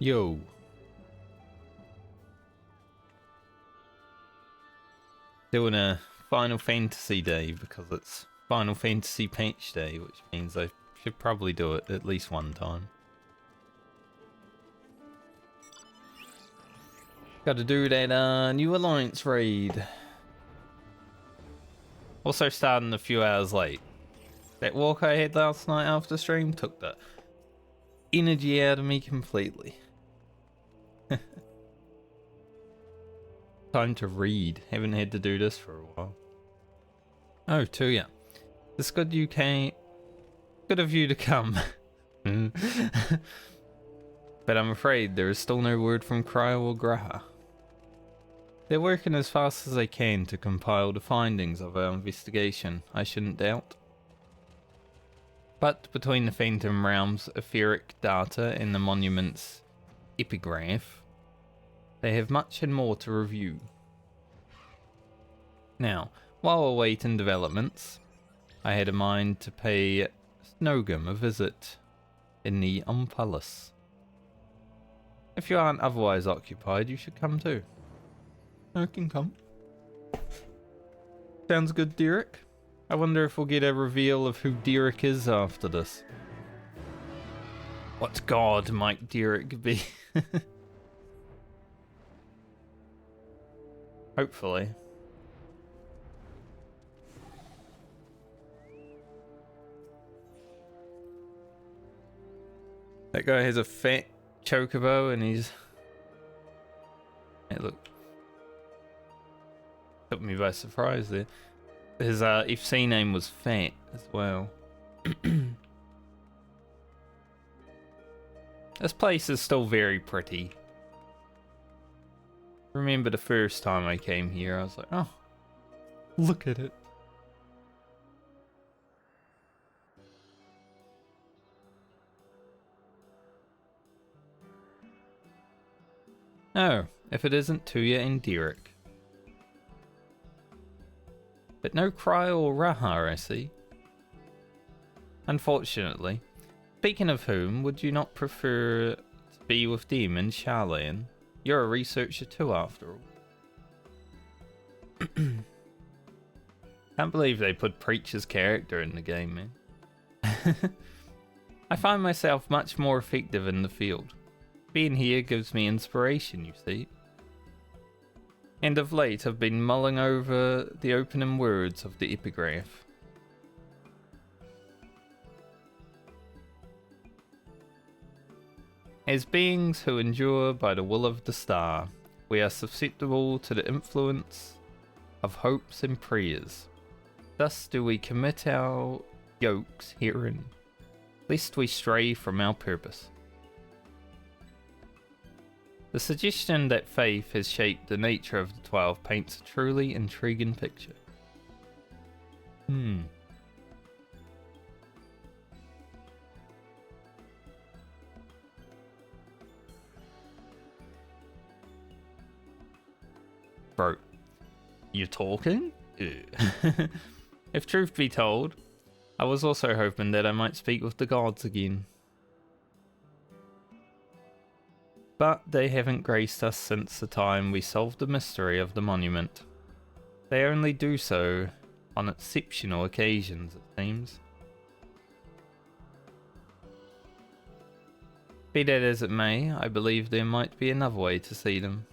Yo. Doing a Final Fantasy day because it's Final Fantasy patch day, which means I should probably do it at least one time. Gotta do that new Alliance raid. Also starting a few hours late. That walk I had last night after stream took the energy out of me completely. Time to read. Haven't had to do this for a while. Oh, Tuya. It's good you came. Good of you to come. But I'm afraid there is still no word from Cryo or Graha. They're working as fast as they can to compile the findings of our investigation, I shouldn't doubt. But between the Phantom Realm's etheric data and the monument's epigraph, they have much and more to review. Now, while awaiting developments, I had a mind to pay Snogum a visit in the Palace. If you aren't otherwise occupied, you should come too. I can come. Sounds good, Derek. I wonder if we'll get a reveal of who Derek is after this. What god might Derek be? Hopefully. That guy has a fat chocobo and he's... Hey, look. Took me by surprise there. His FC name was Fat as well. This place is still very pretty. Remember the first time I came here, I was like, oh, look at it. Oh, if it isn't Tuya and Derek. But no Cryo or Raha, I see. Unfortunately. Speaking of whom, would you not prefer to be with them in Charlan? You're a researcher too, after all. Can't believe they put Preacher's character in the game, man. I find myself much more effective in the field. Being here gives me inspiration, you see. And of late I've been mulling over the opening words of the epigraph. As beings who endure by the will of the star, we are susceptible to the influence of hopes and prayers. Thus do we commit our yokes herein, lest we stray from our purpose. The suggestion that faith has shaped the nature of the 12 paints a truly intriguing picture. Bro, you talking? If truth be told, I was also hoping that I might speak with the gods again. But they haven't graced us since the time we solved the mystery of the monument. They only do so on exceptional occasions, it seems. Be that as it may, I believe there might be another way to see them.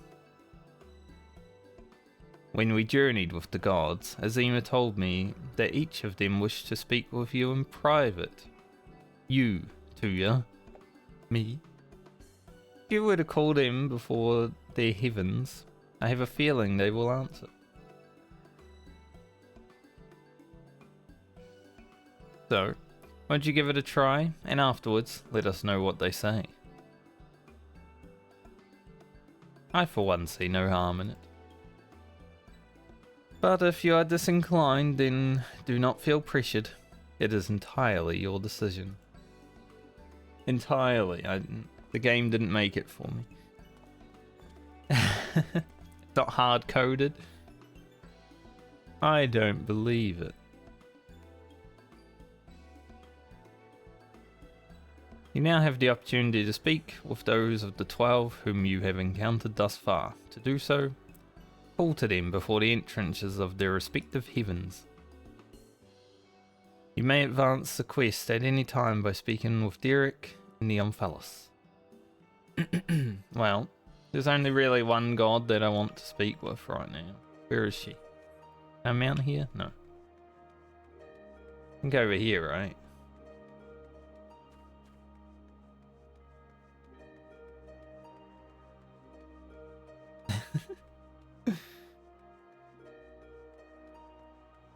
When we journeyed with the gods, Azima told me that each of them wished to speak with you in private. You, Tuya. Me. If you were to call them before their heavens, I have a feeling they will answer. So, won't you give it a try, and afterwards let us know what they say. I for one see no harm in it. But if you are disinclined, then do not feel pressured. It is entirely your decision. Entirely. The game didn't make it for me. It's not hard-coded. I don't believe it. You now have the opportunity to speak with those of the 12 whom you have encountered thus far. To do so, call to them before the entrances of their respective heavens. You may advance the quest at any time by speaking with Derek and the Omphalos. Well, there's only really one god that I want to speak with right now. Where is she? Am I out here? No. I can go over here, right?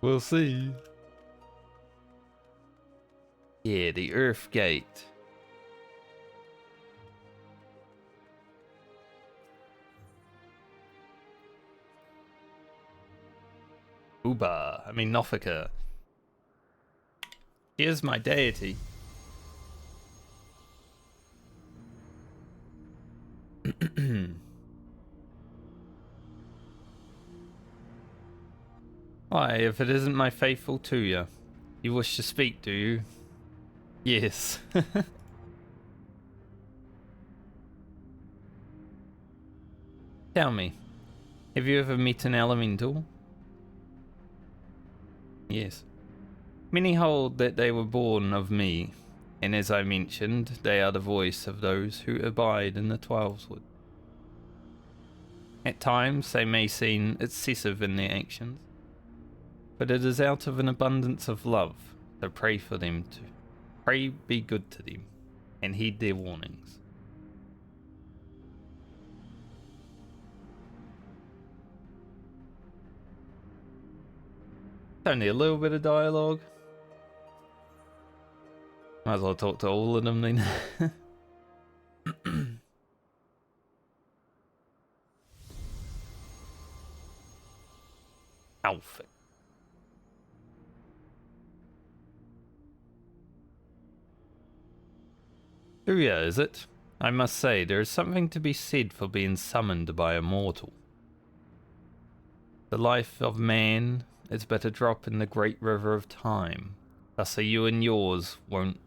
We'll see. Yeah, the Earth Gate. Nofika. Here's my deity. Why, if it isn't my faithful Tuya, you wish to speak, do you? Yes. Tell me, have you ever met an elemental? Yes. Many hold that they were born of me, and as I mentioned, they are the voice of those who abide in the Twelveswood. At times, they may seem excessive in their actions, but it is out of an abundance of love, so pray for them to. Pray be good to them, and heed their warnings. It's only a little bit of dialogue. Might as well talk to all of them then. Outfit. Tuya, is it? I must say, there is something to be said for being summoned by a mortal. The life of man is but a drop in the great river of time. Thus you and yours won't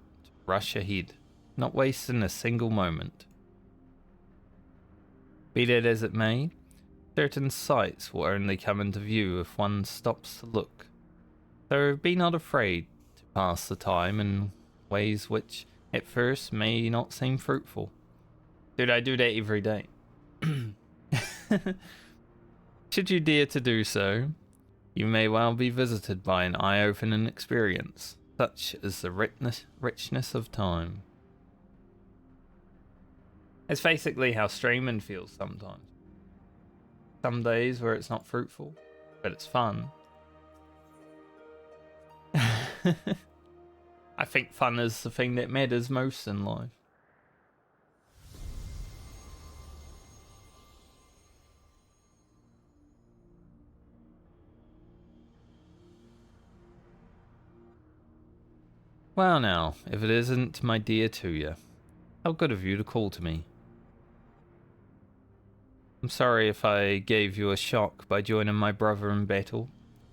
rush ahead, not wasting a single moment. Be that as it may, certain sights will only come into view if one stops to look. So be not afraid to pass the time in ways which at first may not seem fruitful. Dude, I do that every day. Should you dare to do so, you may well be visited by an eye-opening experience. Such is the richness of time. It's basically how streaming feels sometimes. Some days where it's not fruitful, but it's fun. I think fun is the thing that matters most in life. Well now, if it isn't my dear Tuya, how good of you to call to me. I'm sorry if I gave you a shock by joining my brother in battle,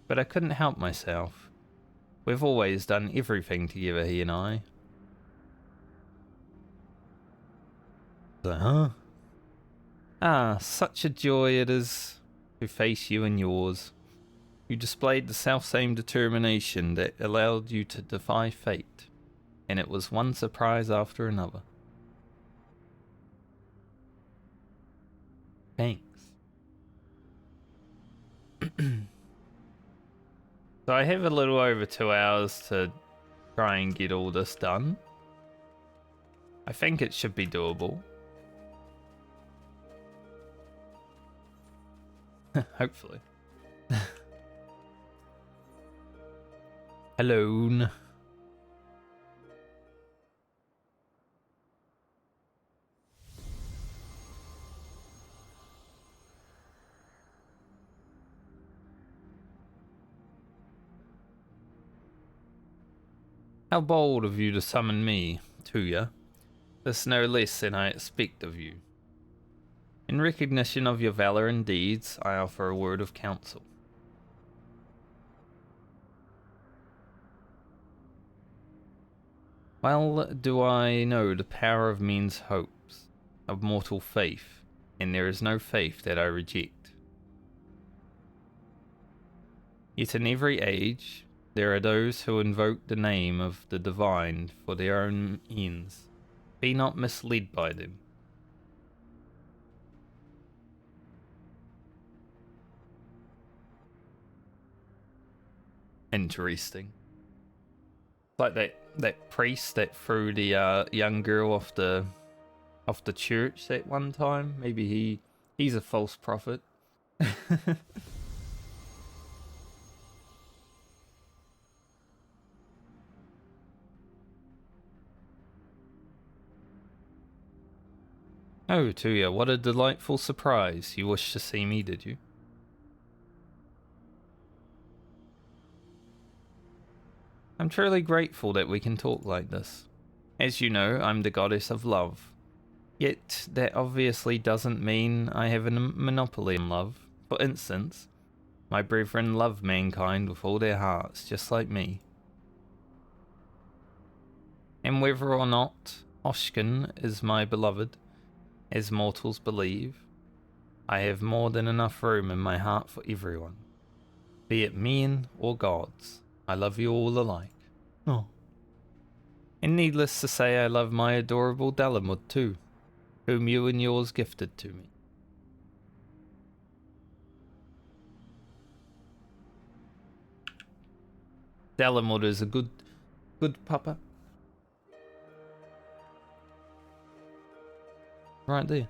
but I couldn't help myself. We've always done everything together, he and I. Huh? Ah, such a joy it is to face you and yours. You displayed the self-same determination that allowed you to defy fate, and it was one surprise after another. Thanks. So I have a little over 2 hours to try and get all this done. I think it should be doable. Hopefully. Alone. How bold of you to summon me, Tuya. This no less than I expect of you. In recognition of your valor and deeds, I offer a word of counsel. Well do I know the power of men's hopes, of mortal faith, and there is no faith that I reject. Yet in every age there are those who invoke the name of the divine for their own ends. Be not misled by them. Interesting. Like that priest that threw the young girl off the church that one time. Maybe he's a false prophet. Oh, Tuya, what a delightful surprise. You wished to see me, did you? I'm truly grateful that we can talk like this. As you know, I'm the goddess of love. Yet, that obviously doesn't mean I have a monopoly on love. For instance, my brethren love mankind with all their hearts, just like me. And whether or not Oshkin is my beloved, as mortals believe, I have more than enough room in my heart for everyone. Be it men or gods, I love you all alike. Oh. And needless to say, I love my adorable Dalamud too, whom you and yours gifted to me. Dalamud is a good papa. Right there.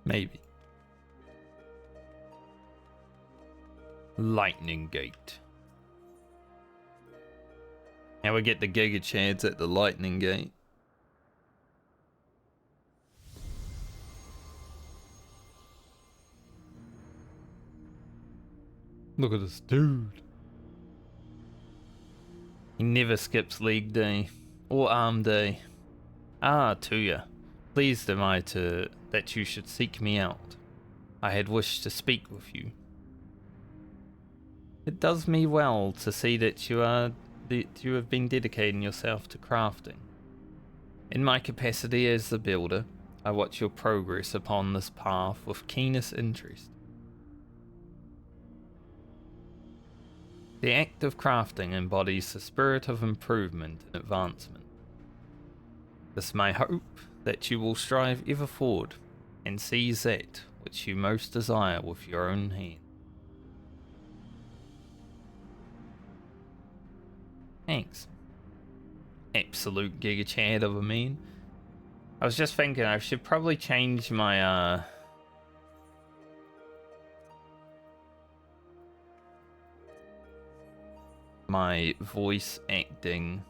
Maybe. Lightning Gate. Now we get the Giga Chads at the Lightning Gate. Look at this dude. He never skips League Day or Arm Day. Ah, Tuya, pleased am I that you should seek me out. I had wished to speak with you. It does me well to see that you have been dedicating yourself to crafting. In my capacity as the builder, I watch your progress upon this path with keenest interest. The act of crafting embodies the spirit of improvement and advancement. It is my hope that you will strive ever forward and seize that which you most desire with your own hand. Thanks. Absolute Giga Chad of a man. I was just thinking I should probably change my my voice acting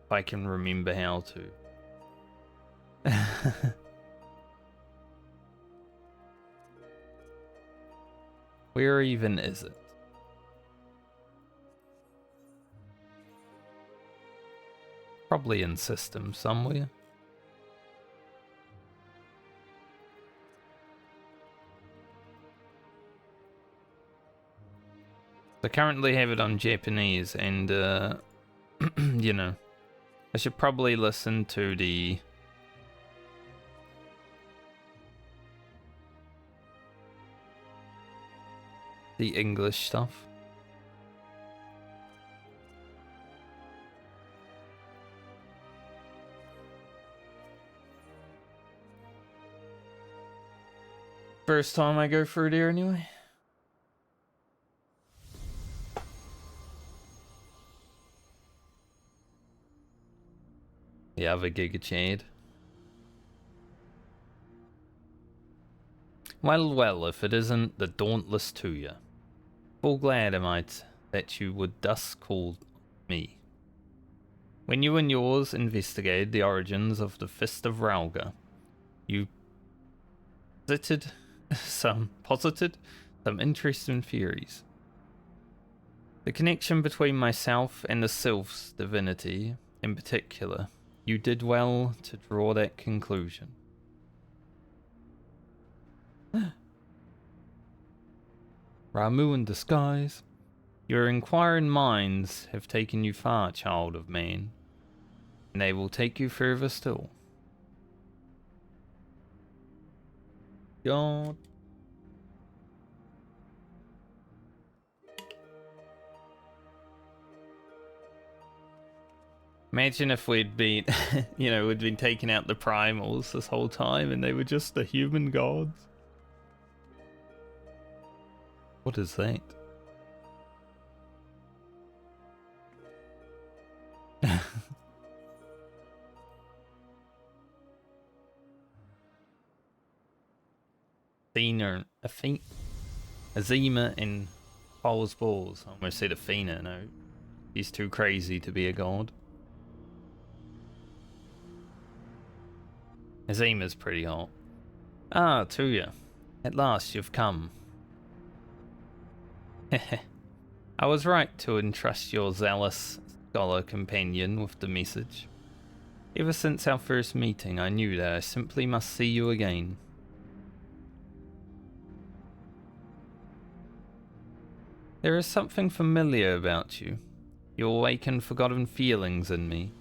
if I can remember how to. Where even is it? Probably in system somewhere. I currently have it on Japanese and you know, I should probably listen to the English stuff. First time I go through there anyway. The other Giga Chad. Well, if it isn't the dauntless Tuya. Full glad am I that you would thus call me. When you and yours investigated the origins of the Fist of Ralga, you posited some interesting theories. The connection between myself and the Sylph's divinity, in particular, you did well to draw that conclusion. Ramu in disguise. Your inquiring minds have taken you far, child of man, and they will take you further still. God. Imagine if we'd been, we'd been taking out the primals this whole time and they were just the human gods. What is that? Azima and Paul's balls. I almost said Athena, no. He's too crazy to be a god. Azima's pretty hot. Ah, Tuya. At last you've come. I was right to entrust your zealous scholar companion with the message. Ever since our first meeting, I knew that I simply must see you again. There is something familiar about you. You awaken forgotten feelings in me.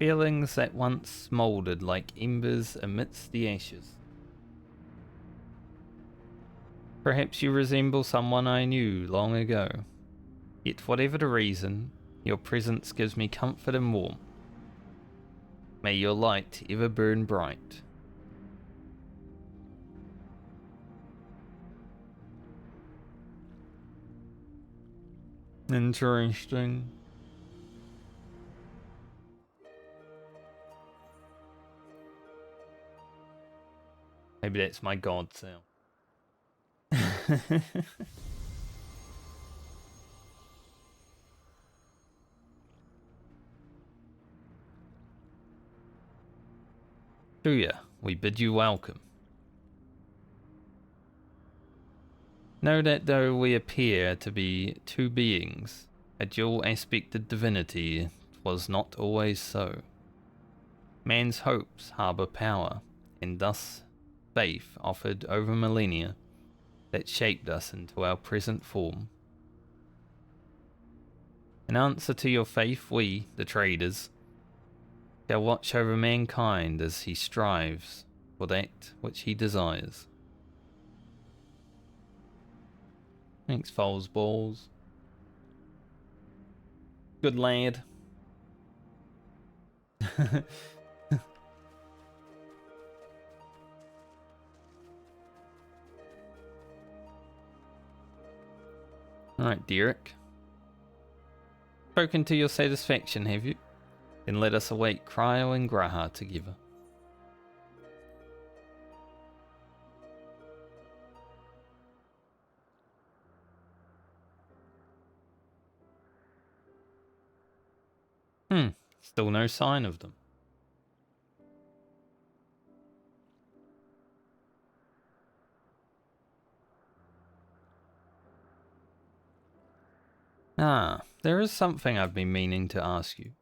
Feelings that once smouldered like embers amidst the ashes. Perhaps you resemble someone I knew long ago. Yet whatever the reason, your presence gives me comfort and warmth. May your light ever burn bright. Interesting. Maybe that's my god self. Tuya, we bid you welcome. Know that though we appear to be two beings, a dual-aspected divinity, was not always so. Man's hopes harbour power, and thus faith offered over millennia that shaped us into our present form. In answer to your faith, we, the traders, shall watch over mankind as he strives for that which he desires. Thanks, Foles Balls. Good lad. Alright, Derek. Spoken to your satisfaction, have you? Then let us await Cryo and Graha together. Still no sign of them. Ah, there is something I've been meaning to ask you.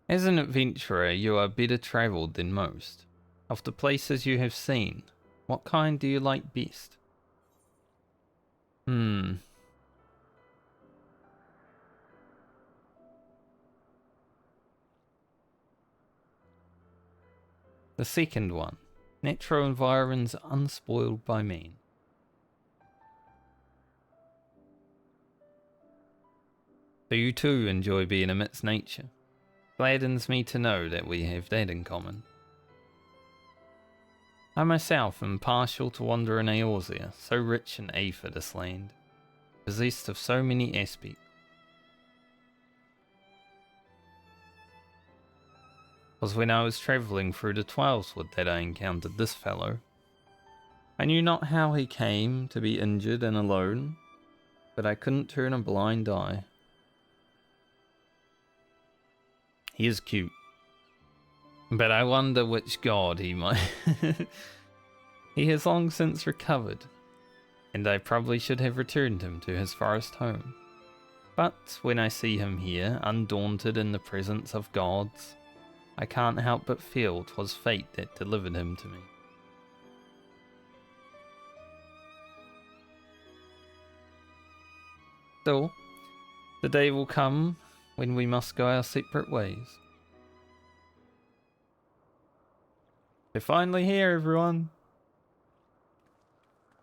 As an adventurer, you are better travelled than most. Of the places you have seen, what kind do you like best? The second one. Natural environs unspoiled by man. So you too enjoy being amidst nature. Gladdens me to know that we have that in common. I myself am partial to wander in Eorzea, so rich in aether this land, possessed of so many aspects. It was when I was travelling through the Twelveswood that I encountered this fellow. I knew not how he came to be injured and alone, but I couldn't turn a blind eye. He is cute, but I wonder which god he might... He has long since recovered, and I probably should have returned him to his forest home. But when I see him here, undaunted in the presence of gods, I can't help but feel 'twas fate that delivered him to me. Still, the day will come when we must go our separate ways. They're finally here, everyone.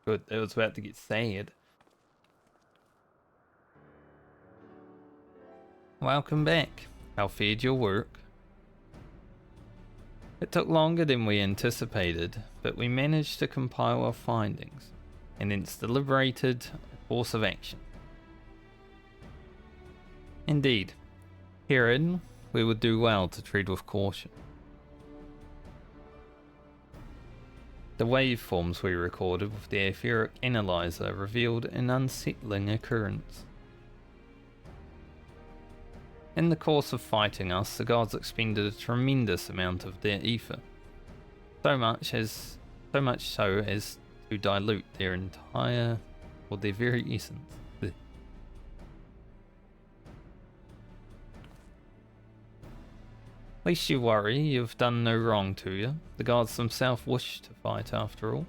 Good, it was about to get sad. Welcome back. How fared your work? It took longer than we anticipated, but we managed to compile our findings, and hence deliberated a course of action. Indeed, herein we would do well to tread with caution. The waveforms we recorded with the etheric analyzer revealed an unsettling occurrence. In the course of fighting us, the gods expended a tremendous amount of their ether, so much so as to dilute their entire, or their very essence. Least you worry, you've done no wrong to you. The gods themselves wish to fight after all.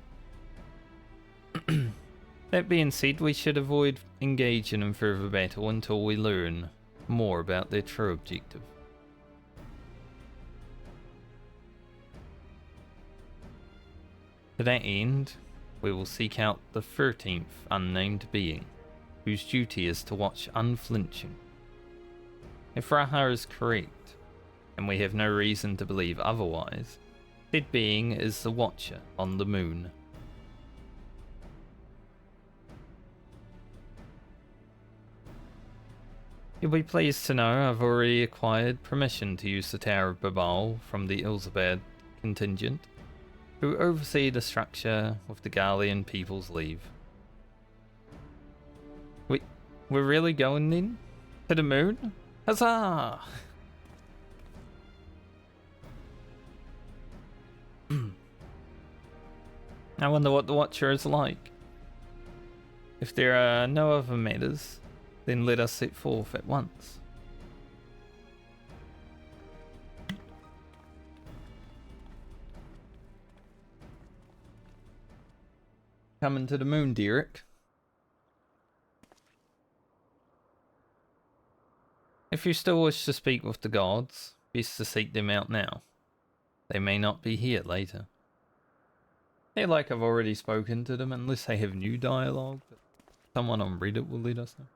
That being said, we should avoid engaging in further battle until we learn more about their true objective. To that end, we will seek out the 13th unnamed being, whose duty is to watch unflinching. If Raha is correct, and we have no reason to believe otherwise, that being is the Watcher on the moon. You'll be pleased to know I've already acquired permission to use the Tower of Babal from the Ilzabad contingent, who oversee the structure with the Garlean people's leave. We're really going then? To the moon? Huzzah! I wonder what the Watcher is like. If there are no other matters, then let us set forth at once. Coming to the moon, Derek. If you still wish to speak with the gods, best to seek them out now. They may not be here later. They're like I've already spoken to them, unless they have new dialogue. But someone on Reddit will let us know.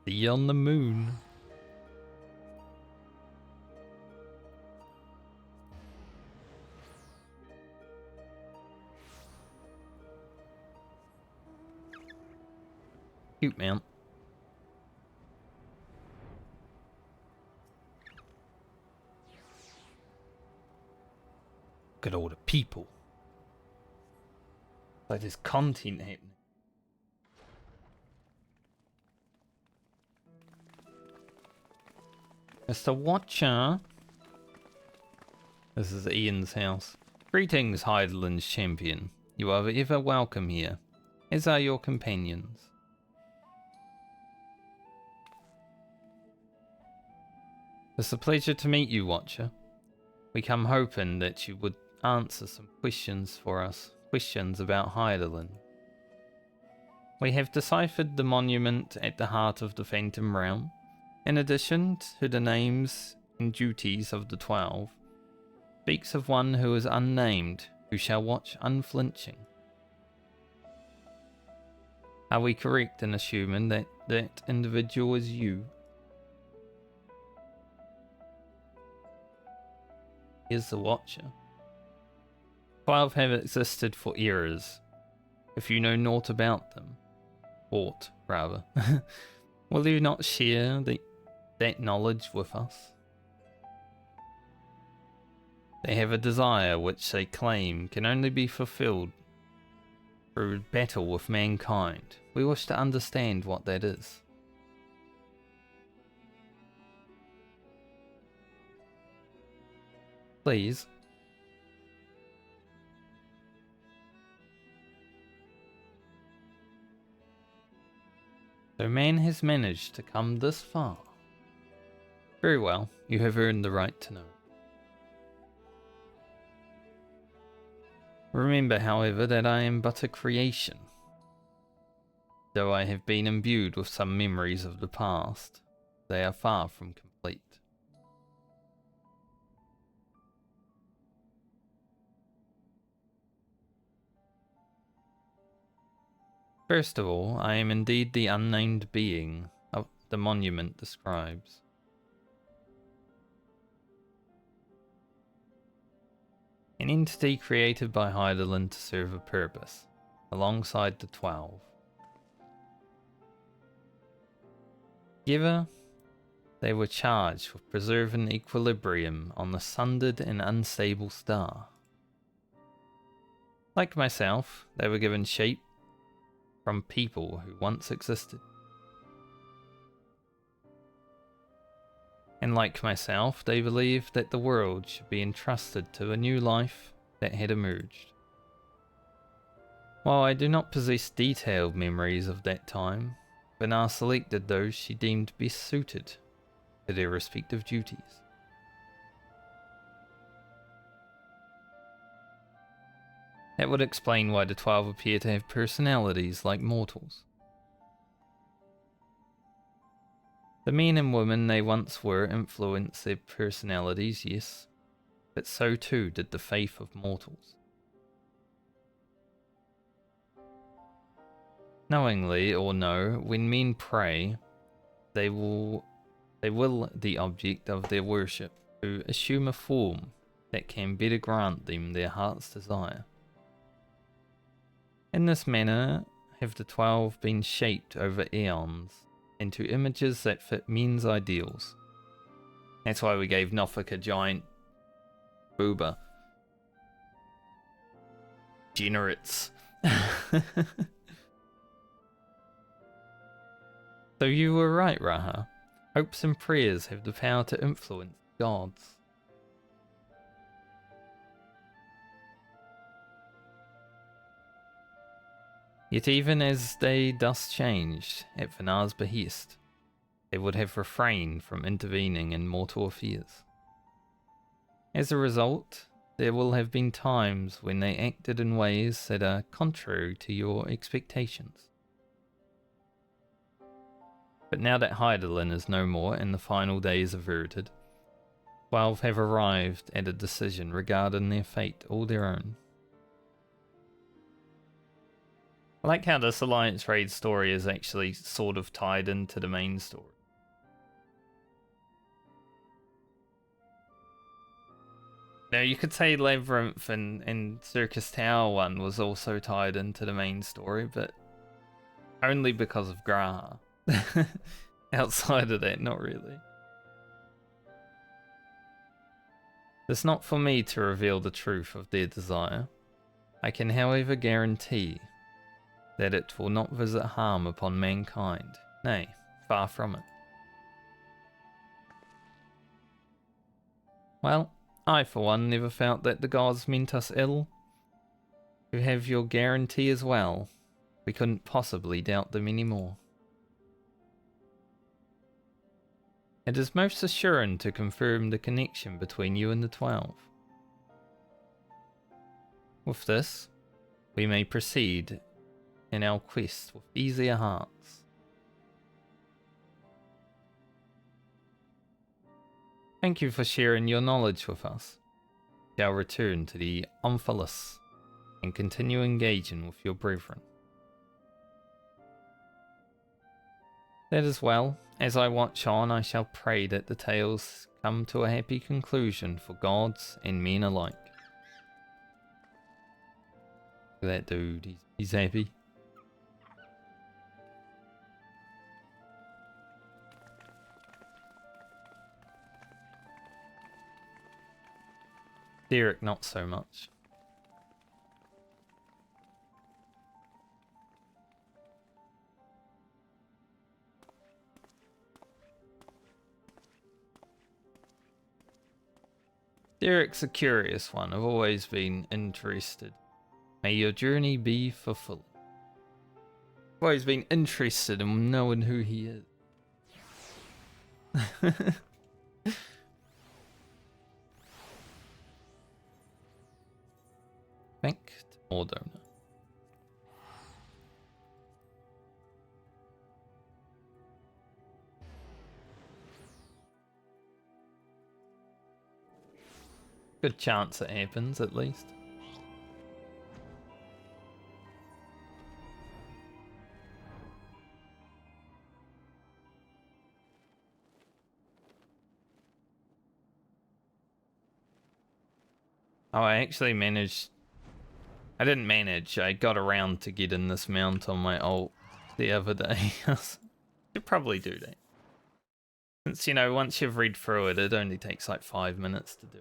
See you on the moon. Cute mount. Look at all the people. Like there's content happening. Mr. Watcher. This is Ian's house. Greetings, Heideland's champion. You are ever welcome here, as are your companions. It's a pleasure to meet you, Watcher. We come hoping that you would answer some questions for us. Questions about Heideland. We have deciphered the monument at the heart of the Phantom Realm. In addition to the names and duties of the 12, speaks of one who is unnamed, who shall watch unflinching. Are we correct in assuming that that individual is you? Is the Watcher. 12 have existed for eras. If you know naught about them, aught rather, will you not share that knowledge with us? They have a desire which they claim can only be fulfilled through battle with mankind. We wish to understand what that is. Please. So man has managed to come this far. Very well, you have earned the right to know. Remember, however, that I am but a creation. Though I have been imbued with some memories of the past, they are far from complete. First of all, I am indeed the unnamed being the monument describes. An entity created by Heidelin to serve a purpose, alongside the 12. Together, they were charged with preserving equilibrium on the sundered and unstable star. Like myself, they were given shape from people who once existed. And like myself, they believed that the world should be entrusted to a new life that had emerged. While I do not possess detailed memories of that time, Benar selected those she deemed best suited to their respective duties. That would explain why the 12 appear to have personalities like mortals. The men and women they once were influenced their personalities, yes, but so too did the faith of mortals. Knowingly or no, when men pray, they will the object of their worship to assume a form that can better grant them their heart's desire. In this manner have the 12 been shaped over eons into images that fit men's ideals. That's why we gave Nofik a giant booba. Generates. So you were right, Raha. Hopes and prayers have the power to influence gods. Yet even as they thus changed, at Venar's behest, they would have refrained from intervening in mortal affairs. As a result, there will have been times when they acted in ways that are contrary to your expectations. But now that Heidelin is no more and the final days averted, 12 have arrived at a decision regarding their fate all their own. I like how this Alliance Raid story is actually sort of tied into the main story. Now you could say Labyrinth and Circus Tower one was also tied into the main story, but only because of Graha. Outside of that, not really. It's not for me to reveal the truth of their desire. I can, however, guarantee that it will not visit harm upon mankind. Nay, far from it. Well, I for one never felt that the gods meant us ill. To have your guarantee as well, we couldn't possibly doubt them anymore. It is most assuring to confirm the connection between you and the 12. With this, we may proceed in our quest with easier hearts. Thank you for sharing your knowledge with us. We shall return to the Omphalos and continue engaging with your brethren. That is well. As I watch on, I shall pray that the tales come to a happy conclusion for gods and men alike. Look at that dude, he's happy. Derek, not so much. Derek's a curious one. I've always been interested. May your journey be fulfilled. I've always been interested in knowing who he is. Back to order now. Good chance it happens, at least. Oh, I actually managed... I didn't manage, I got around to getting this mount on my ult the other day. Should probably do that. Since, you know, once you've read through it, it only takes like 5 minutes to do.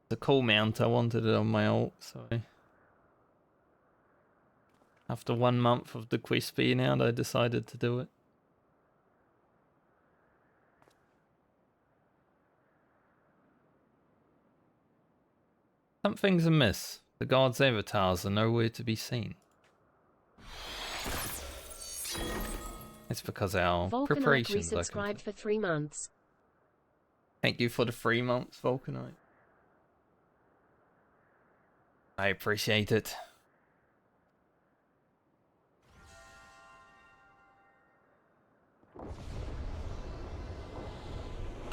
It's a cool mount, I wanted it on my ult, so... After 1 month of the quest being out, I decided to do it. Something's amiss. The gods' avatars are nowhere to be seen. It's because our Vulcanite preparations are resubscribed for 3 months. Thank you for the 3 months, Vulcanite. I appreciate it.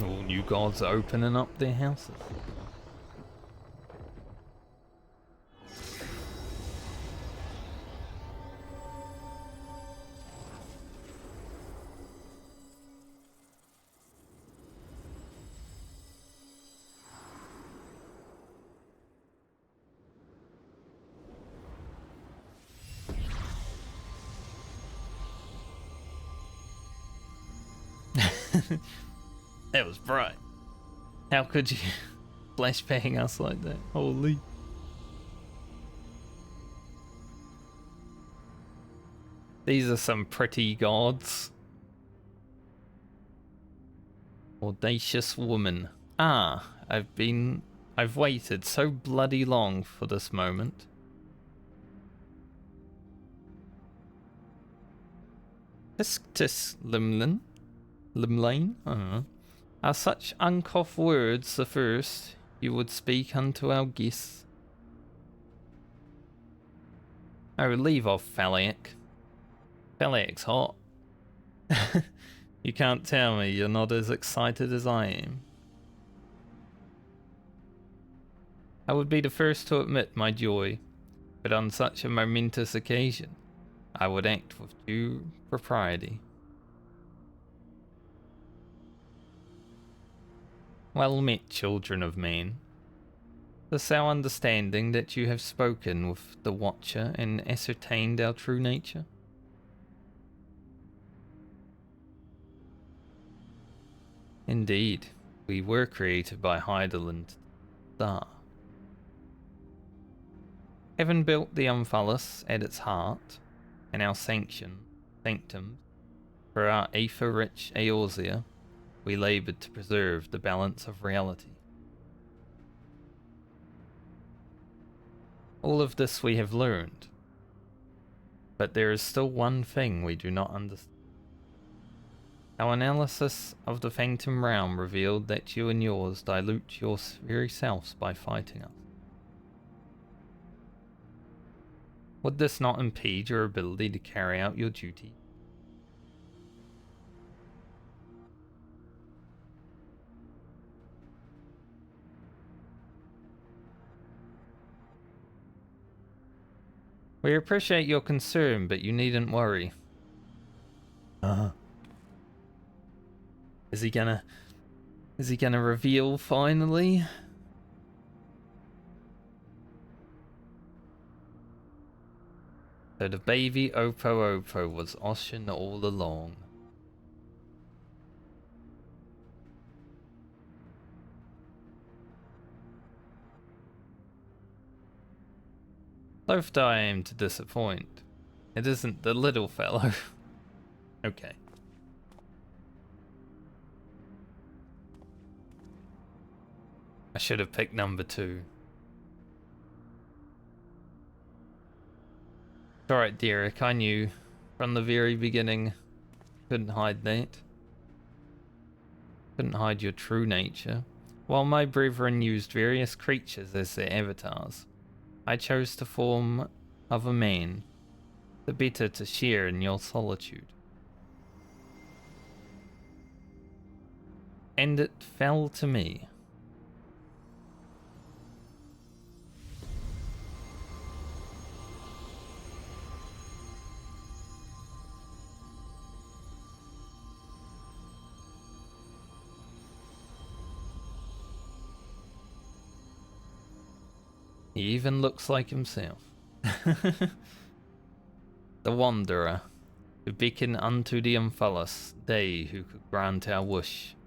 All new gods are opening up their houses. That was bright. How could you flashbang us like that? Holy. These are some pretty gods. Audacious woman. Ah, I've waited so bloody long for this moment. Tis Limlin? Limlane? I don't know. Are such uncouth words the first you would speak unto our guests? Oh, leave off, Phallic. Phallic's hot. You can't tell me you're not as excited as I am. I would be the first to admit my joy, but on such a momentous occasion, I would act with due propriety. Well met, children of men. This our understanding that you have spoken with the Watcher and ascertained our true nature? Indeed, we were created by Heidelin Star. Heaven built the Umphalis at its heart, and our sanctum, for our aether-rich Eorzea, we laboured to preserve the balance of reality. All of this we have learned, but there is still one thing we do not understand. Our analysis of the Phantom Realm revealed that you and yours dilute your very selves by fighting us. Would this not impede your ability to carry out your duty? We appreciate your concern, but you needn't worry. Is he gonna reveal finally? So the baby Opo was Ocean all along. Loath I am to disappoint. It isn't the little fellow. Okay. I should have picked number 2. Alright, Derek, I knew from the very beginning. Couldn't hide that. Couldn't hide your true nature. While my brethren used various creatures as their avatars, I chose to form of a man, the better to share in your solitude. And it fell to me. He even looks like himself. The Wanderer, who beckoned unto the Umphalos, they who could grant our wish.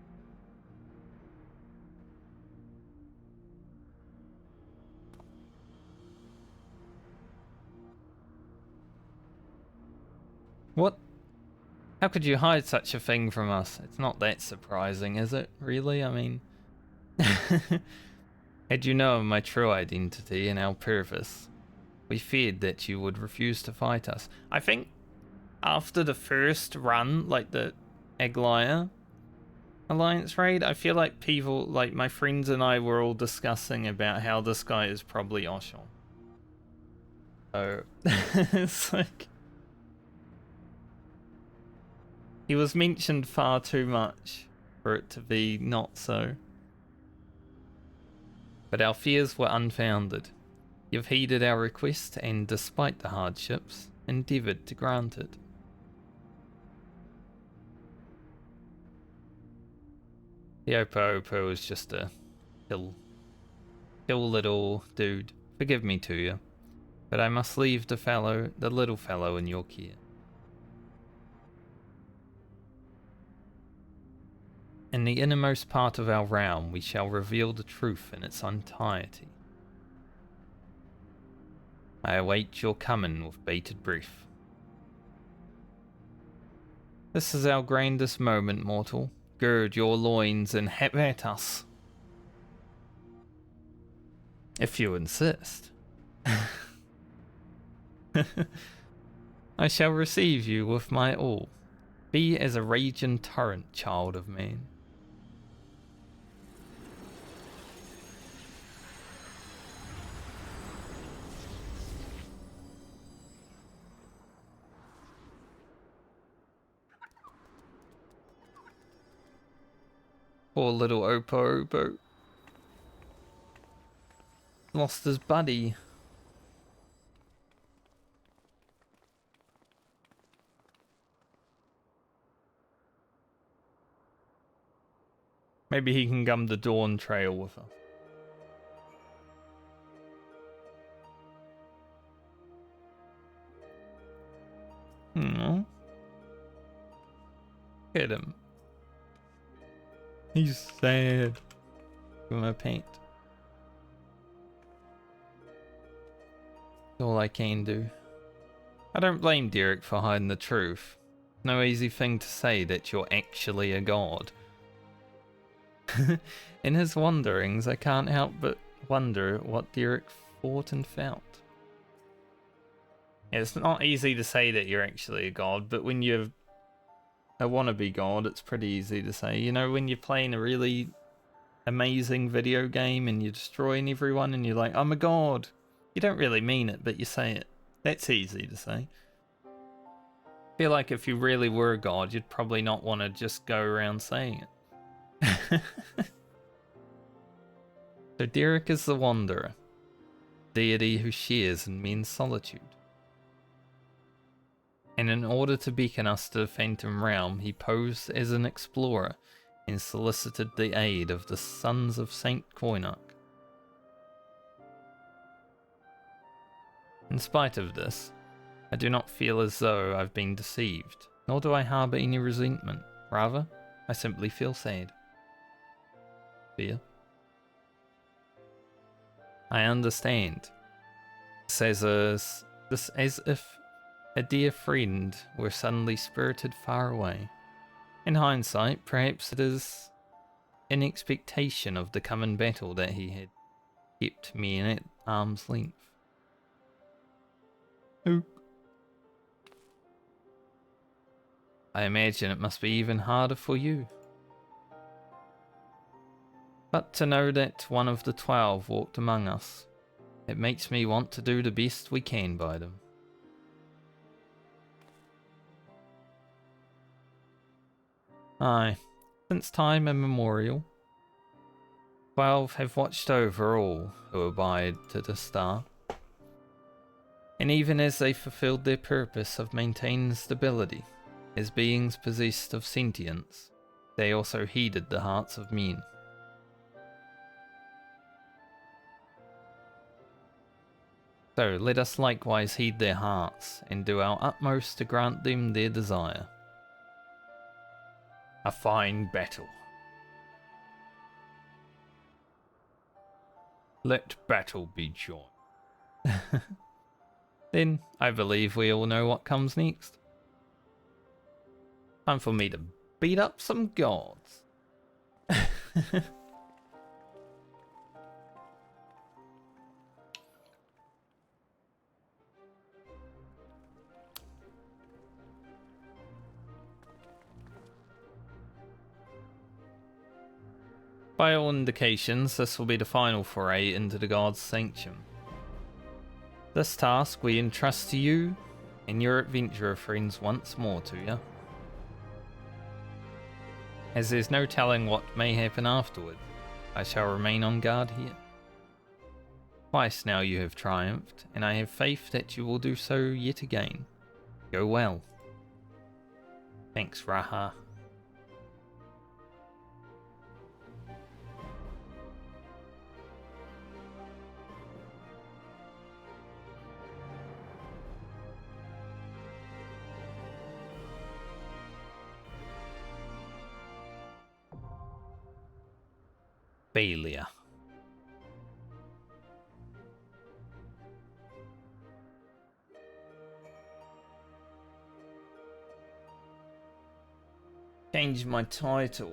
What? How could you hide such a thing from us? It's not that surprising, is it? Really? I mean... Had you known my true identity and our purpose, we feared that you would refuse to fight us. I think after the first run, like the Aglaia Alliance raid, I feel like people, like my friends and I were all discussing about how this guy is probably Oshon. So, it's like... He was mentioned far too much for it to be not so. But our fears were unfounded. You've heeded our request and, despite the hardships, endeavoured to grant it. The Opo was just a chill little dude. Forgive me to you, but I must leave the little fellow in your care. In the innermost part of our realm, we shall reveal the truth in its entirety. I await your coming with bated breath. This is our grandest moment, mortal. Gird your loins and have at us. If you insist. I shall receive you with my all. Be as a raging torrent, child of man. Poor little Opo. Lost his buddy. Maybe he can gum the Dawn Trail with us. Hit him. He's sad. Give him a paint. That's all I can do. I don't blame Derek for hiding the truth. No easy thing to say that you're actually a god. In his wanderings, I can't help but wonder what Derek thought and felt. Yeah, it's not easy to say that you're actually a god, but when you're a wannabe god, it's pretty easy to say. You know, when you're playing a really amazing video game and you're destroying everyone and you're like, I'm a god. You don't really mean it, but you say it. That's easy to say. I feel like if you really were a god, you'd probably not want to just go around saying it. So Derek is the Wanderer, deity who shares in men's solitude. And in order to beckon us to the Phantom Realm, he posed as an explorer and solicited the aid of the sons of Saint Koinok. In spite of this, I do not feel as though I've been deceived, nor do I harbour any resentment. Rather, I simply feel sad. Fear. I understand. This as if a dear friend were suddenly spirited far away. In hindsight, perhaps it is in expectation of the coming battle that he had kept me at arm's length. I imagine it must be even harder for you. But to know that one of the 12 walked among us, it makes me want to do the best we can by them. Aye, since time immemorial, 12 have watched over all who abide to the star. And even as they fulfilled their purpose of maintaining stability, as beings possessed of sentience, they also heeded the hearts of men. So let us likewise heed their hearts, and do our utmost to grant them their desire. A fine battle. Let battle be joy. Then, I believe we all know what comes next. Time for me to beat up some gods. By all indications, this will be the final foray into the God's Sanctum. This task we entrust to you and your adventurer friends once more to you. As there's no telling what may happen afterward, I shall remain on guard here. Twice now you have triumphed, and I have faith that you will do so yet again. Go well. Thanks, Raha. Failure. Change my title.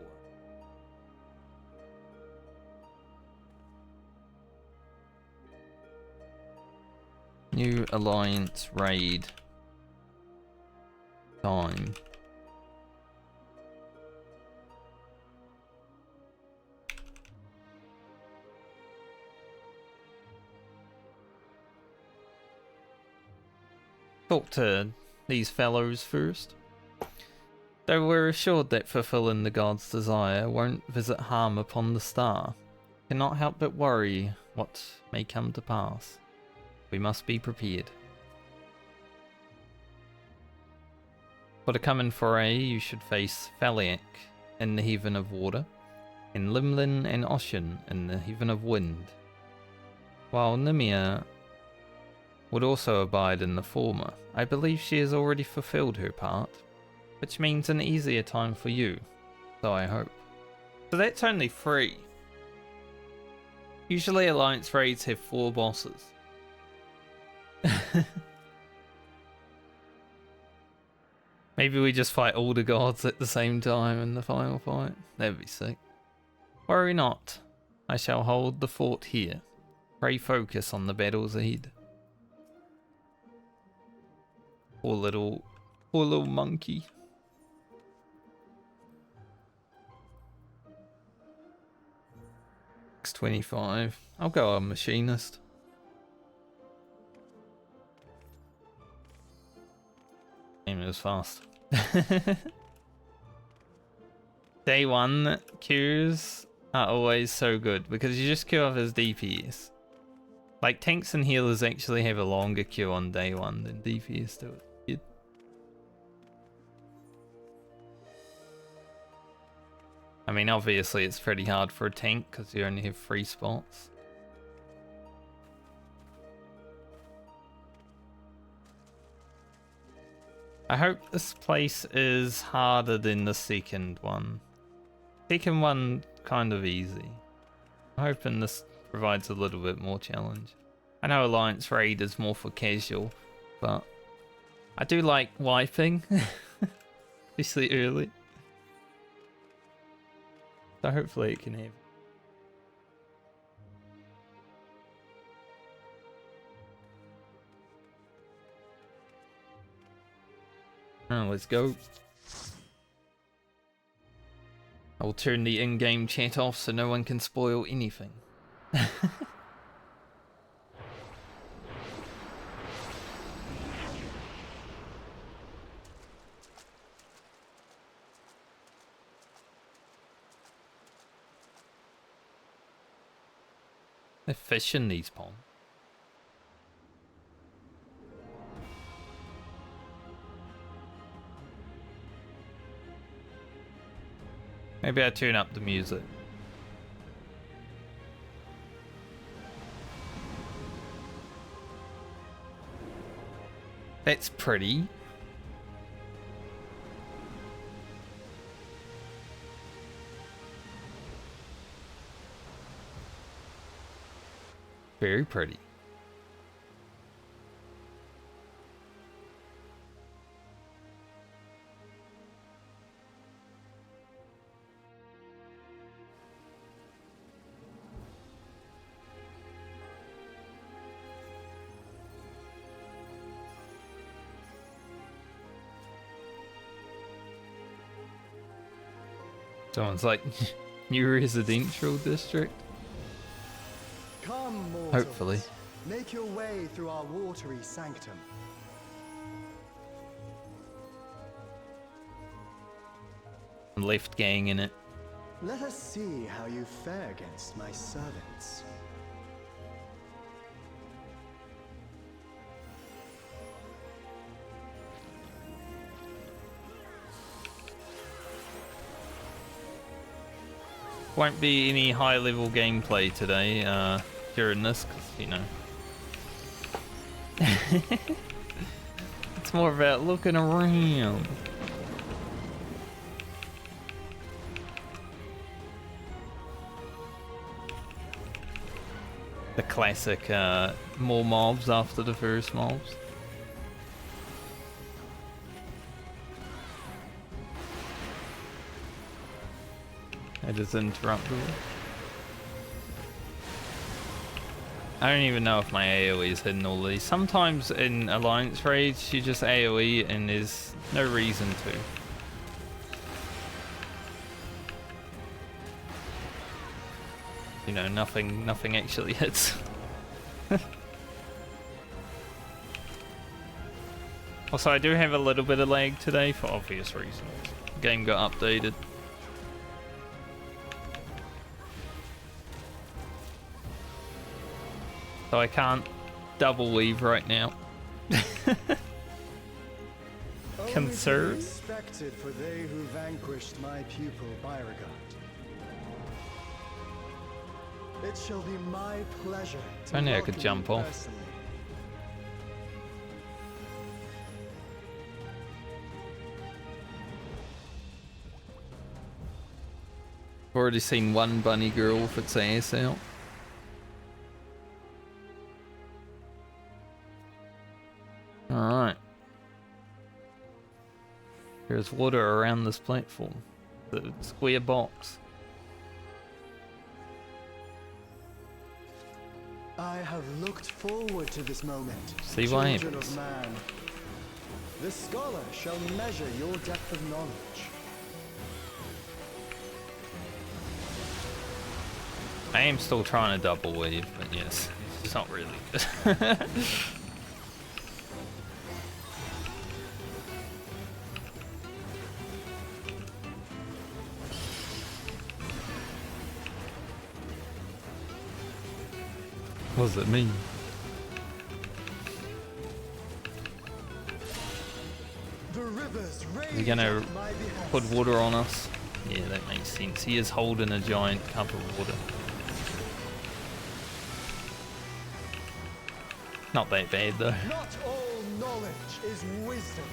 New Alliance raid. Time. Talk to these fellows first. Though we're assured that fulfilling the god's desire won't visit harm upon the star, cannot help but worry what may come to pass. We must be prepared. For the coming foray, you should face Phaliak in the heaven of water, and Limlin and Ocean in the heaven of wind, while Nimia would also abide in the former. I believe she has already fulfilled her part, which means an easier time for you, so I hope. So that's only 3. Usually Alliance raids have 4 bosses. Maybe we just fight all the gods at the same time in the final fight. That'd be sick. Worry not. I shall hold the fort here. Pray focus on the battles ahead. Poor little monkey. X25. I'll go a machinist. Game is fast. Day 1 queues are always so good because you just queue up as DPS. Like tanks and healers actually have a longer queue on day 1 than DPS do. I mean, obviously it's pretty hard for a tank because you only have 3 spots. I hope this place is harder than the second one. Second one, kind of easy. I'm hoping this provides a little bit more challenge. I know Alliance Raid is more for casual, but I do like wiping, especially early. So hopefully it can have. Oh, let's go. I'll turn the in-game chat off so no one can spoil anything. There's fish in these ponds. Maybe I turn up the music. That's pretty. Very pretty. Someone's like, new residential district? Come, mortals. Hopefully. Make your way through our watery sanctum. Left gang in it. Let us see how you fare against my servants. Won't be any high level gameplay today during this, because, you know. It's more about looking around. The classic more mobs after the first mobs. I just interrupted it. I don't even know if my AoE is hidden all these. Sometimes in Alliance raids you just AoE and there's no reason to. You know, nothing actually hits. Also, I do have a little bit of lag today for obvious reasons. The game got updated. So I can't double weave right now. Conserve. Expected for they who vanquished my pupil Beauregard. It shall be my pleasure to Only I could jump off. Personally. I've already seen one bunny girl with its ass out. Alright. There's water around this platform. The square box. I have looked forward to this moment. See what Children happens. of man. The scholar shall measure your depth of knowledge. I am still trying to double weave, but yes, it's not really good. What does it mean? The rivers Is he gonna rage at my behest. put water on us? Yeah, that makes sense. He is holding a giant cup of water. Not that bad though. Not all knowledge is wisdom.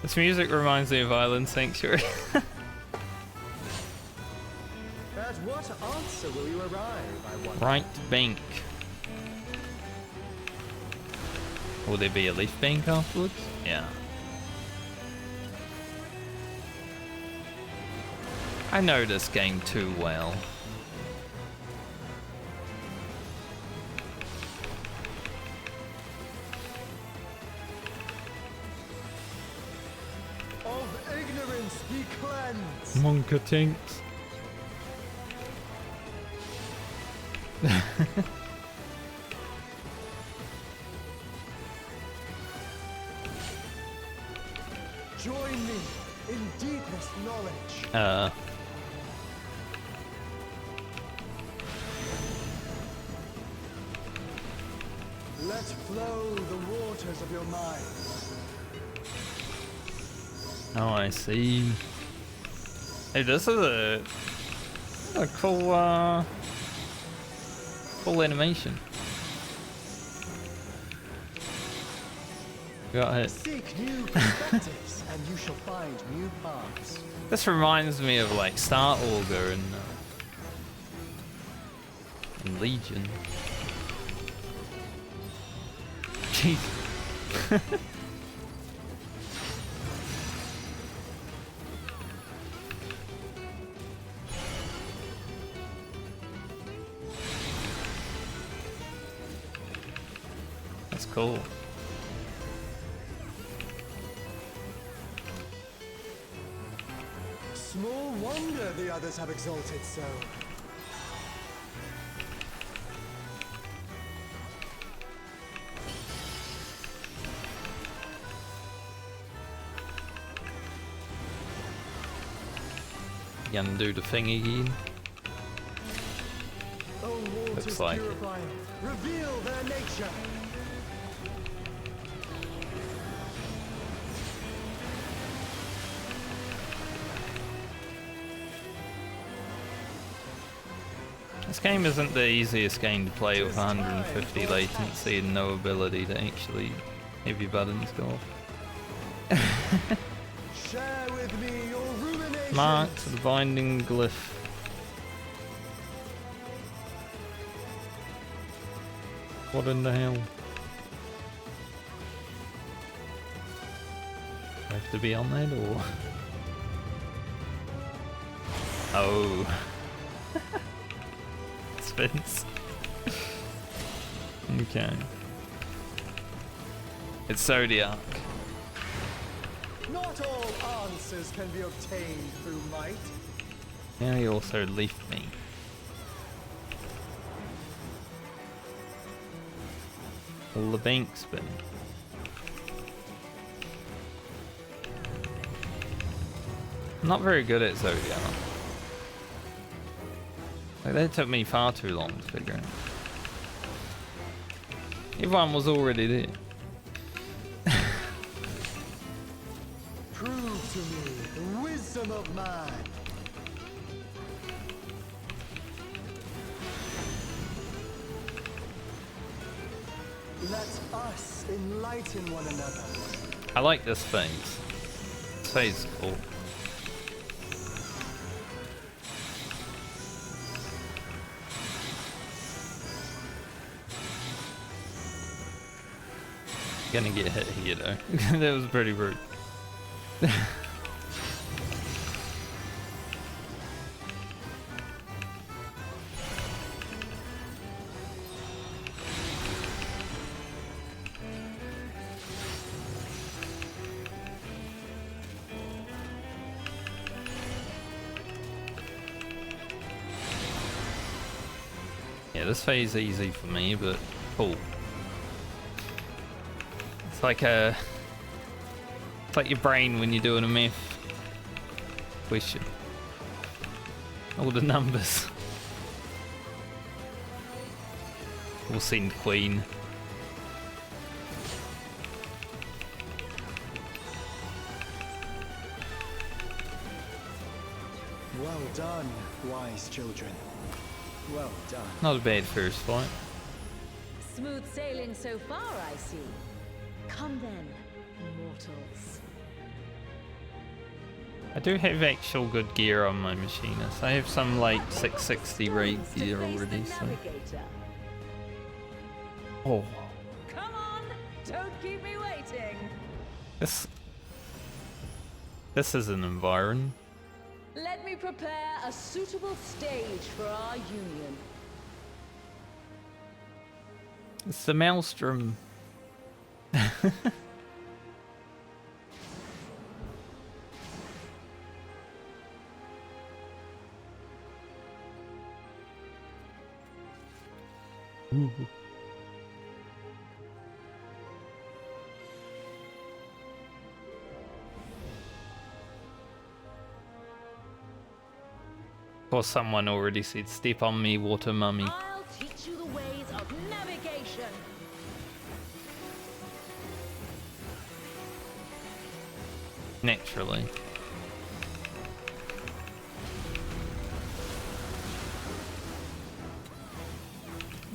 This music reminds me of Island Sanctuary. At what answer will you arrive, I wonder? Right bank. Will there be a left bank afterwards? Yeah. I know this game too well. must be cleansed. Monka tinks. Join me in deepest knowledge. Let flow the waters of your mind. Oh, I see. Hey, this is a cool, cool animation. Got it. Seek new perspectives, and you shall find new paths. This reminds me of like Star Augur and Legion. Jeez. That's cool. Small wonder the others have exalted so. You gonna do the thing again? Oh, waters Looks like it. purifying, reveal their nature. This game isn't the easiest game to play with 150 latency and no ability to actually have your buttons go off. Share with me your ruminations. Mark to the binding glyph. What in the hell? I have to be on that or? Oh. Spins. Okay. It's Zodiac. Not all answers can be obtained through might. Now he also leafed me. Will the bank spin? I'm not very good at Zodiac. Like, that took me far too long to figure out. Everyone was already there. Prove to me the wisdom of man. Let us enlighten one another. I like this phase. This phase is cool. Gonna get hit here though. That was pretty rude. Yeah, this phase is easy for me, but cool. It's like your brain when you're doing a math question. All the numbers. We'll send Queen. Well done, wise children. Well done. Not a bad first fight. Smooth sailing so far, I see. Come then, mortals. I do have actual good gear on my machinist. I have some like 660 raid gear already, so. Oh. Come on, don't keep me waiting. This is an environ. Let me prepare a suitable stage for our union. It's the Maelstrom. Or someone already said, "Step on me, water mummy." I'll teach you the ways of navigation. Naturally.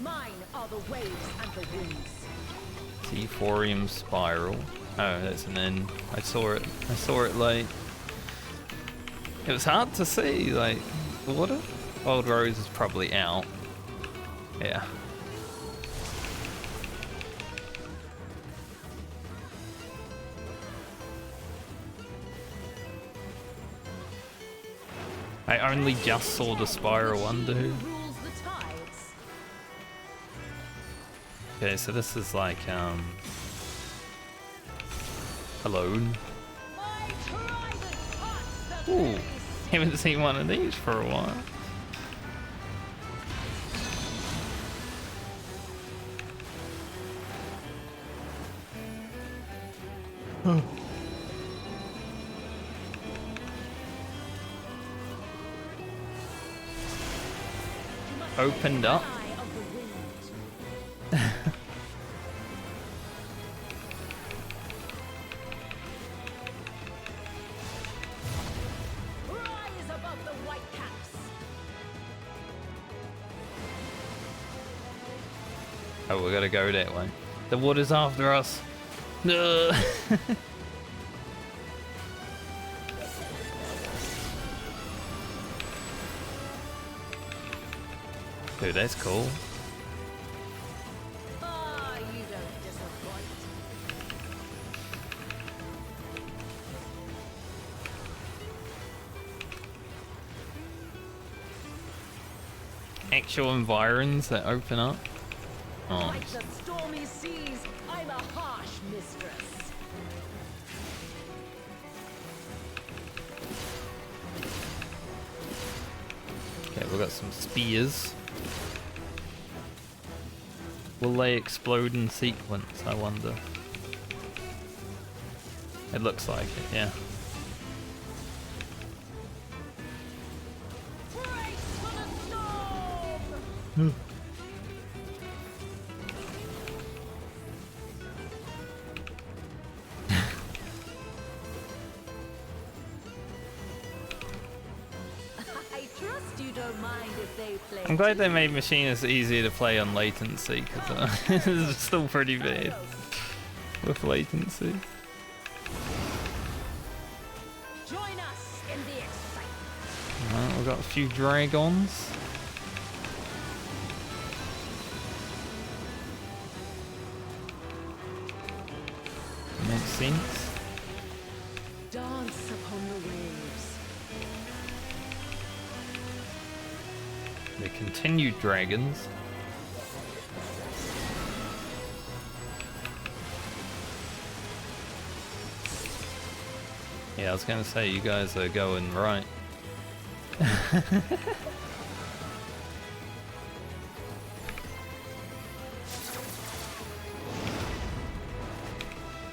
Mine are the waves and the winds. Seaphorium spiral. Oh, that's an N. I saw it. I saw it late. It was hard to see, like, water? Wild Rose is probably out. Yeah. I only just saw the spiral undo. Who rules the tides? Okay, so this is like, alone. My trident cuts the Ooh, face. haven't seen one of these for a while. Opened up. Eye of the wind. Rise above the white caps. Oh, we gotta go that way. The water's after us. No. Dude, that's cool. Ah, you don't disappoint. Actual environs that open up. Oh, Like the stormy seas, I'm a harsh mistress. okay, we've got some spears. Will they explode in sequence, I wonder? It looks like it, yeah. Brace for the storm! I trust you don't mind if they play. I'm glad they made Machinist easier to play on latency, because it's still pretty bad with latency. Join us in the excitement. Alright, we've got a few dragons. Makes sense. Dance upon the waves. The continued dragons. Yeah, I was gonna say you guys are going right.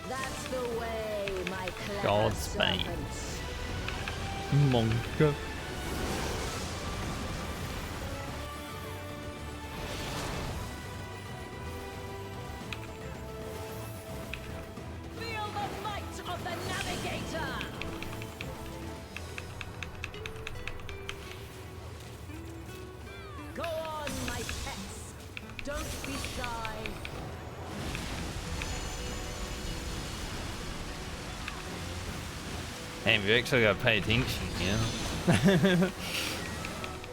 That's the way, my clever God's bane. servants. Monka. Feel the might of the navigator. Go on, my pets. Don't be shy. Damn, you actually gotta pay attention, yeah.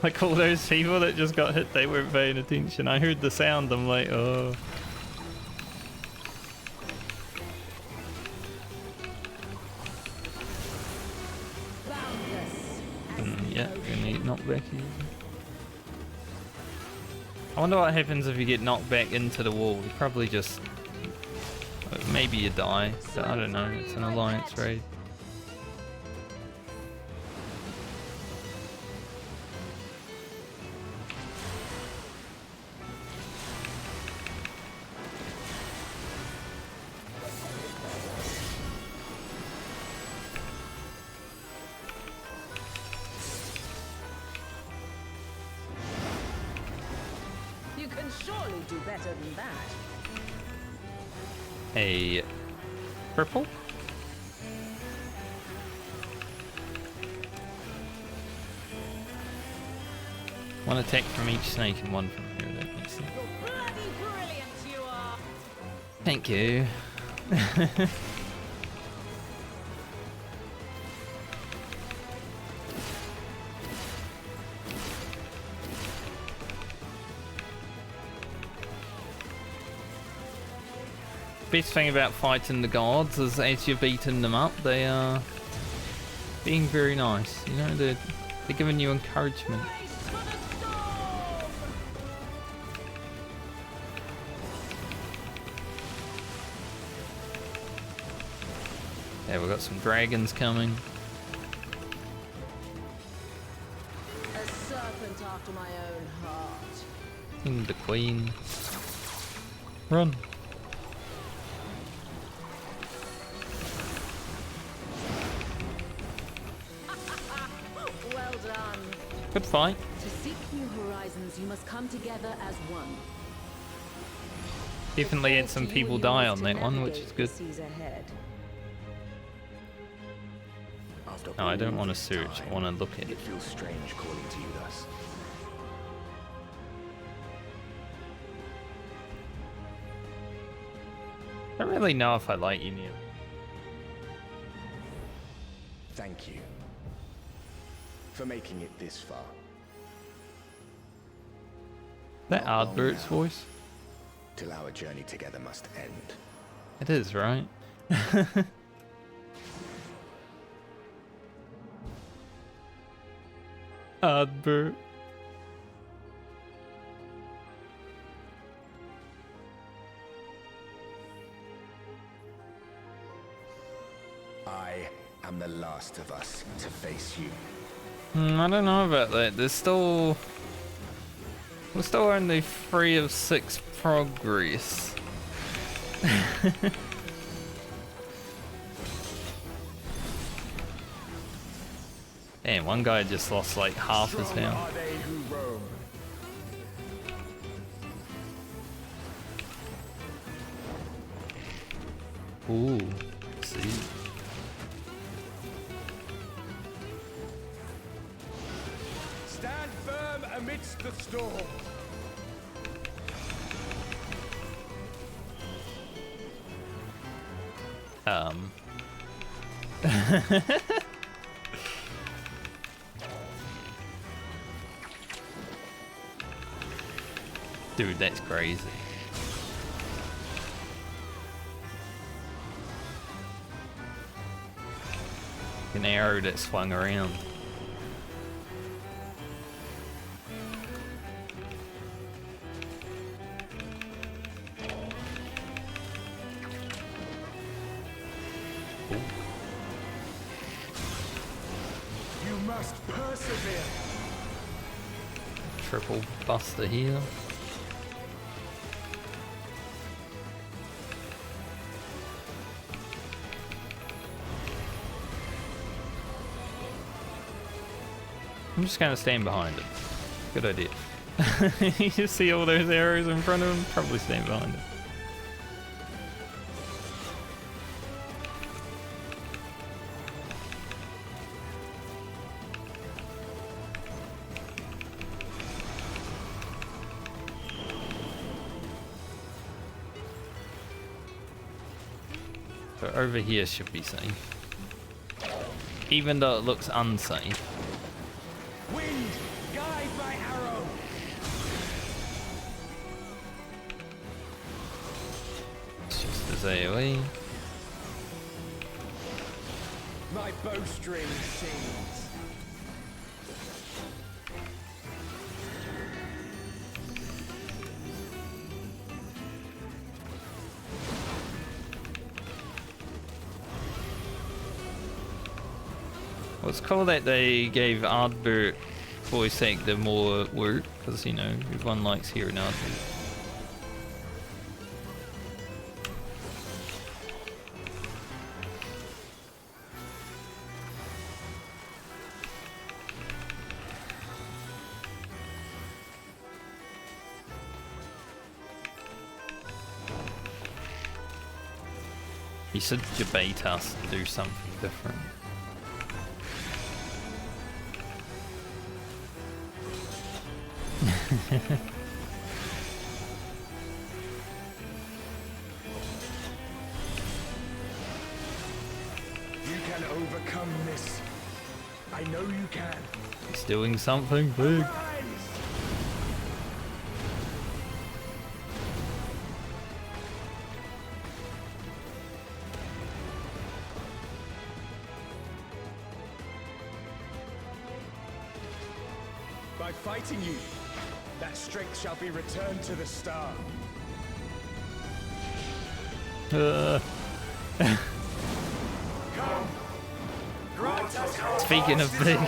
Like all those people that just got hit, they weren't paying attention. I heard the sound, I'm like, oh. Boundless. As Yeah, the gonna get knocked back here. I wonder what happens if you get knocked back into the wall. You probably just... maybe you die, but I don't know. It's an alliance raid. surely do better than that. A purple? One attack from each snake and one from here, that makes sense. Bloody brilliant you are! Thank you. Best thing about fighting the gods is as you're beating them up, they are being very nice. You know, they're giving you encouragement. Race for the storm! Yeah, we've got some dragons coming. A serpent after my own heart. And the queen. Run. Well done. Good fight. To seek new horizons, you must come together as one. Definitely had some people die on that one, which is good. After No, I don't all want to this search. I time, want to look at It it. feels strange calling to you thus. I don't really know if I like you, Neil. Thank you for making it this far. That Not long Ardbert's now. voice? Till our journey together must end. It is, right? Ardbert. I am the last of us to face you. I don't know about that. We're still only 3 of 6 progress. Damn, one guy just lost like half his Strong health. are they who roam. Ooh, see. Stand firm amidst the storm. Dude, that's crazy. An arrow that swung around. You must persevere. Triple buster here. I'm just gonna stand behind him. Good idea. You see all those arrows in front of him? Probably stand behind him. So over here should be safe. Even though it looks unsafe. Wind, guide my arrow. It's just his AoE. My bowstring sings. Well, it's cool that they gave Ardbert voice actor more work, because, you know, everyone likes hearing Ardbert. You should debate us to do something different. You can overcome this. I know you can. He's doing something big. By fighting you, that strength shall be returned to the star. Come. Grant us Speaking of big.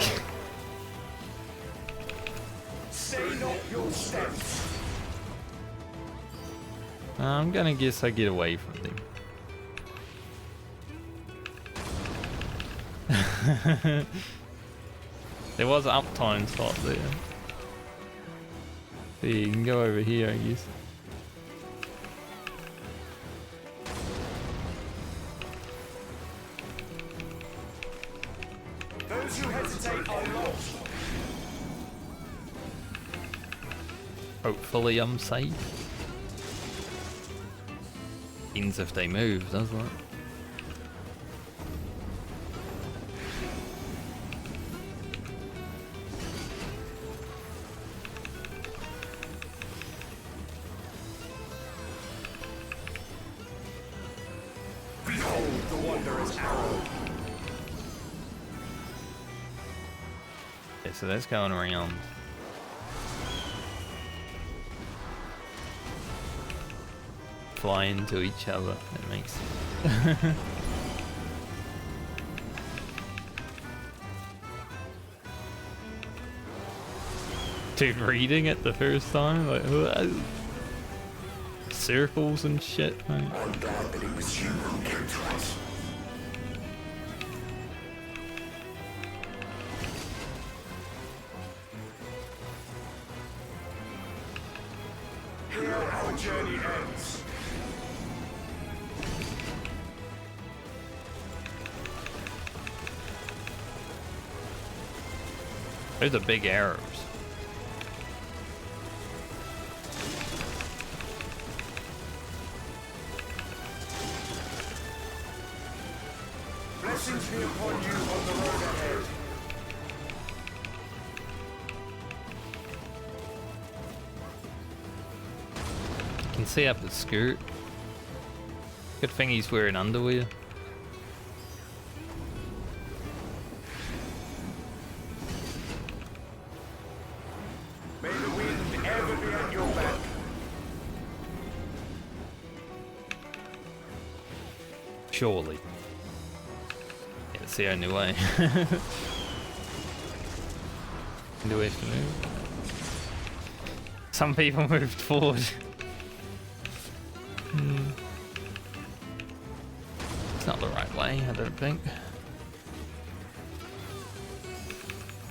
Stay not your steps. I'm gonna guess I get away from them. There was an uptime spot there. So you can go over here, I guess. Those who hesitate are lost. Hopefully I'm safe. Means if they move, doesn't it? Behold the Wanderer's arrow. Okay, so that's going around. Fly into each other. That makes sense. Dude, reading it the first time, like what? Circles and shit. Like. I'm glad that it was you who came to us. Here our journey ends. Those are big arrows. Blessings be upon you on the road ahead. You can see up his skirt. Good thing he's wearing underwear. May the wind ever be at your back. Surely. Yeah, it's the only way. Do we have to move? Some people moved forward. It's not the right way, I don't think.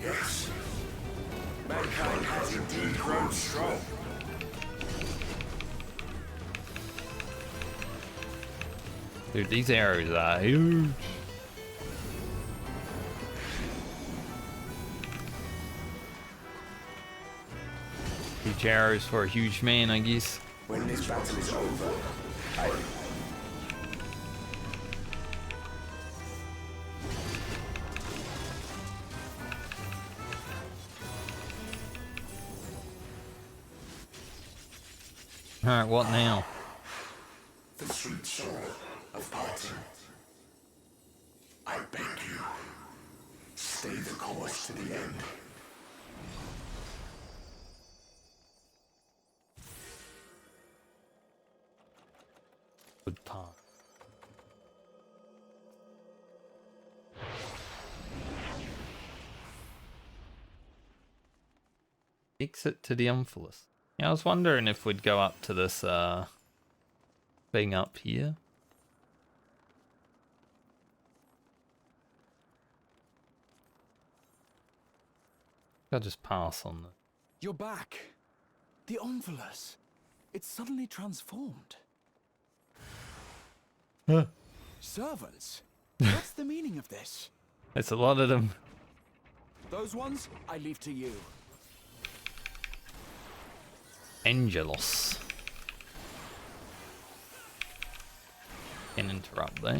Yes. Mankind has indeed grown strong. Dude, these arrows are huge. Huge arrows for a huge man, I guess. When this battle is over, Alright, what now? the sweet sorrow of parting. I beg you, stay the course to the end. Good part. Exit to the Umphalis. Yeah, I was wondering if we'd go up to this thing up here. I'll just pass on this. You're back. The Omphilus. It's suddenly transformed. Huh. Servants? What's the meaning of this? It's a lot of them. Those ones, I leave to you. Angelos. Can interrupt though.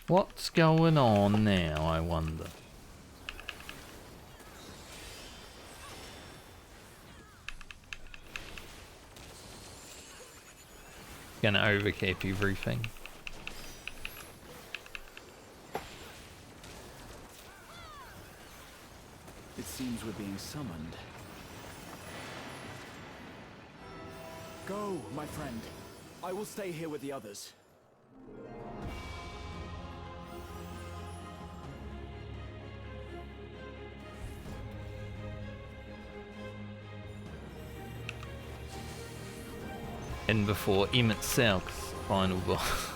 What's going on now, I wonder? Gonna overcap everything. It seems we're being summoned. Go, my friend. I will stay here with the others. And before Emmett South's final boss.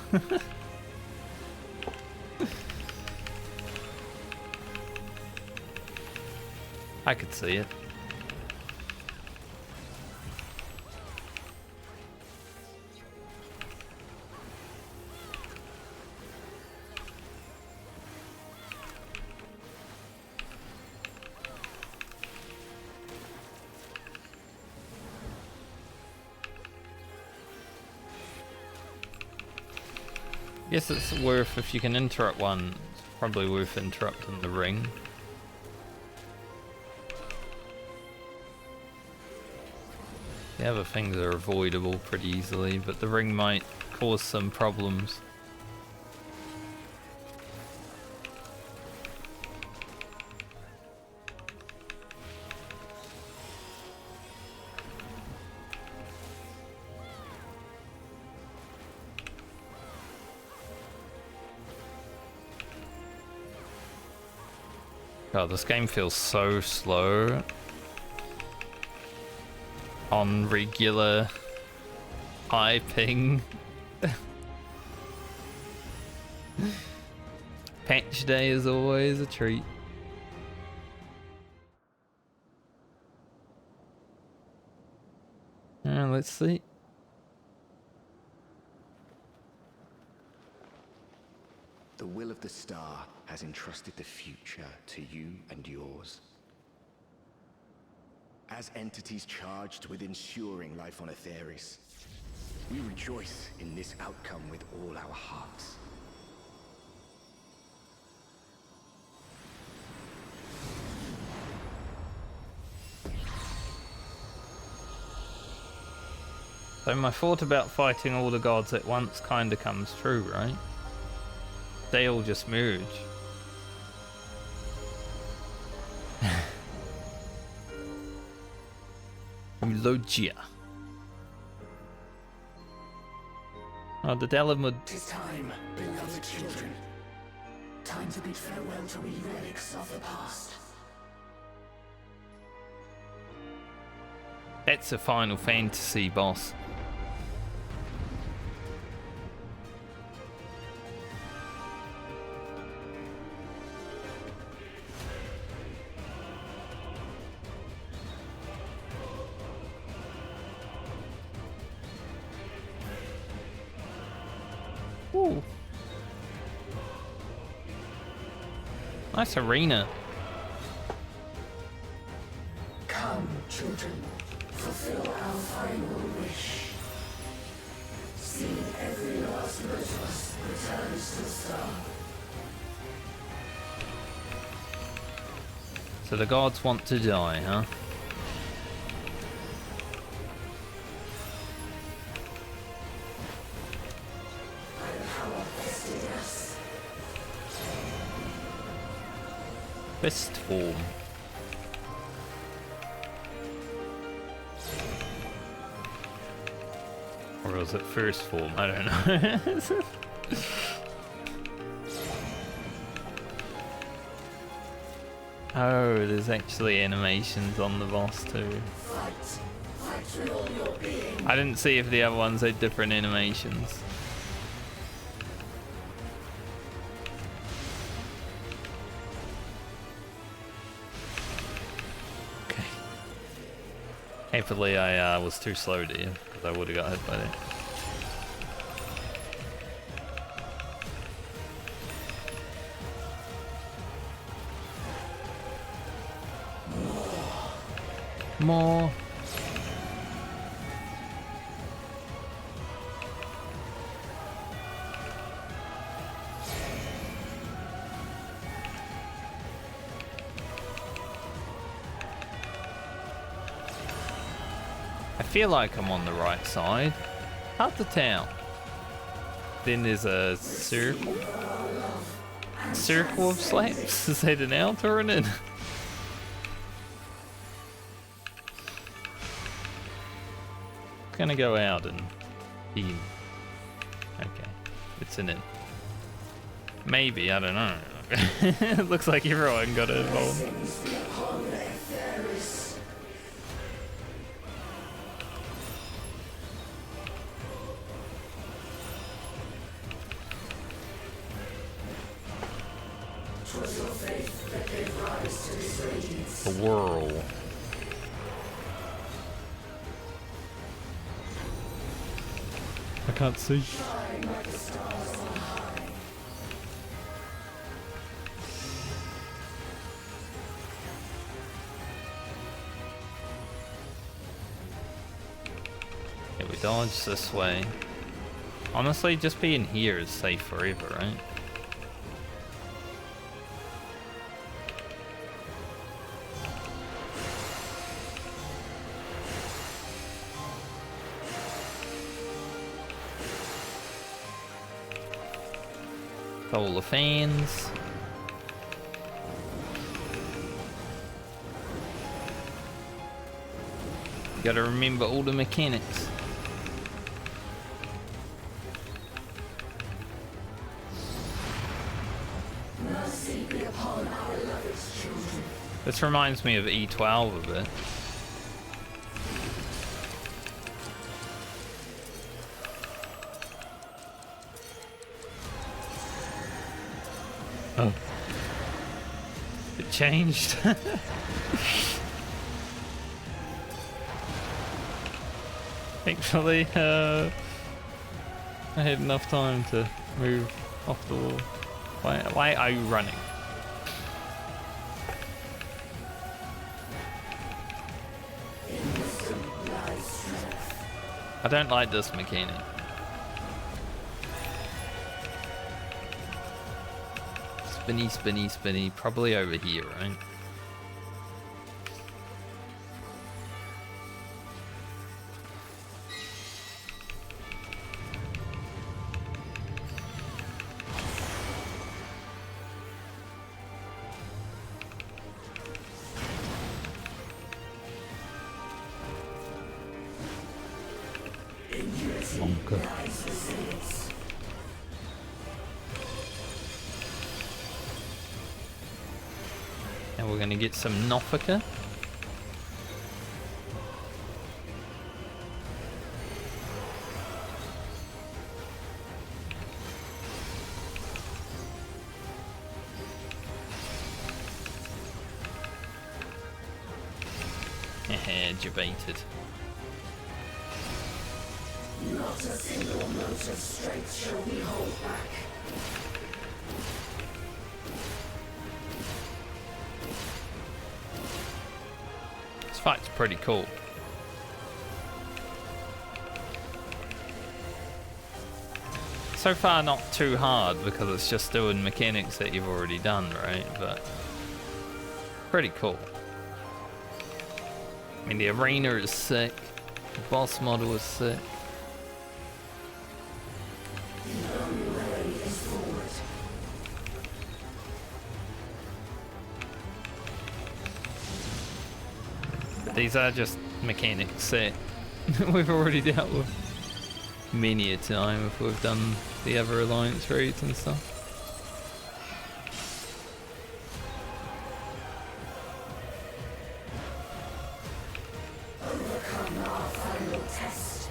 I could see it. Guess it's worth, if you can interrupt one, it's probably worth interrupting the ring. The other things are avoidable pretty easily, but the ring might cause some problems. God, this game feels so slow on regular high ping. Patch day is always a treat. Let's see. The will of the star has entrusted the future to you and yours. As entities charged with ensuring life on Aetheris, we rejoice in this outcome with all our hearts. So my thought about fighting all the gods at once kinda comes true, right? They all just merge. Eulogia. Oh, the Dalamud. Tis time, beloved children. Time to bid farewell to we relics of the past. That's a Final Fantasy boss. Ooh. Nice arena. Come, children, fulfill our final wish. See every last lotus returns to the star. So the gods want to die, huh? Fist form. Or was it first form? I don't know. Oh, there's actually animations on the boss too. Fight. Fight with all your being. I didn't see if the other ones had different animations. Hopefully I was too slow to you, because I would have got hit by that. More. I feel like I'm on the right side. Out the town. Then there's a circle. Circle of slaps. Is that an out or an in? Gonna go out and in. Okay, it's an in. Maybe, I don't know. It looks like everyone got involved. The whirl. I can't see. Okay, we dodge this way. Honestly, just being here is safe forever, right? All the fans. You gotta remember all the mechanics. Mercy be upon our beloved children. This reminds me of E12 a bit. Oh. It changed. Actually, I had enough time to move off the wall. Why are you running? I don't like this mechanic. Spinny, spinny, spinny. Probably over here, right? And we're gonna get some Nofika. Debated. Not a single note of strength shall we hold back. This fight's pretty cool. So far not too hard because it's just doing mechanics that you've already done, right? But pretty cool. I mean, the arena is sick. The boss model is sick. These are just mechanics that we've already dealt with many a time if we've done the other alliance raids and stuff. Overcome our final test.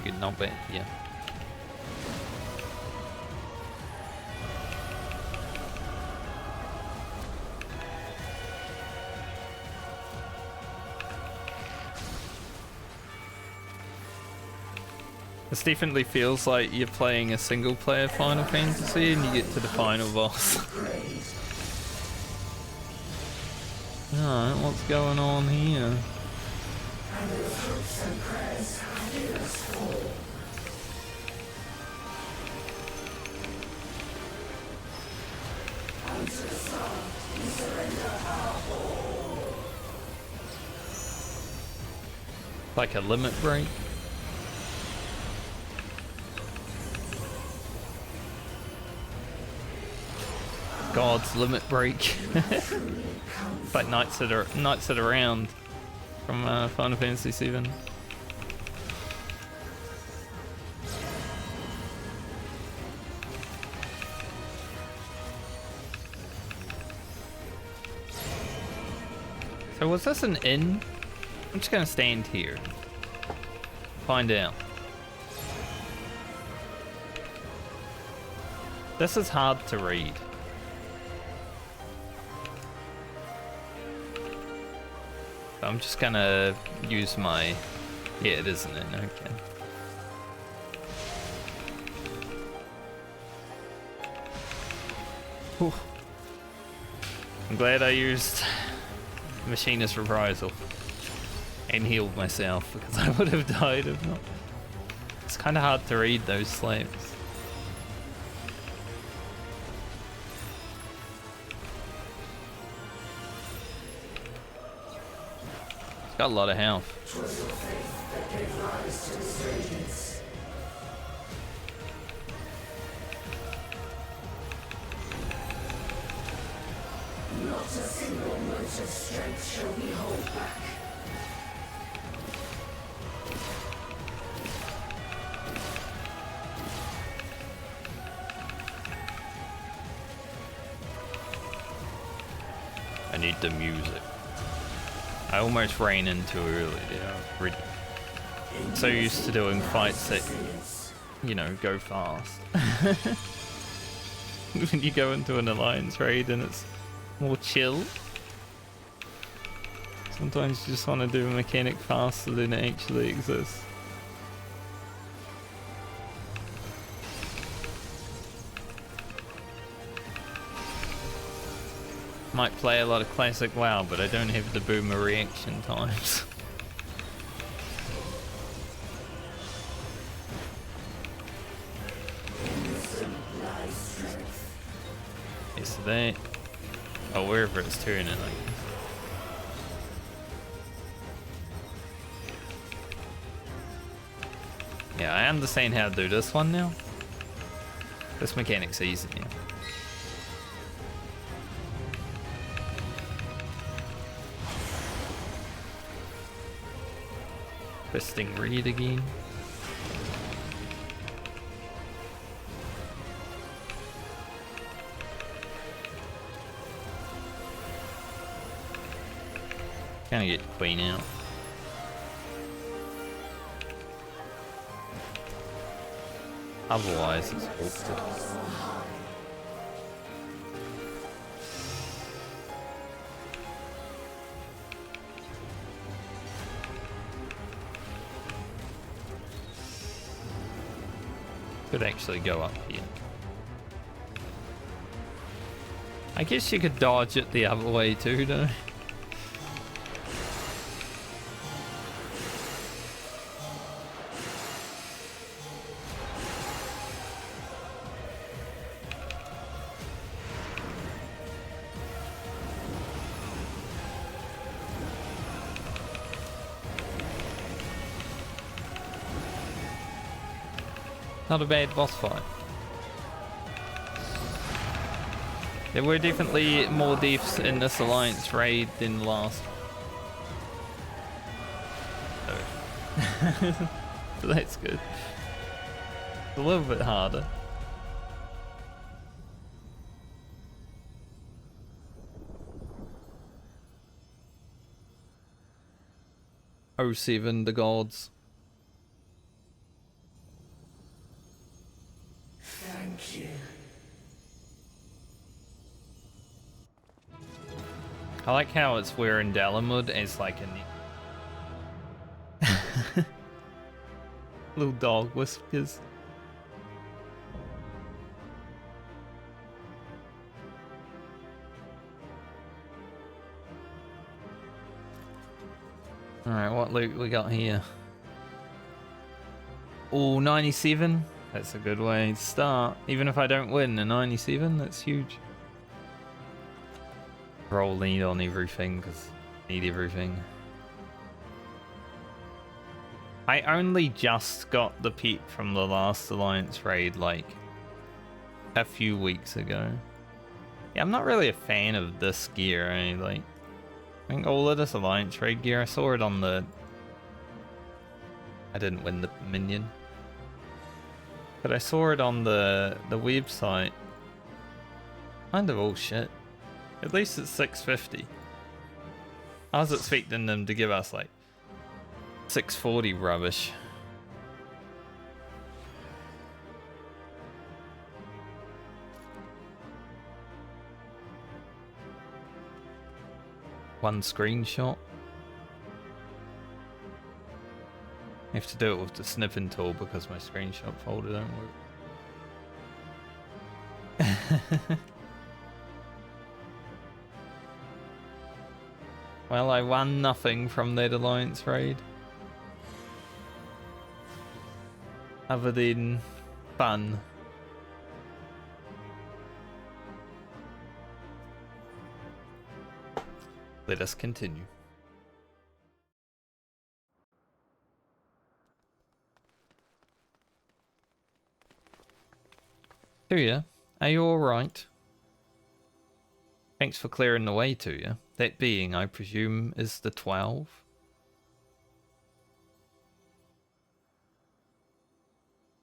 actually get knocked back. Yeah. This definitely feels like you're playing a single player Final Fantasy and you get to the final boss. Alright, what's going on here? Like a limit break? God's limit break. Like Knights that are around from Final Fantasy VII. So was this an inn? I'm just gonna stand here. Find out. This is hard to read. I'm just gonna use my... Yeah, it isn't it? Okay. Whew. I'm glad I used Machinist Reprisal and healed myself because I would have died if not. It's kind of hard to read those slaves. Got a lot of health. Not a single mote of strength shall we hold back. I need the music. I almost ran in too early there. Really so used to doing fights that, you know, go fast. When you go into an alliance raid and it's more chill. Sometimes you just want to do a mechanic faster than it actually exists. Might play a lot of classic WoW, but I don't have the boomer reaction times. Okay, so they... Oh, wherever it's turning, I guess. Yeah, I understand how to do this one now. This mechanic's easy now. Twisting read again. Kinda get Queen out. Otherwise it's awkward. Could actually go up here. I guess you could dodge it the other way too, though. Not a bad boss fight. There were definitely more deaths in this Alliance raid than the last. So that's good. It's a little bit harder. Oh, 07, the gods. I like how it's wearing Dalamud as like a little dog whiskers. Alright, what loot we got here? Oh, 97. That's a good way to start. Even if I don't win a 97, that's huge. Roll lead on everything, because I need everything. I only just got the pet from the last Alliance raid, like, a few weeks ago. Yeah, I'm not really a fan of this gear, like, I think all of this Alliance raid gear, I saw it on the... I didn't win the minion. But I saw it on the website. Kind of all shit. At least it's 650. I was expecting them to give us like 640 rubbish. One screenshot. I have to do it with the snipping tool because my screenshot folder don't work. Well, I won nothing from that Alliance raid. Other than fun. Let us continue. Tuya, are you alright? Thanks for clearing the way, Tuya. That being, I presume, is the 12?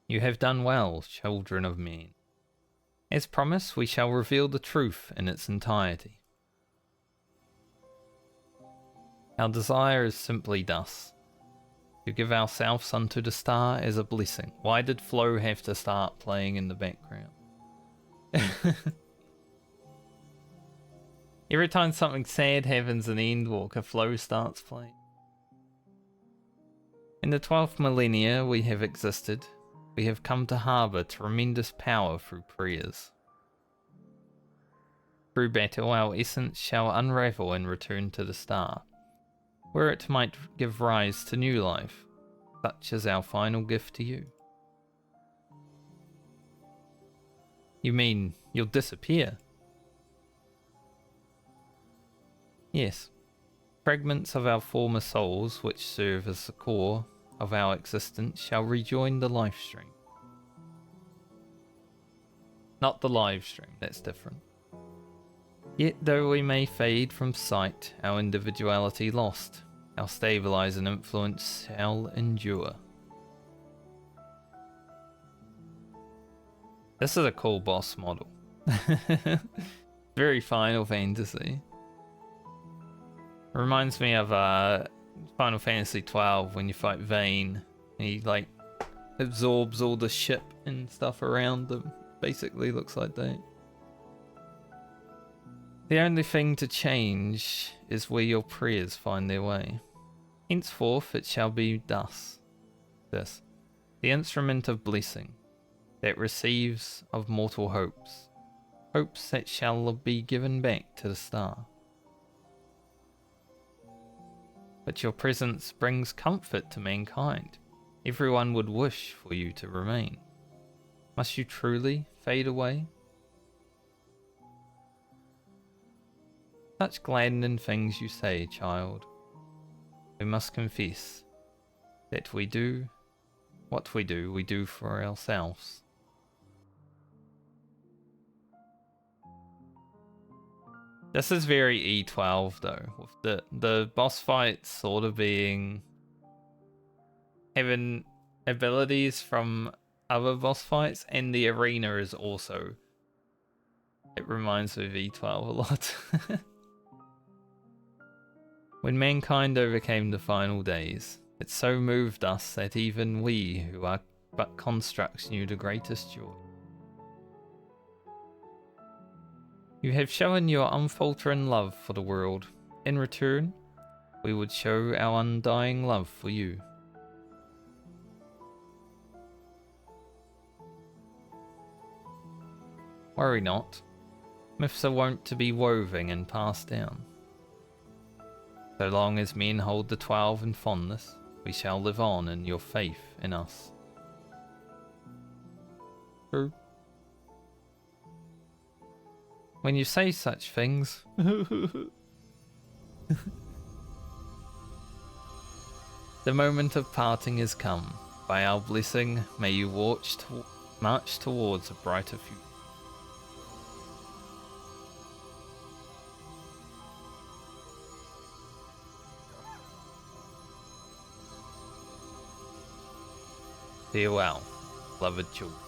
You have done well, children of men. As promised, we shall reveal the truth in its entirety. Our desire is simply thus. To give ourselves unto the star as a blessing. Why did Flo have to start playing in the background? Every time something sad happens in Endwalker, Flo starts playing. In the 12th millennia we have existed. We have come to harbour tremendous power through prayers. Through battle, our essence shall unravel and return to the star, where it might give rise to new life, such as our final gift to you. You mean you'll disappear? Yes. Fragments of our former souls, which serve as the core of our existence, shall rejoin the life stream. Not the live stream, that's different. Yet though we may fade from sight, our individuality lost, our stabilizing influence shall endure. This is a cool boss model. Very Final Fantasy. Reminds me of Final Fantasy XII when you fight Vayne. He like absorbs all the ship and stuff around them. Basically looks like that. The only thing to change is where your prayers find their way. Henceforth it shall be thus. This. The instrument of blessing that receives of mortal hopes. Hopes that shall be given back to the star. But your presence brings comfort to mankind. Everyone would wish for you to remain. Must you truly fade away? Such gladdening things you say, child. We must confess that we do what we do for ourselves. This is very E12 though, with the boss fights sort of being having abilities from other boss fights, and the arena is also, it reminds me of E12 a lot. When mankind overcame the final days, it so moved us that even we who are but constructs knew the greatest joy. You have shown your unfaltering love for the world, in return, we would show our undying love for you. Worry not, myths are wont to be woven and passed down. So long as men hold the 12 in fondness, we shall live on in your faith in us. True. When you say such things... The moment of parting is come. By our blessing, may you march towards a brighter future. Farewell, beloved children.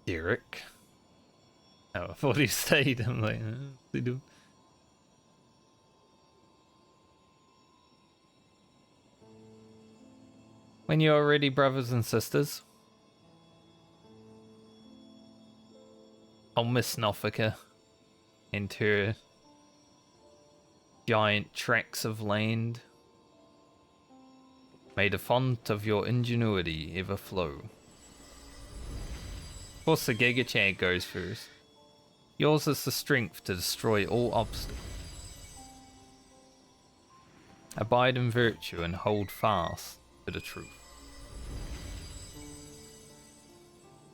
Derek. Oh, I thought he stayed. I'm like, what's he doing? When you are ready, brothers and sisters, I'll miss Norfolka into her giant tracts of land. May the font of your ingenuity ever flow. Of course, the Giga Chad goes first. Yours is the strength to destroy all obstacles. Abide in virtue and hold fast to the truth.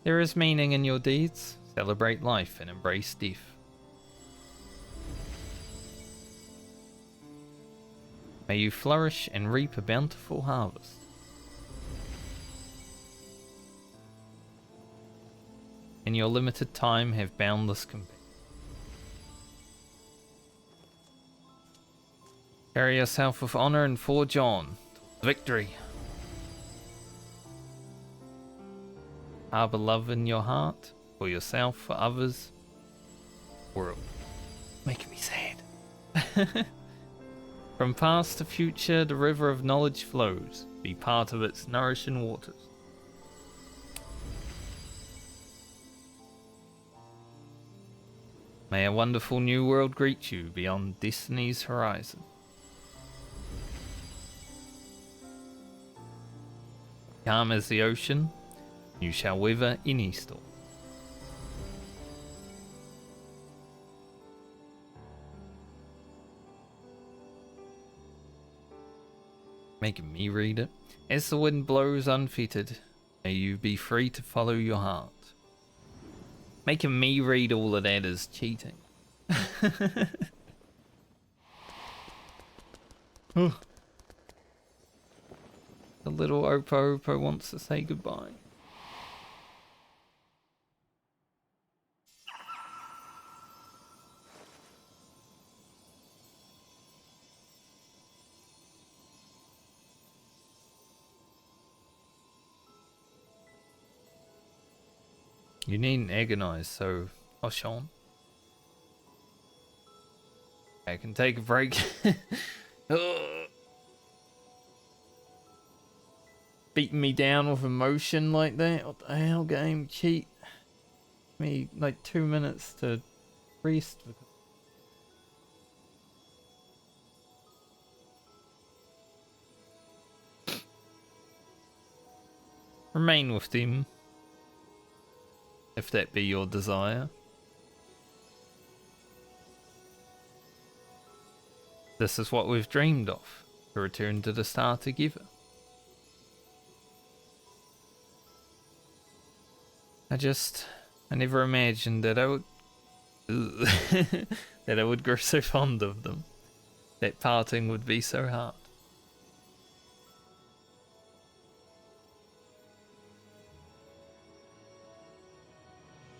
There is meaning in your deeds. Celebrate life and embrace death. May you flourish and reap a bountiful harvest. In your limited time, have boundless compassion. Carry yourself with honor and forge on to victory. Harbor love in your heart, for yourself, for others, world. Making me sad. From past to future, the river of knowledge flows. Be part of its nourishing waters. May a wonderful new world greet you beyond destiny's horizon. Calm as the ocean, you shall weather any storm. Making me read it. As the wind blows unfettered, may you be free to follow your heart. Making me read all of that is cheating. The little Opo wants to say goodbye. You needn't agonize, so... Oh, Sean. I can take a break. Beating me down with emotion like that? What the hell, game? Cheat. Me, like, 2 minutes to rest. Remain with them. If that be your desire. This is what we've dreamed of, to return to the star together. I never imagined that I would that I would grow so fond of them. That parting would be so hard.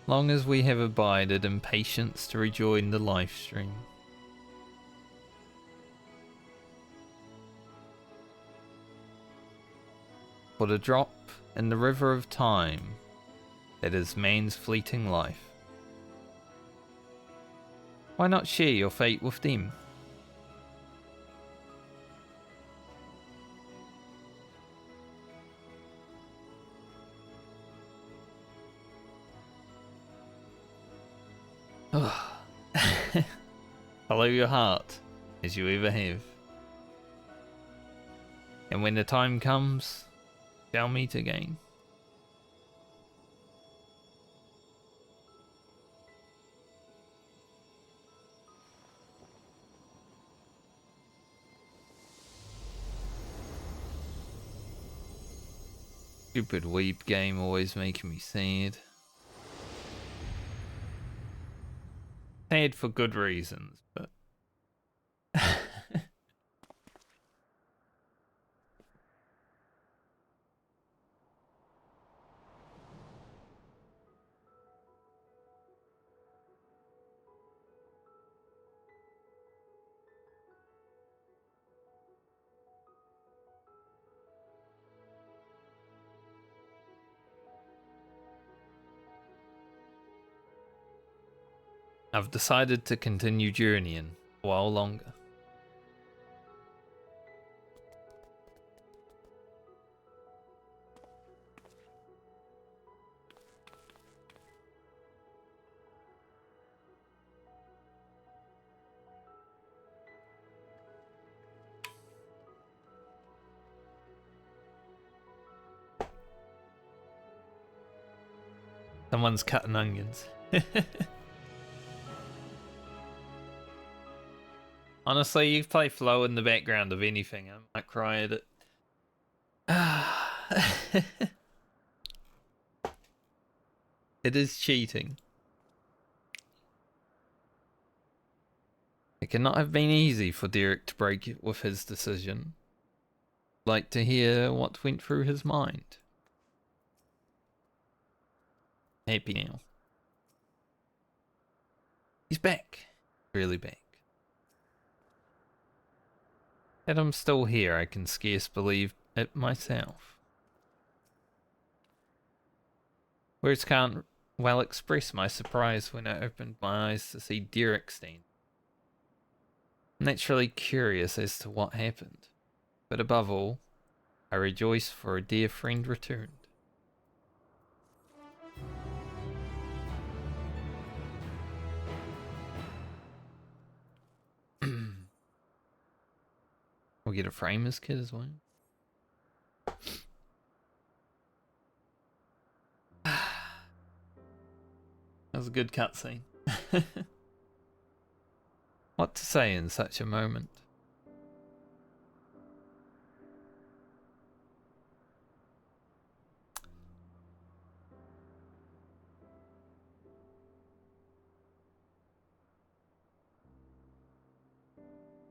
Long as we have abided in patience to rejoin the life stream. For the drop in the river of time that is man's fleeting life. Why not share your fate with them? Follow your heart, as you ever have. And when the time comes, shall meet again. Stupid weep game always making me sad. Sad for good reasons, but... I've decided to continue journeying a while longer. Someone's cutting onions. Honestly, you play Flow in the background of anything, I might cry at it. It is cheating. It cannot have been easy for Derek to break with his decision. I'd like to hear what went through his mind. Happy now. He's back. Really back. That I'm still here, I can scarce believe it myself. Words can't well express my surprise when I opened my eyes to see Derek standing. I'm naturally curious as to what happened, but above all, I rejoice for a dear friend returned. We'll get a frame as kid as well. That was a good cutscene. What to say in such a moment?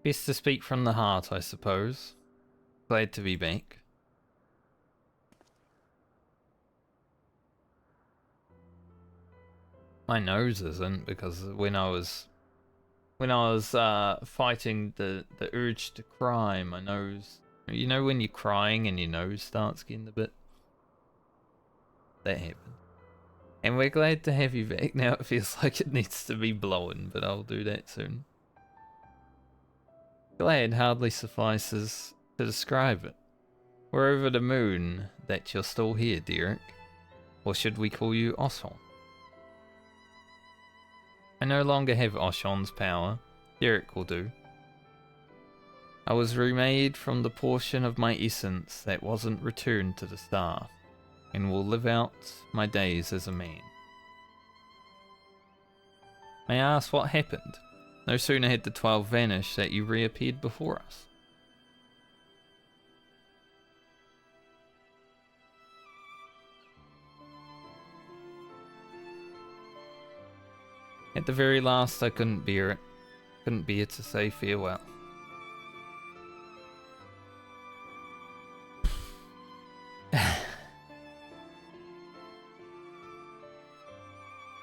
Best to speak from the heart, I suppose. Glad to be back. My nose isn't, because when I was fighting the urge to cry, my nose, you know when you're crying and your nose starts getting a bit, that happened. And we're glad to have you back. Now it feels like it needs to be blowing, but I'll do that soon. Glad hardly suffices to describe it. We're over the moon that you're still here, Derek. Or should we call you Oshon? I no longer have Oshon's power. Derek will do. I was remade from the portion of my essence that wasn't returned to the star, and will live out my days as a man. May I ask what happened? No sooner had the 12 vanished that you reappeared before us. At the very last, I couldn't bear it. Couldn't bear to say farewell.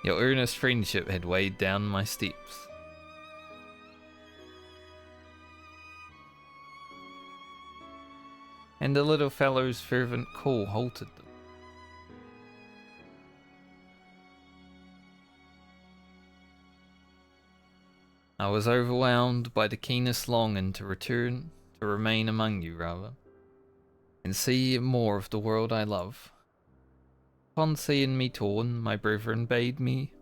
Your earnest friendship had weighed down my steps. And the little fellow's fervent call halted them. I was overwhelmed by the keenest longing to remain among you rather, and see more of the world I love. Upon seeing me torn, my brethren bade me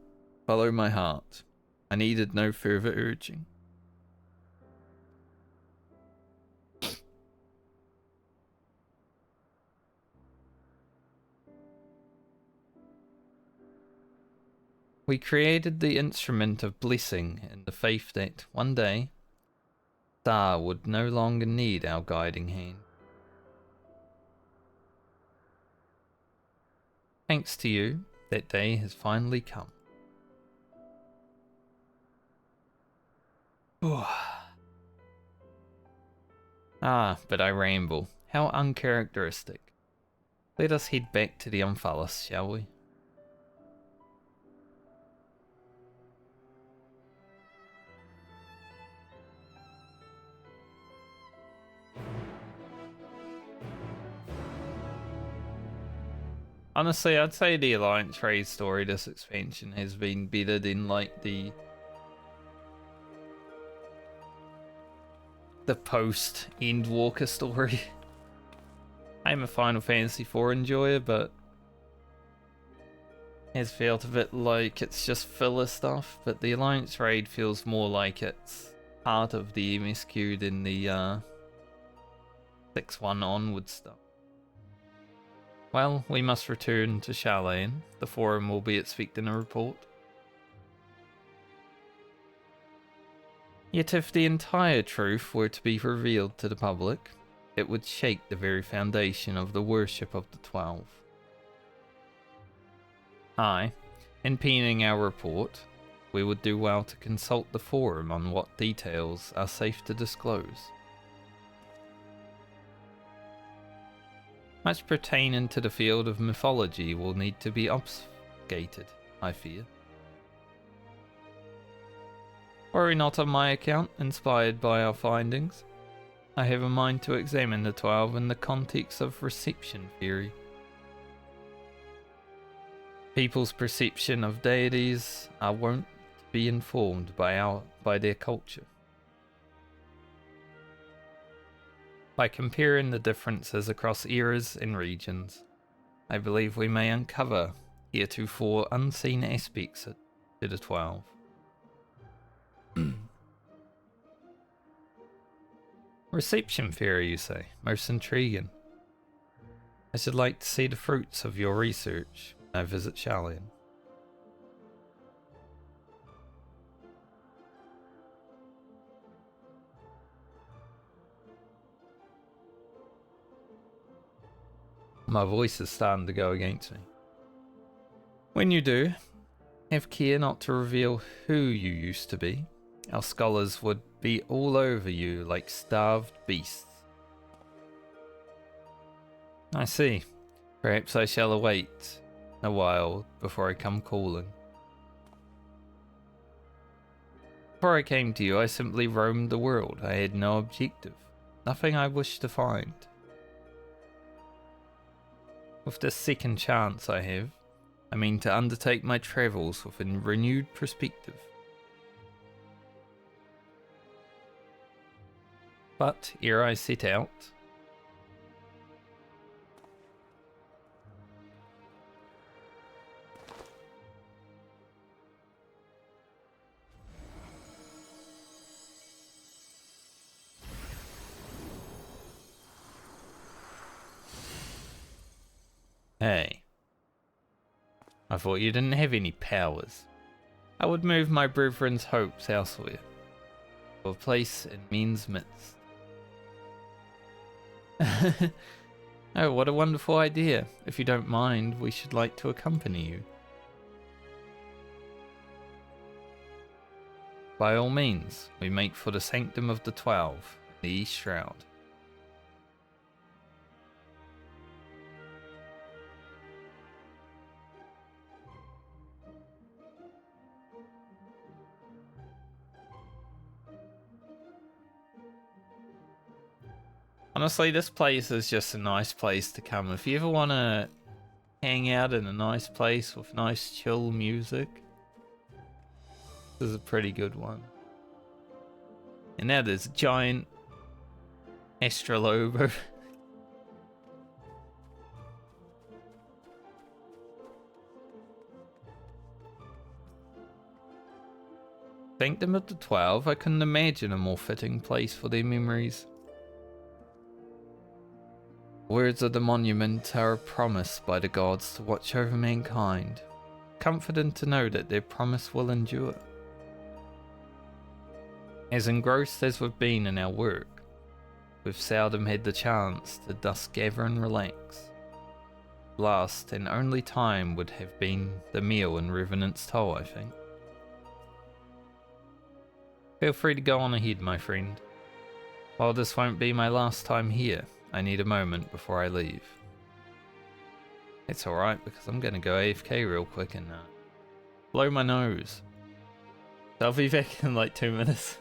follow my heart, I needed no further urging. We created the instrument of blessing in the faith that one day Star would no longer need our guiding hand. Thanks to you, that day has finally come. But I ramble. How uncharacteristic. Let us head back to the Umphalis, shall we? Honestly, I'd say the Alliance Raid story, this expansion, has been better than like the post Endwalker story. I'm a Final Fantasy IV enjoyer, but it's felt a bit like it's just filler stuff. But the Alliance Raid feels more like it's part of the MSQ than the 6-1 onward stuff. Well, we must return to Charlene. The Forum will be expecting a report. Yet if the entire truth were to be revealed to the public, it would shake the very foundation of the worship of the 12. In penning our report, we would do well to consult the Forum on what details are safe to disclose. Much pertaining to the field of mythology will need to be obfuscated, I fear. Worry not on my account, inspired by our findings. I have a mind to examine the 12 in the context of reception theory. People's perception of deities are wont to be informed by their culture. By comparing the differences across eras and regions, I believe we may uncover heretofore unseen aspects to the 12. Reception theory, you say? Most intriguing. I should like to see the fruits of your research when I visit Charlian. My voice is starting to go against me. When you do, have care not to reveal who you used to be. Our scholars would be all over you like starved beasts. I see. Perhaps I shall await a while before I come calling. Before I came to you, I simply roamed the world. I had no objective, nothing I wished to find. With this second chance I have, I mean to undertake my travels with a renewed perspective. But ere I set out, hey, I thought you didn't have any powers. I would move my brethren's hopes elsewhere, to a place in men's midst. Oh, what a wonderful idea. If you don't mind, we should like to accompany you. By all means, we make for the Sanctum of the 12, the East Shroud. Honestly, this place is just a nice place to come. If you ever want to hang out in a nice place with nice chill music, this is a pretty good one. And now there's a giant Astrolobo. Sanctum of the 12, I couldn't imagine a more fitting place for their memories. Words of the monument are a promise by the gods to watch over mankind. Comforting to know that their promise will endure. As engrossed as we've been in our work, we've seldom had the chance to thus gather and relax. Last and only time would have been the meal in Revenant's Toll, I think. Feel free to go on ahead, my friend. While this won't be my last time here, I need a moment before I leave. It's alright, because I'm gonna go AFK real quick and blow my nose. So I'll be back in like 2 minutes.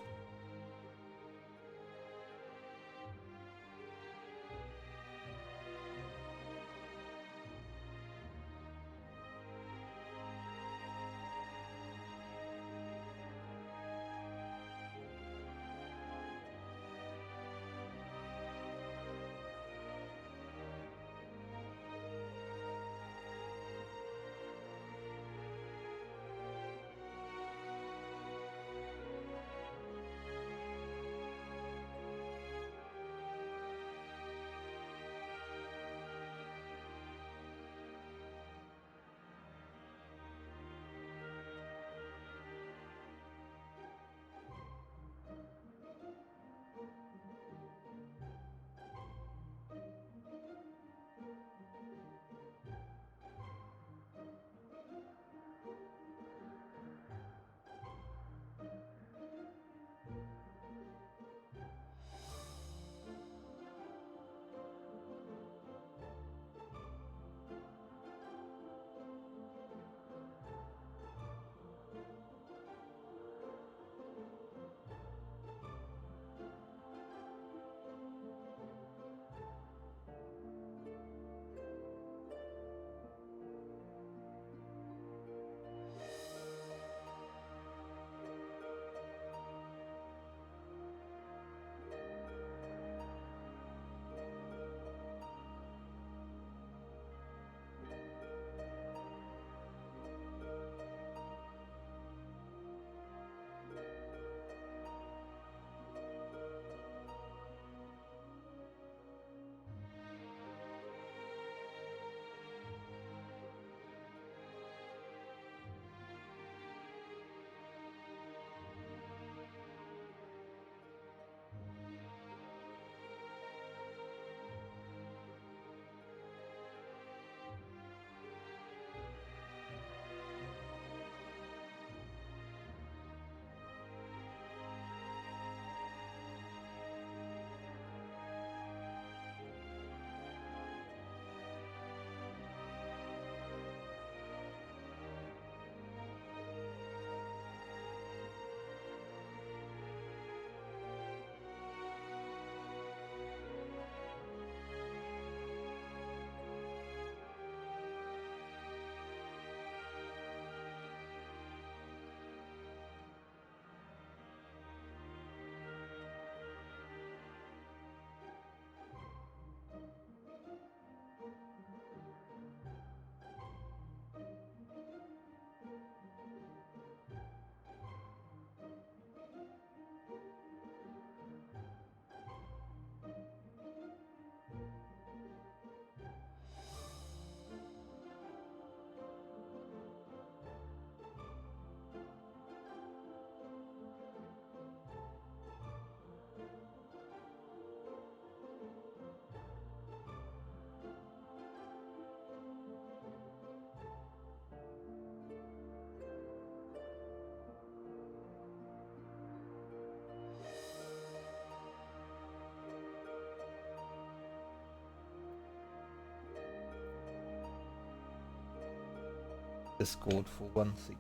Discord for 1 second.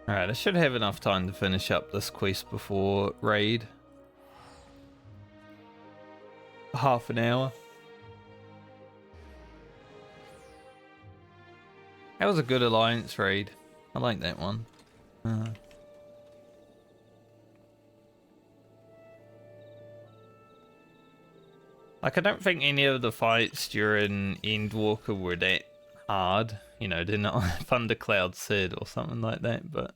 Alright, I should have enough time to finish up this quest before raid. Half an hour. That was a good alliance raid. I like that one. Like, I don't think any of the fights during Endwalker were that hard. You know, they're not Thundercloud Sid or something like that, but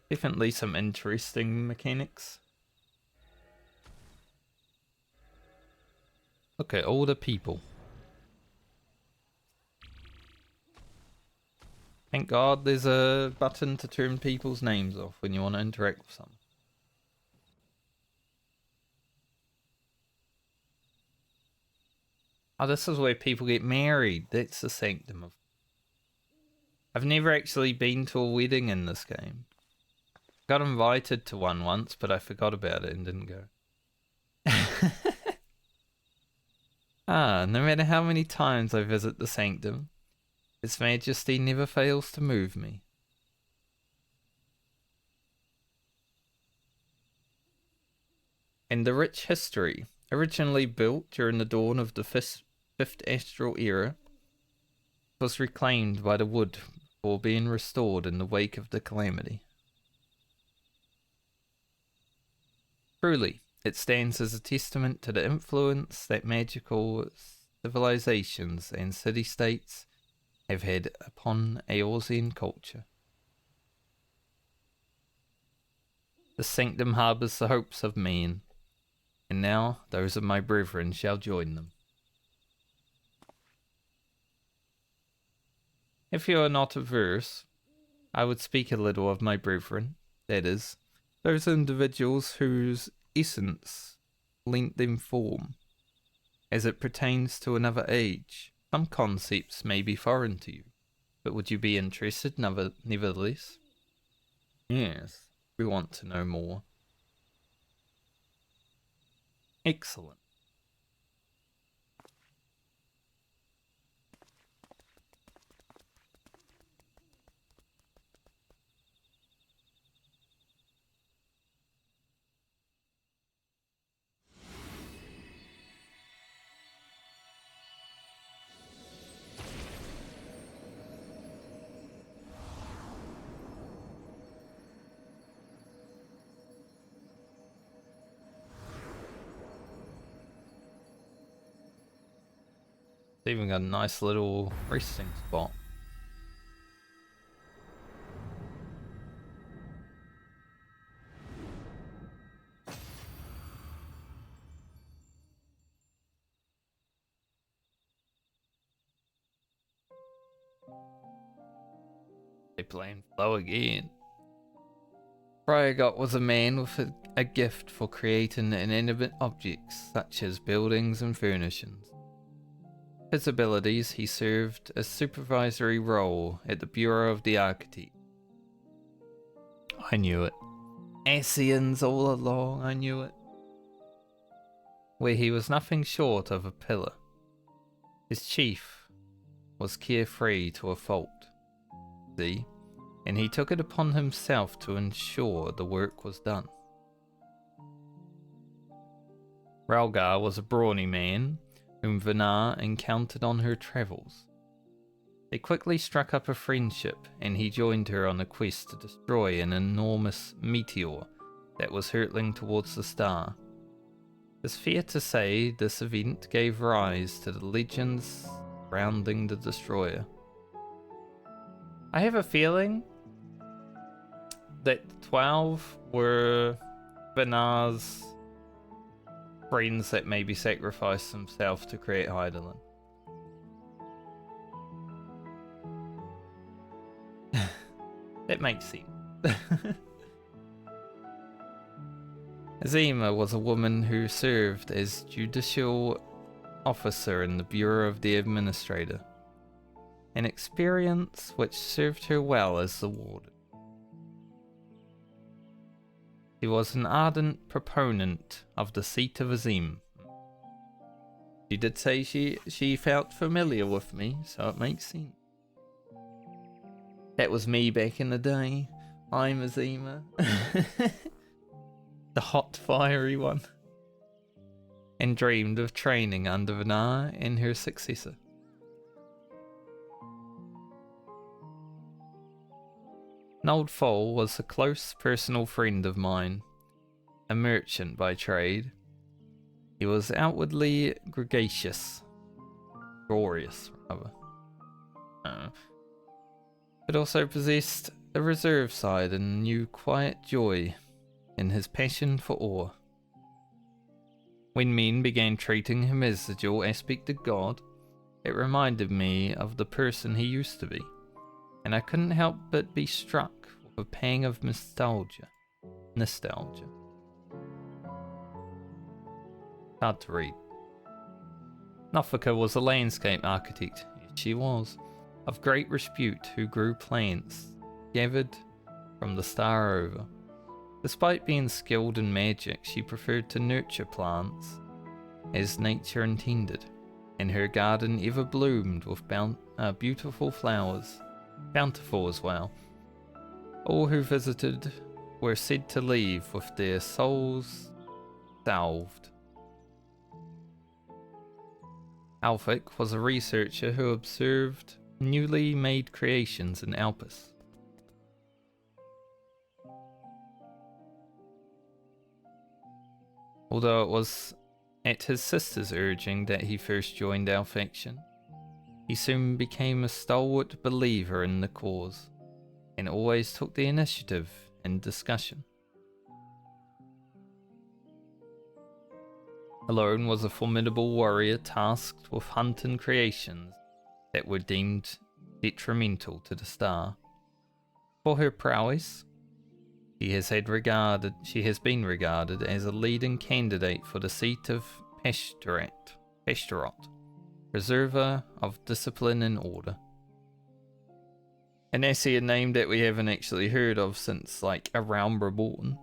definitely some interesting mechanics. Look at all the people. Thank God there's a button to turn people's names off when you want to interact with someone. Oh, this is where people get married. That's the sanctum of... I've never actually been to a wedding in this game. Got invited to one once, but I forgot about it and didn't go. No matter how many times I visit the sanctum, His Majesty never fails to move me. And the rich history, originally built during the dawn of the fifth astral era, was reclaimed by the wood before being restored in the wake of the calamity. Truly, it stands as a testament to the influence that magical civilizations and city-states have had upon Eorzean culture. The sanctum harbours the hopes of men, and now those of my brethren shall join them. If you are not averse, I would speak a little of my brethren, that is, those individuals whose essence lent them form. As it pertains to another age, some concepts may be foreign to you, but would you be interested nevertheless? Yes, we want to know more. Excellent. It's even got a nice little resting spot. They playing flow again. Freygot was a man with a gift for creating inanimate objects such as buildings and furnishings. His abilities, he served a supervisory role at the Bureau of the Architect. I knew it. Ascians all along, I knew it. Where he was nothing short of a pillar. His chief was carefree to a fault. See? And he took it upon himself to ensure the work was done. Ralgar was a brawny man whom Vanar encountered on her travels. They quickly struck up a friendship, and he joined her on a quest to destroy an enormous meteor that was hurtling towards the star. It's fair to say this event gave rise to the legends surrounding the destroyer. I have a feeling that 12 were Vanar's friends that maybe sacrificed themselves to create Hydaelyn. That makes sense. Azima was a woman who served as judicial officer in the Bureau of the Administrator, an experience which served her well as the warden. He was an ardent proponent of the seat of Azim. She did say she felt familiar with me, so it makes sense. That was me back in the day. I'm Azima. The hot, fiery one. And dreamed of training under Vanar and her successor. Nold Foal was a close personal friend of mine, a merchant by trade. He was outwardly glorious, rather, but also possessed a reserved side and knew quiet joy in his passion for ore. When men began treating him as the dual aspected god, it reminded me of the person he used to be, and I couldn't help but be struck with a pang of nostalgia. Hard to read. Nofika was a landscape architect, yes she was, of great repute, who grew plants gathered from the star over. Despite being skilled in magic, she preferred to nurture plants as nature intended, and her garden ever bloomed with beautiful flowers, bountiful as well. All who visited were said to leave with their souls salved. Alphic was a researcher who observed newly made creations in Alpus. Although it was at his sister's urging that he first joined our faction, he soon became a stalwart believer in the cause, and always took the initiative in discussion. Alone was a formidable warrior tasked with hunting creations that were deemed detrimental to the star. For her prowess, she has been regarded as a leading candidate for the seat of Peshterot, preserver of discipline and order. An Assia name that we haven't actually heard of since like around Reborn.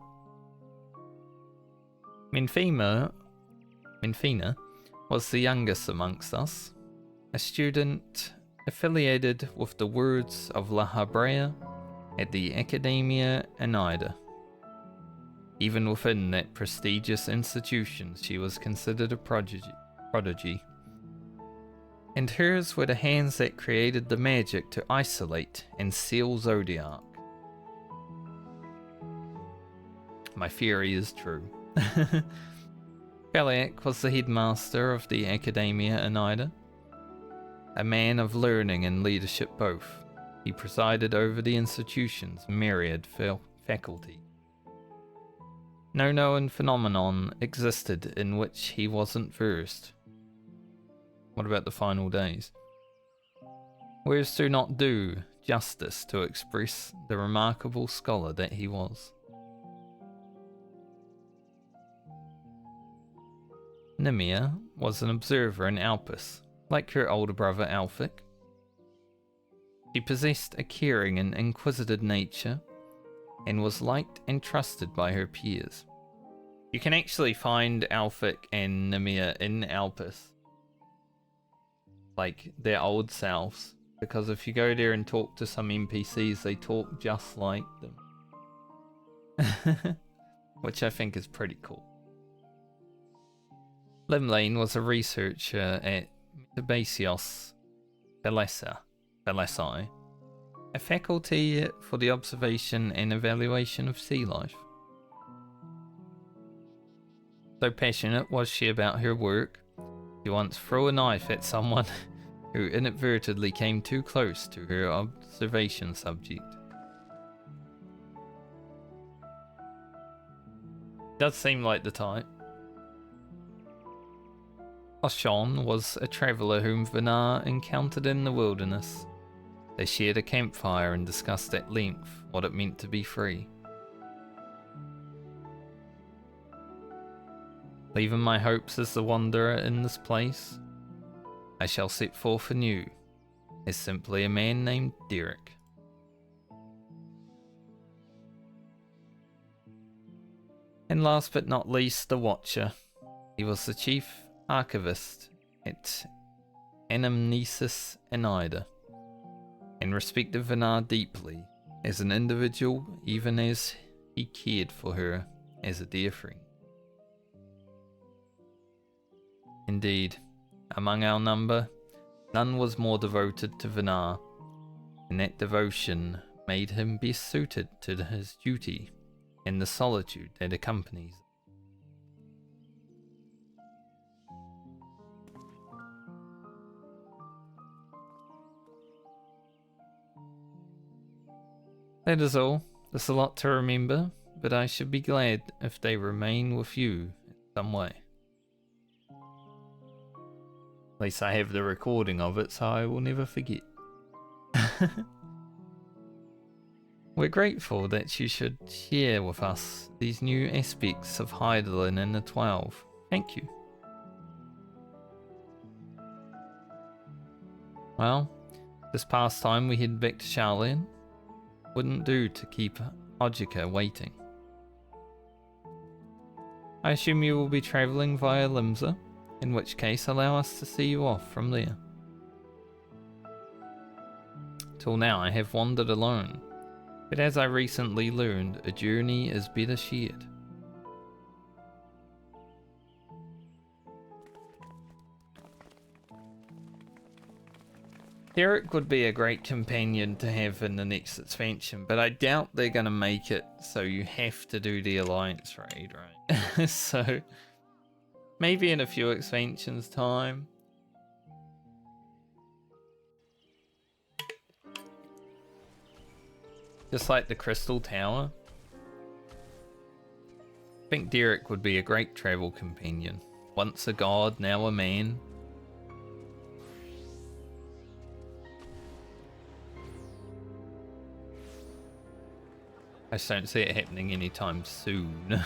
Menfina was the youngest amongst us, a student affiliated with the Words of La Habrea at the Academia Anida. Even within that prestigious institution, she was considered a prodigy. And hers were the hands that created the magic to isolate and seal Zodiac. My theory is true. Kaliak was the headmaster of the Academia Anida, a man of learning and leadership both. He presided over the institution's myriad faculty. No known phenomenon existed in which he wasn't versed. What about the final days? Words do not do justice to express the remarkable scholar that he was. Nimia was an observer in Alpus, like her older brother Alphic. She possessed a caring and inquisitive nature, and was liked and trusted by her peers. You can actually find Alphic and Nimia in Alpus, like their old selves, because if you go there and talk to some NPCs, they talk just like them. Which I think is pretty cool. Limlane was a researcher at Metabasios Belasai, a faculty for the observation and evaluation of sea life. So passionate was she about her work, she once threw a knife at someone who inadvertently came too close to her observation subject. Does seem like the type. Oshon was a traveller whom Vinar encountered in the wilderness. They shared a campfire and discussed at length what it meant to be free. Leaving my hopes as the wanderer in this place, I shall set forth anew as simply a man named Derek. And last but not least, the Watcher. He was the chief archivist at Anamnesis Anida, and respected Vinar deeply as an individual, even as he cared for her as a dear friend. Indeed, among our number, none was more devoted to Vinar, and that devotion made him best suited to his duty and the solitude that accompanies it. That is all. There's a lot to remember, but I should be glad if they remain with you in some way. At least I have the recording of it, so I will never forget. We're grateful that you should share with us these new aspects of Hydaelyn and the 12. Thank you. Well, this past time we head back to Sharlayan. Wouldn't do to keep Ojika waiting. I assume you will be travelling via Limsa, in which case allow us to see you off from there. Till now I have wandered alone, but as I recently learned, a journey is better shared. Derek would be a great companion to have in the next expansion, but I doubt they're going to make it so you have to do the Alliance raid, right? So, maybe in a few expansions time. Just like the Crystal Tower. I think Derek would be a great travel companion. Once a god, now a man. I just don't see it happening anytime soon.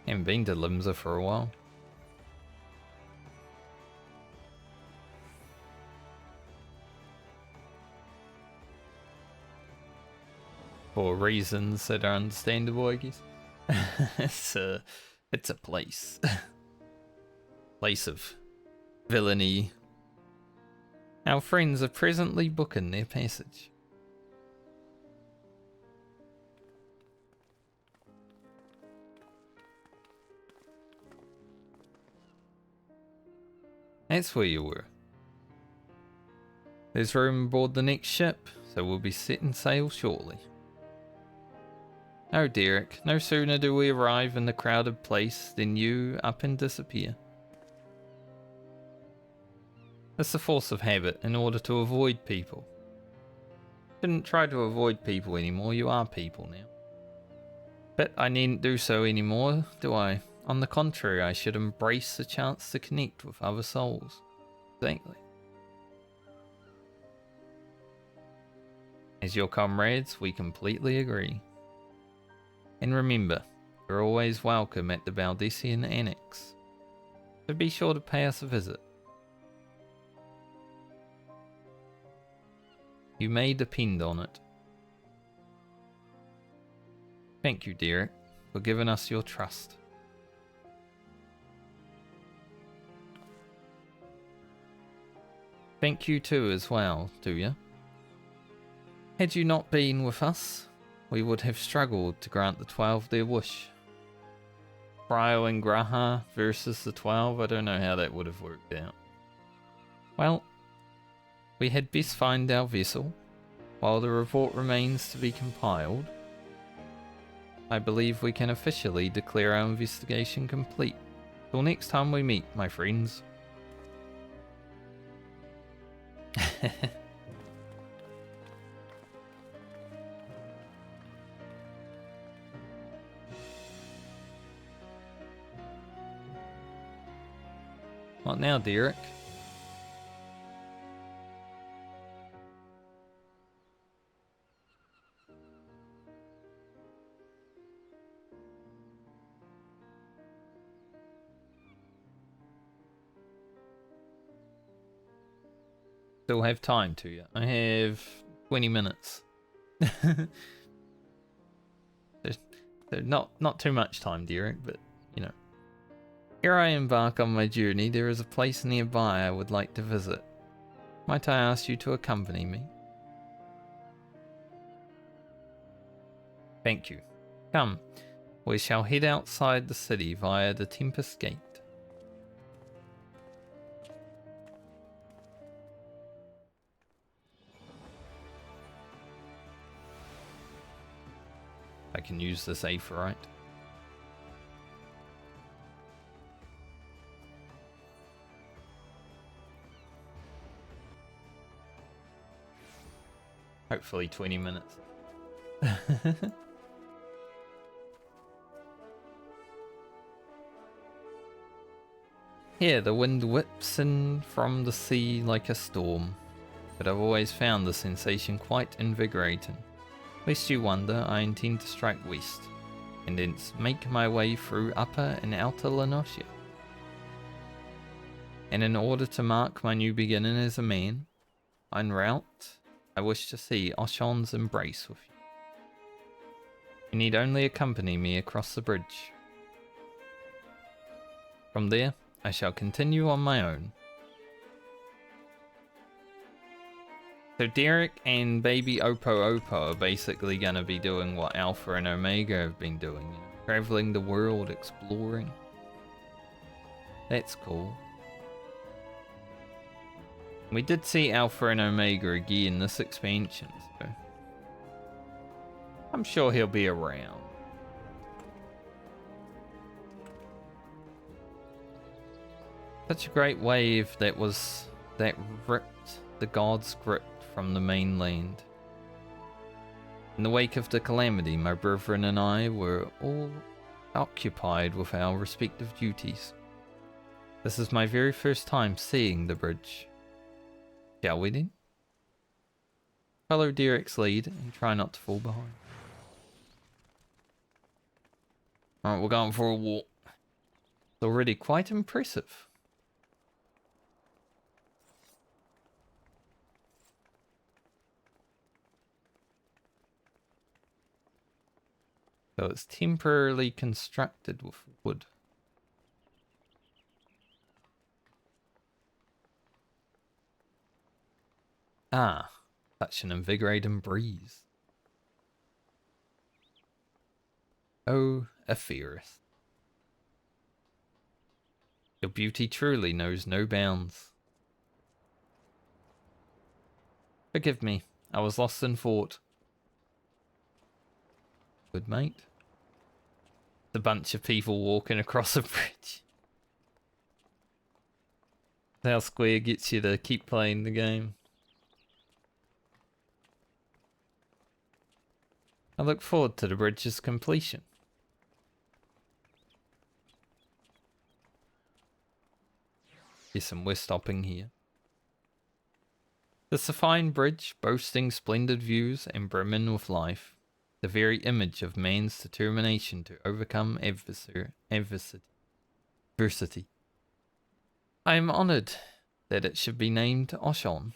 Haven't been to Limsa for a while. For reasons that are understandable, I guess. it's a place. Place of villainy. Our friends are presently booking their passage. That's where you were. There's room aboard the next ship, so we'll be setting sail shortly. Oh, Derek, no sooner do we arrive in the crowded place than you up and disappear. It's the force of habit in order to avoid people. Shouldn't try to avoid people anymore, you are people now. But I needn't do so anymore, do I? On the contrary, I should embrace the chance to connect with other souls. Exactly. As your comrades, we completely agree. And remember, you're always welcome at the Baldessian Annex, so be sure to pay us a visit. You may depend on it. Thank you, Derek, for giving us your trust. Thank you too as well, do you? Had you not been with us, we would have struggled to grant the 12 their wish. Cryo and Graha versus the 12, I don't know how that would have worked out. Well, we had best find our vessel, while the report remains to be compiled. I believe we can officially declare our investigation complete. Till next time we meet, my friends. What now, Derek? Still have time to you. I have 20 minutes. there's not too much time, Derek, but you know. Ere I embark on my journey, there is a place nearby I would like to visit. Might I ask you to accompany me? Thank you. Come, we shall head outside the city via the Tempest Gate. I can use this aephorite. Hopefully 20 minutes. Here, the wind whips in from the sea like a storm, but I've always found the sensation quite invigorating. Lest you wonder, I intend to strike west, and thence make my way through Upper and Outer Lenosia. And in order to mark my new beginning as a man, en route, I wish to see Oshon's embrace with you. You need only accompany me across the bridge. From there, I shall continue on my own. So Derek and baby Oppo are basically going to be doing what Alpha and Omega have been doing, you know, traveling the world, exploring. That's cool. We did see Alpha and Omega again this expansion, so I'm sure he'll be around. Such a great wave that ripped the gods' grip from the mainland. In the wake of the calamity, my brethren and I were all occupied with our respective duties. This is my very first time seeing the bridge. Shall we then? Follow Derek's lead and try not to fall behind. Alright, we're going for a walk. It's already quite impressive. So it's temporarily constructed with wood. Ah, such an invigorating breeze. Oh, Aferis. Your beauty truly knows no bounds. Forgive me, I was lost in thought. Good mate. A bunch of people walking across a bridge. That's how Square gets you to keep playing the game. I look forward to the bridge's completion. Yes, and we're stopping here. This is a fine bridge, boasting splendid views and brimming with life. The very image of man's determination to overcome adversity. I am honoured that it should be named Oshon.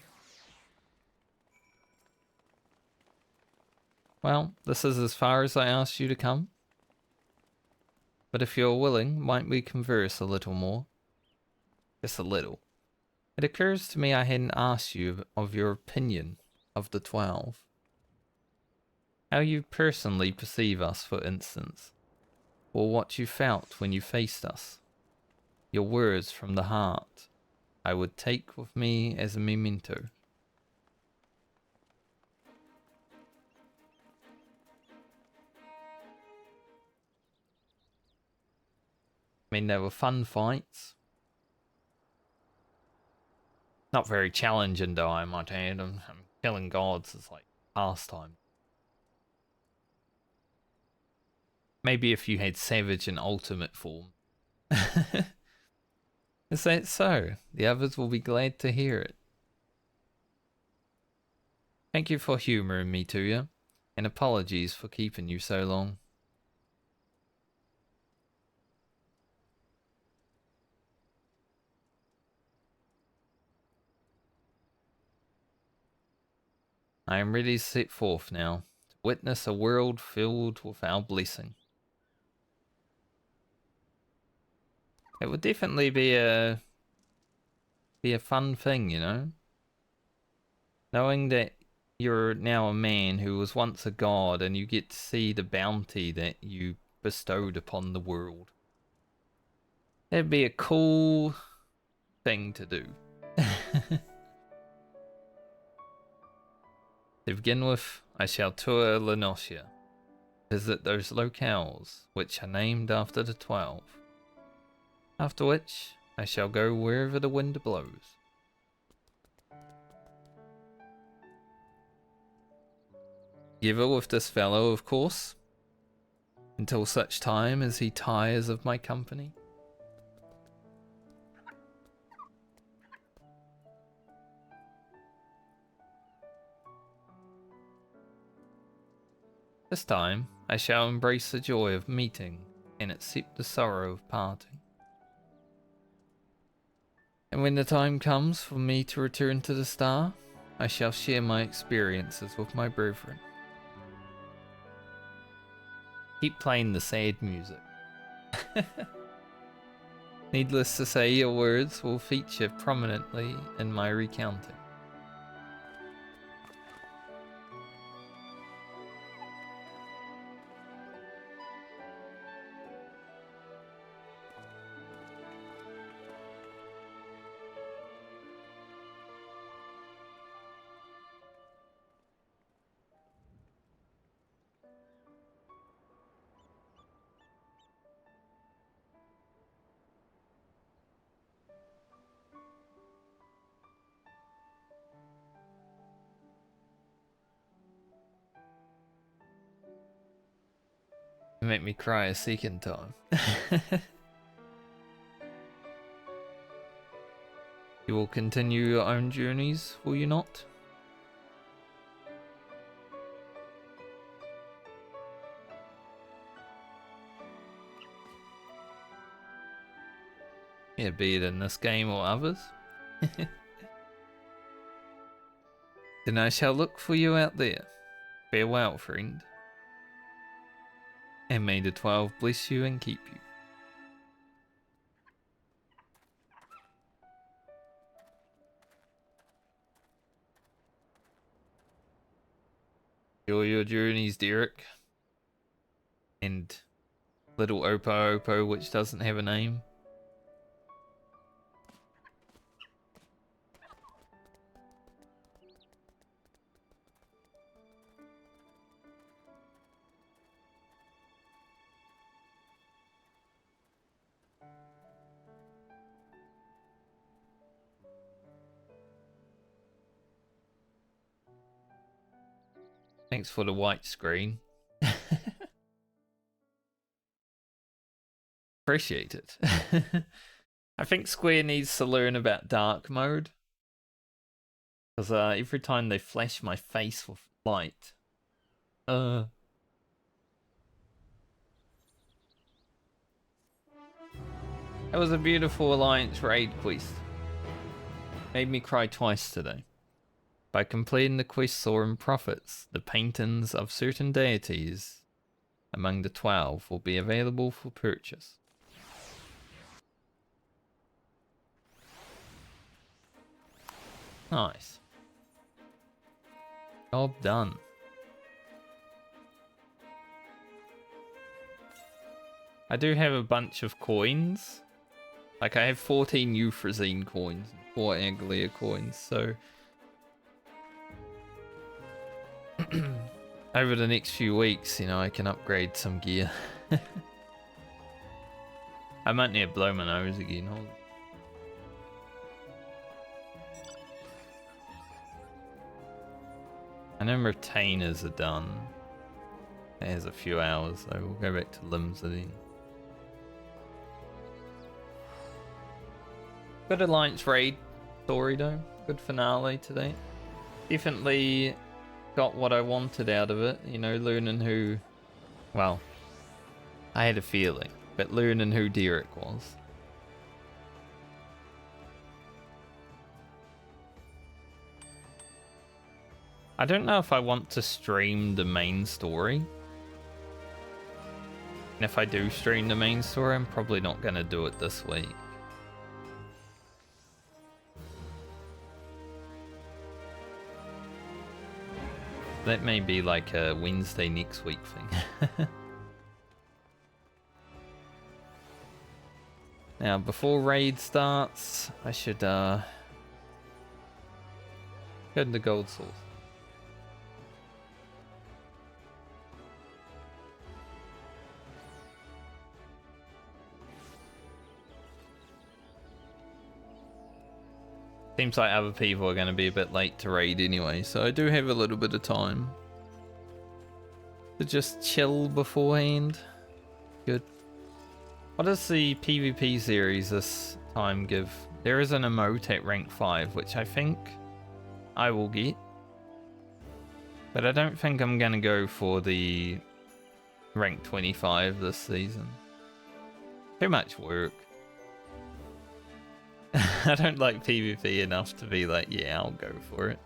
Well, this is as far as I asked you to come. But if you're willing, might we converse a little more? Just a little. It occurs to me I hadn't asked you of your opinion of the 12. How you personally perceive us, for instance, or what you felt when you faced us. Your words from the heart, I would take with me as a memento. I mean, they were fun fights. Not very challenging, though, I might add. Killing gods is like pastime. Maybe if you had Savage in ultimate form. Is that so? The others will be glad to hear it. Thank you for humouring me, Tuya, and apologies for keeping you so long. I am ready to set forth now, to witness a world filled with our blessing. It would definitely be a fun thing, you know? Knowing that you're now a man who was once a god and you get to see the bounty that you bestowed upon the world. That'd be a cool thing to do. To begin with, I shall tour Lenosia. visit those locales which are named after the 12. After which, I shall go wherever the wind blows. Together with this fellow, of course, until such time as he tires of my company. This time, I shall embrace the joy of meeting and accept the sorrow of parting. And when the time comes for me to return to the star, I shall share my experiences with my brethren. Keep playing the sad music. Needless to say, your words will feature prominently in my recounting. You make me cry a second time. You will continue your own journeys, will you not? Yeah, be it in this game or others. Then I shall look for you out there. Farewell, friend. And may the 12 bless you and keep you. Enjoy your journeys, Derek. And little Opo Opo, which doesn't have a name. Thanks for the white screen. Appreciate it. I think Square needs to learn about dark mode. Because every time they flash my face with light. That was a beautiful Alliance raid quest. Made me cry twice today. By completing the quest Soren profits, the paintings of certain deities among the 12 will be available for purchase. Nice. Job done. I do have a bunch of coins. Like I have 14 Euphrazine coins and 4 Anglia coins, so over the next few weeks, you know, I can upgrade some gear. I might need to blow my nose again. Hold on. I know retainers are done. There's a few hours, so we'll go back to limbs then. Good Alliance raid story though. Good finale today. Definitely got what I wanted out of it, you know, learning who, well, I had a feeling, but learning who Derek was. I don't know if I want to stream the main story. And if I do stream the main story, I'm probably not going to do it this week. That may be like a Wednesday next week thing. Now, before raid starts, I should go to the gold source. Seems like other people are going to be a bit late to raid anyway, so I do have a little bit of time to just chill beforehand. Good. What does the PvP series this time give? There is an emote at rank 5, which I think I will get. But I don't think I'm going to go for the rank 25 this season. Too much work. I don't like PvP enough to be like, yeah, I'll go for it.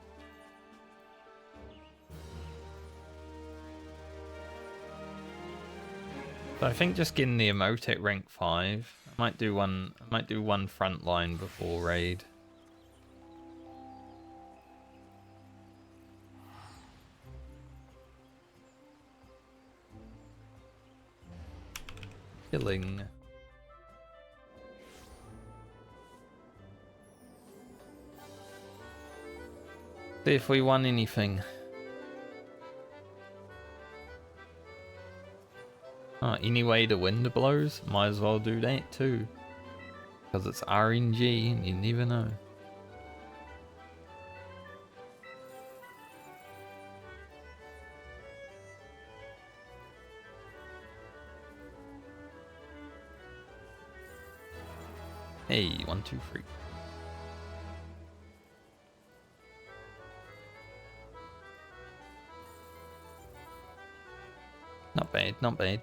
So I think just getting the emote at rank 5. I might do one front line before raid. Killing. See if we won anything. Oh, any way the wind blows? Might as well do that too. Because it's RNG and you never know. Hey, 1, 2, 3. Not bad, not bad.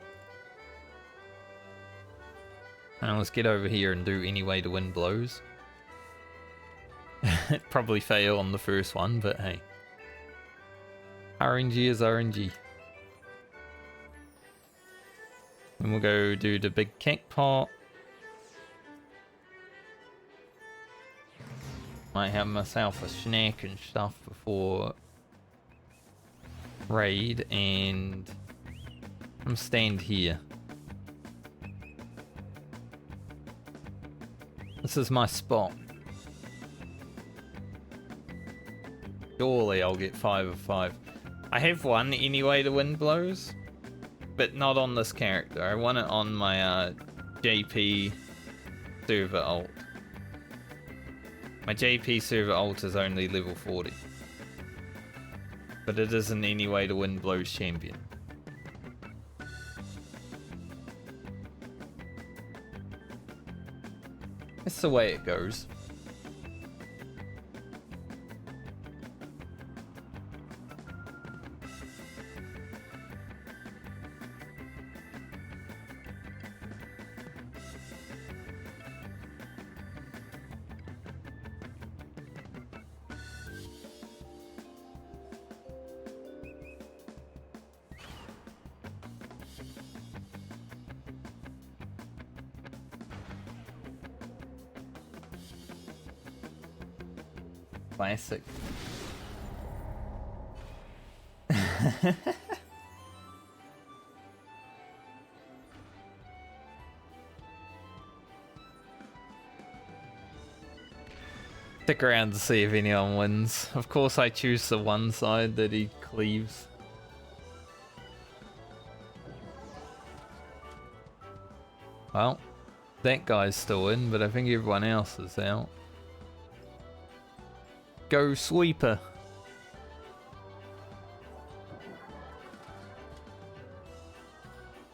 Now let's get over here and do any way the wind blows. Probably fail on the first one, but hey. RNG is RNG. And we'll go do the big cake pot. Might have myself a snack and stuff before raid, and I'm stand here. This is my spot. Surely I'll get 5 of 5. I have one anyway the wind blows, but not on this character. I want it on my JP server alt. My JP server alt is only level 40. But it isn't any way the wind blows champion. It's the way it goes. Classic. Stick around to see if anyone wins. Of course I choose the one side that he cleaves. Well, that guy's still in, but I think everyone else is out. Go sweeper.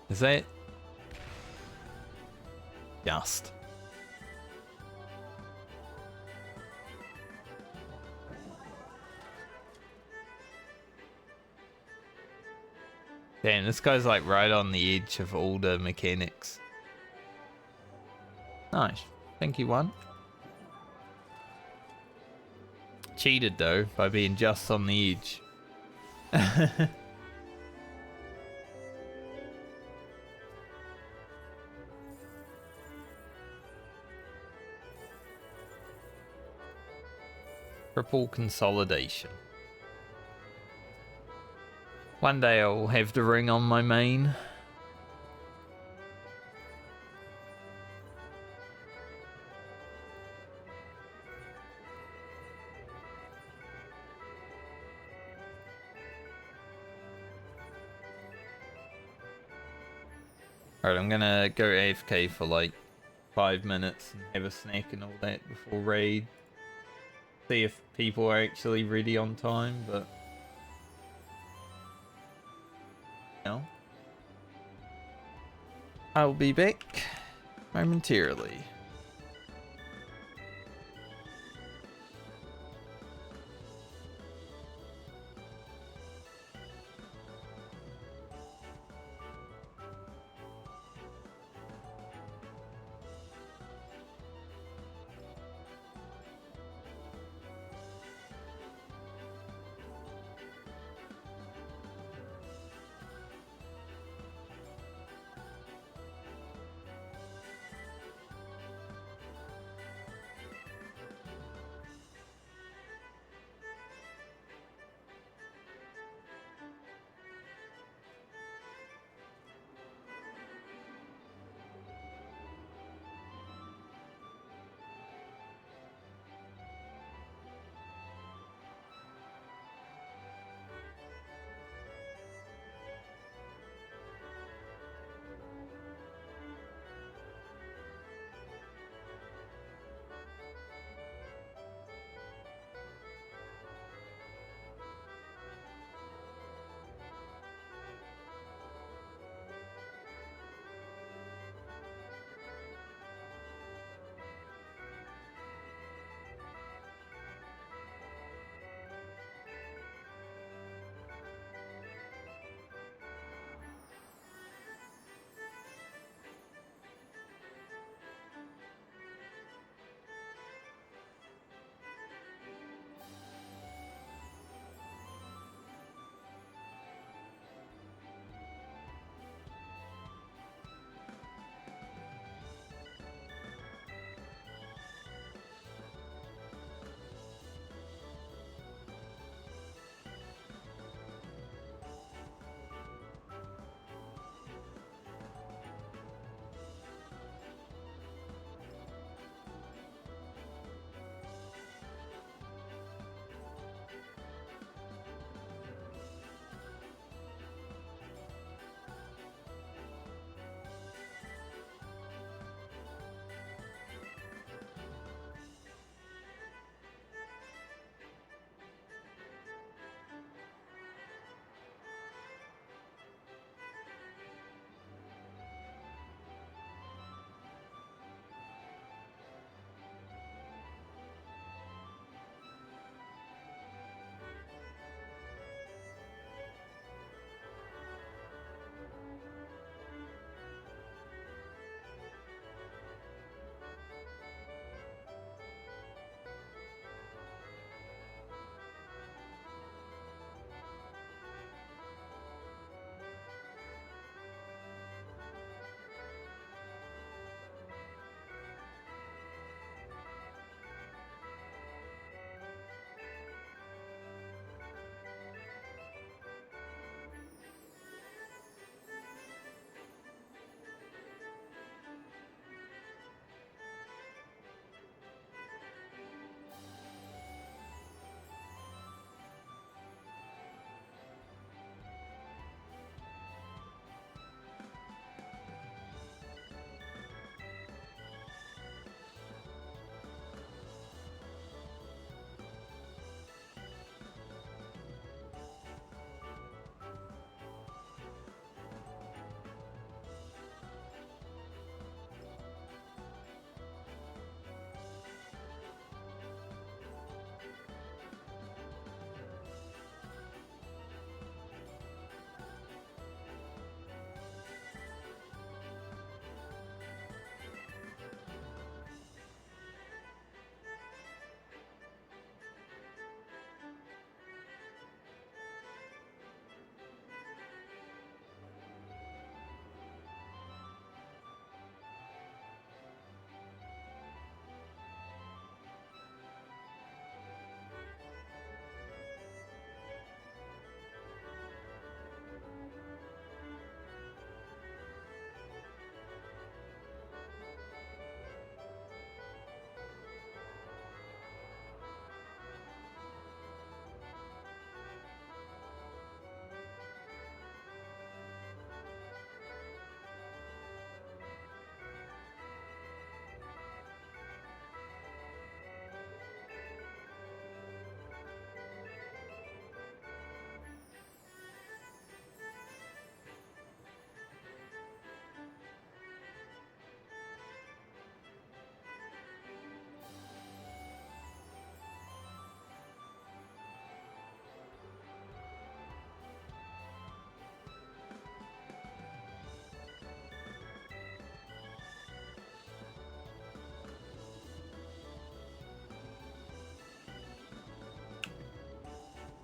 Is that just? Damn, this guy's like right on the edge of all the mechanics. Nice. Think he won. Cheated though by being just on the edge. Triple consolidation. One day I'll have the ring on my main. Alright, I'm gonna go AFK for like 5 minutes and have a snack and all that before raid. see if people are actually really on time, but no. I'll be back momentarily.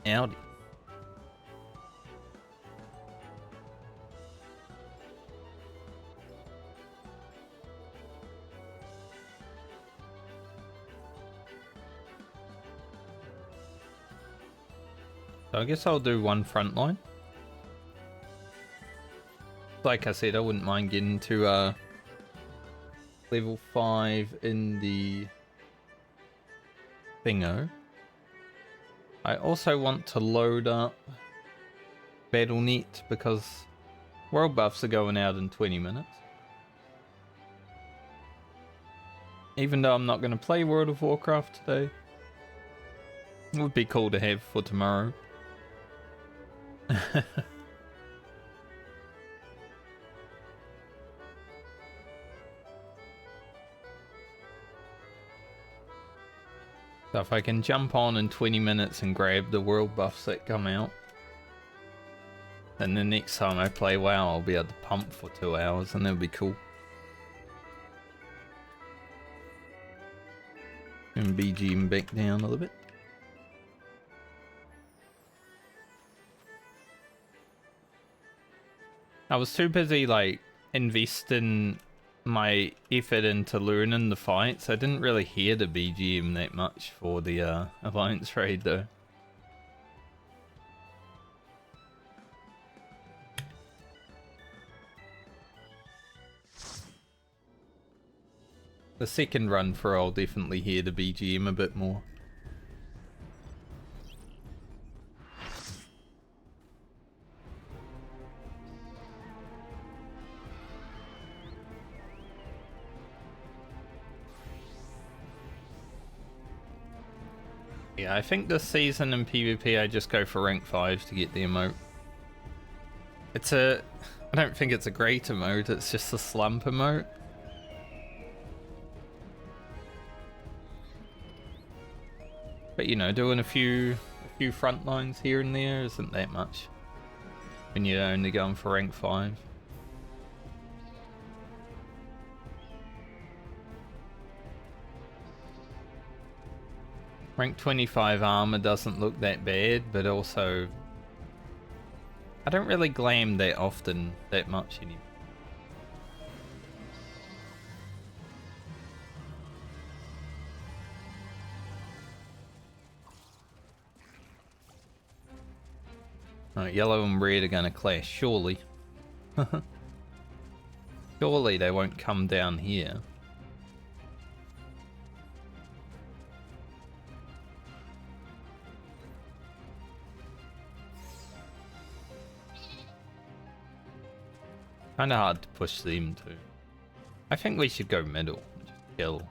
Audi. So I guess I'll do one front line. Like I said, I wouldn't mind getting to level 5 in the thingo. I also want to load up BattleNet because world buffs are going out in 20 minutes. Even though I'm not going to play World of Warcraft today, it would be cool to have for tomorrow. So if I can jump on in 20 minutes and grab the world buffs that come out, then the next time I play WoW I'll be able to pump for 2 hours and that'll be cool. And BGM back down a little bit. I was too busy like investing my effort into learning the fights. I didn't really hear the BGM that much for the Alliance raid though. The second run for I'll definitely hear the BGM a bit more. Yeah, I think this season in PvP I just go for rank 5 to get the emote. I don't think it's a great emote, it's just a slump emote. But you know, doing a few front lines here and there isn't that much when you're only going for rank 5. Rank 25 armor doesn't look that bad, but also I don't really glam that often, that much anymore. Right, yellow and red are gonna clash, surely. Surely they won't come down here. Kinda hard to push them too. I think we should go middle. Just kill.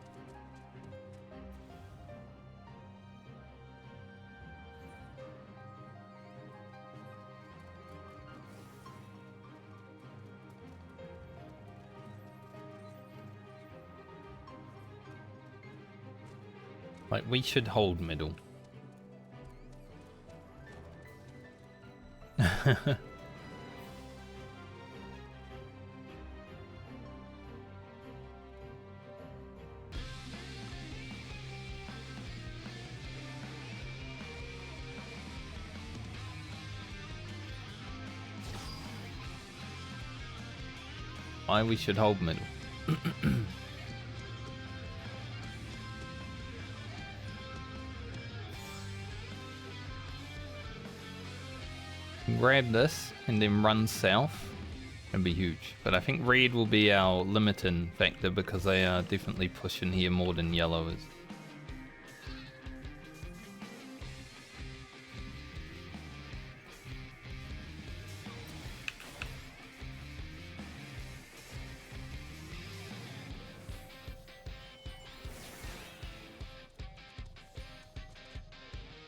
Like, we should hold middle. Why we should hold middle. Grab this and then run south. It'd be huge. But I think red will be our limiting factor because they are definitely pushing here more than yellow is.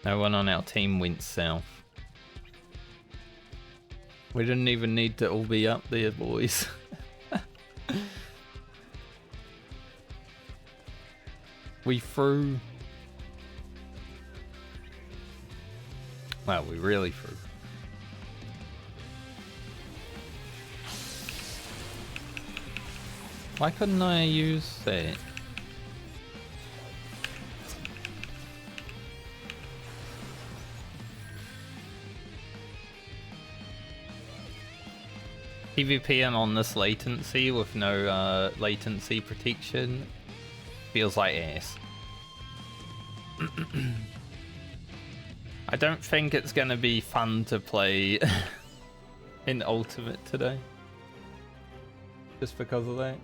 No one on our team went south. We didn't even need to all be up there, boys. We threw... Wow, we really threw. Why couldn't I use that? PvPing on this latency with no latency protection feels like ass. I don't think it's gonna be fun to play in Ultimate today. Just because of that.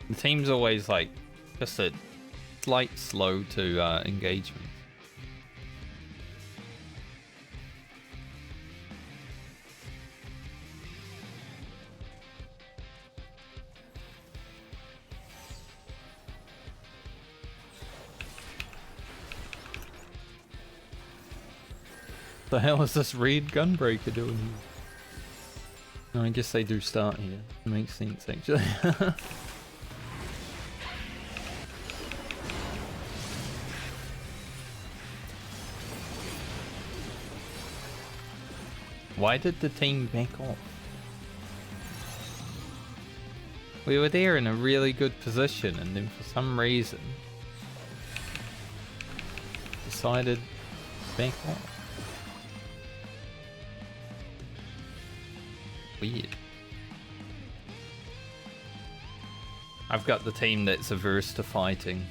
The team's always like just a slight slow to engagement. The hell is this Reed Gunbreaker doing here? No, I guess they do start here. Makes sense actually. Why did the team back off? We were there in a really good position and then for some reason decided to back off. Weird. I've got the team that's averse to fighting.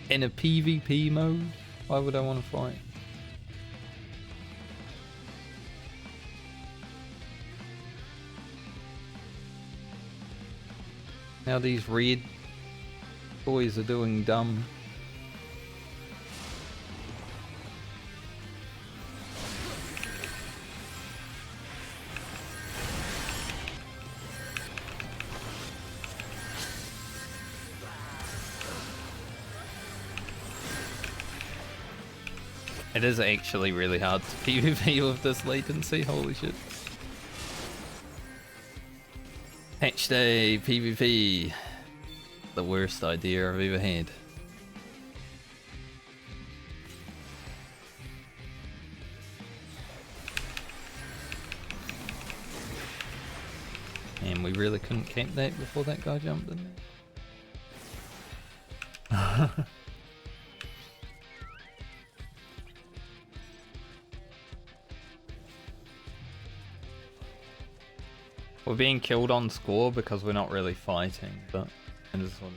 In a PvP mode? Why would I want to fight? Now these red boys are doing dumb. It is actually really hard to PvP with this latency, holy shit. Patch day, PvP. The worst idea I've ever had. And we really couldn't camp that before that guy jumped in there. We're being killed on score because we're not really fighting, but I just want...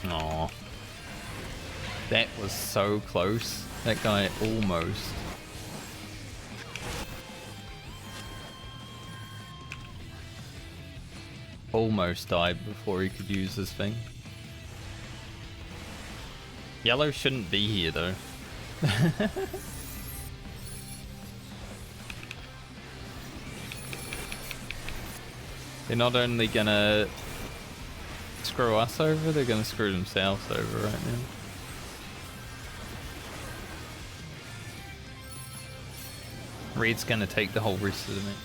Aww. That was so close. That guy almost died before he could use this thing. Yellow shouldn't be here though. They're not only gonna screw us over, they're gonna screw themselves over right now. Red's gonna take the whole rest of the match.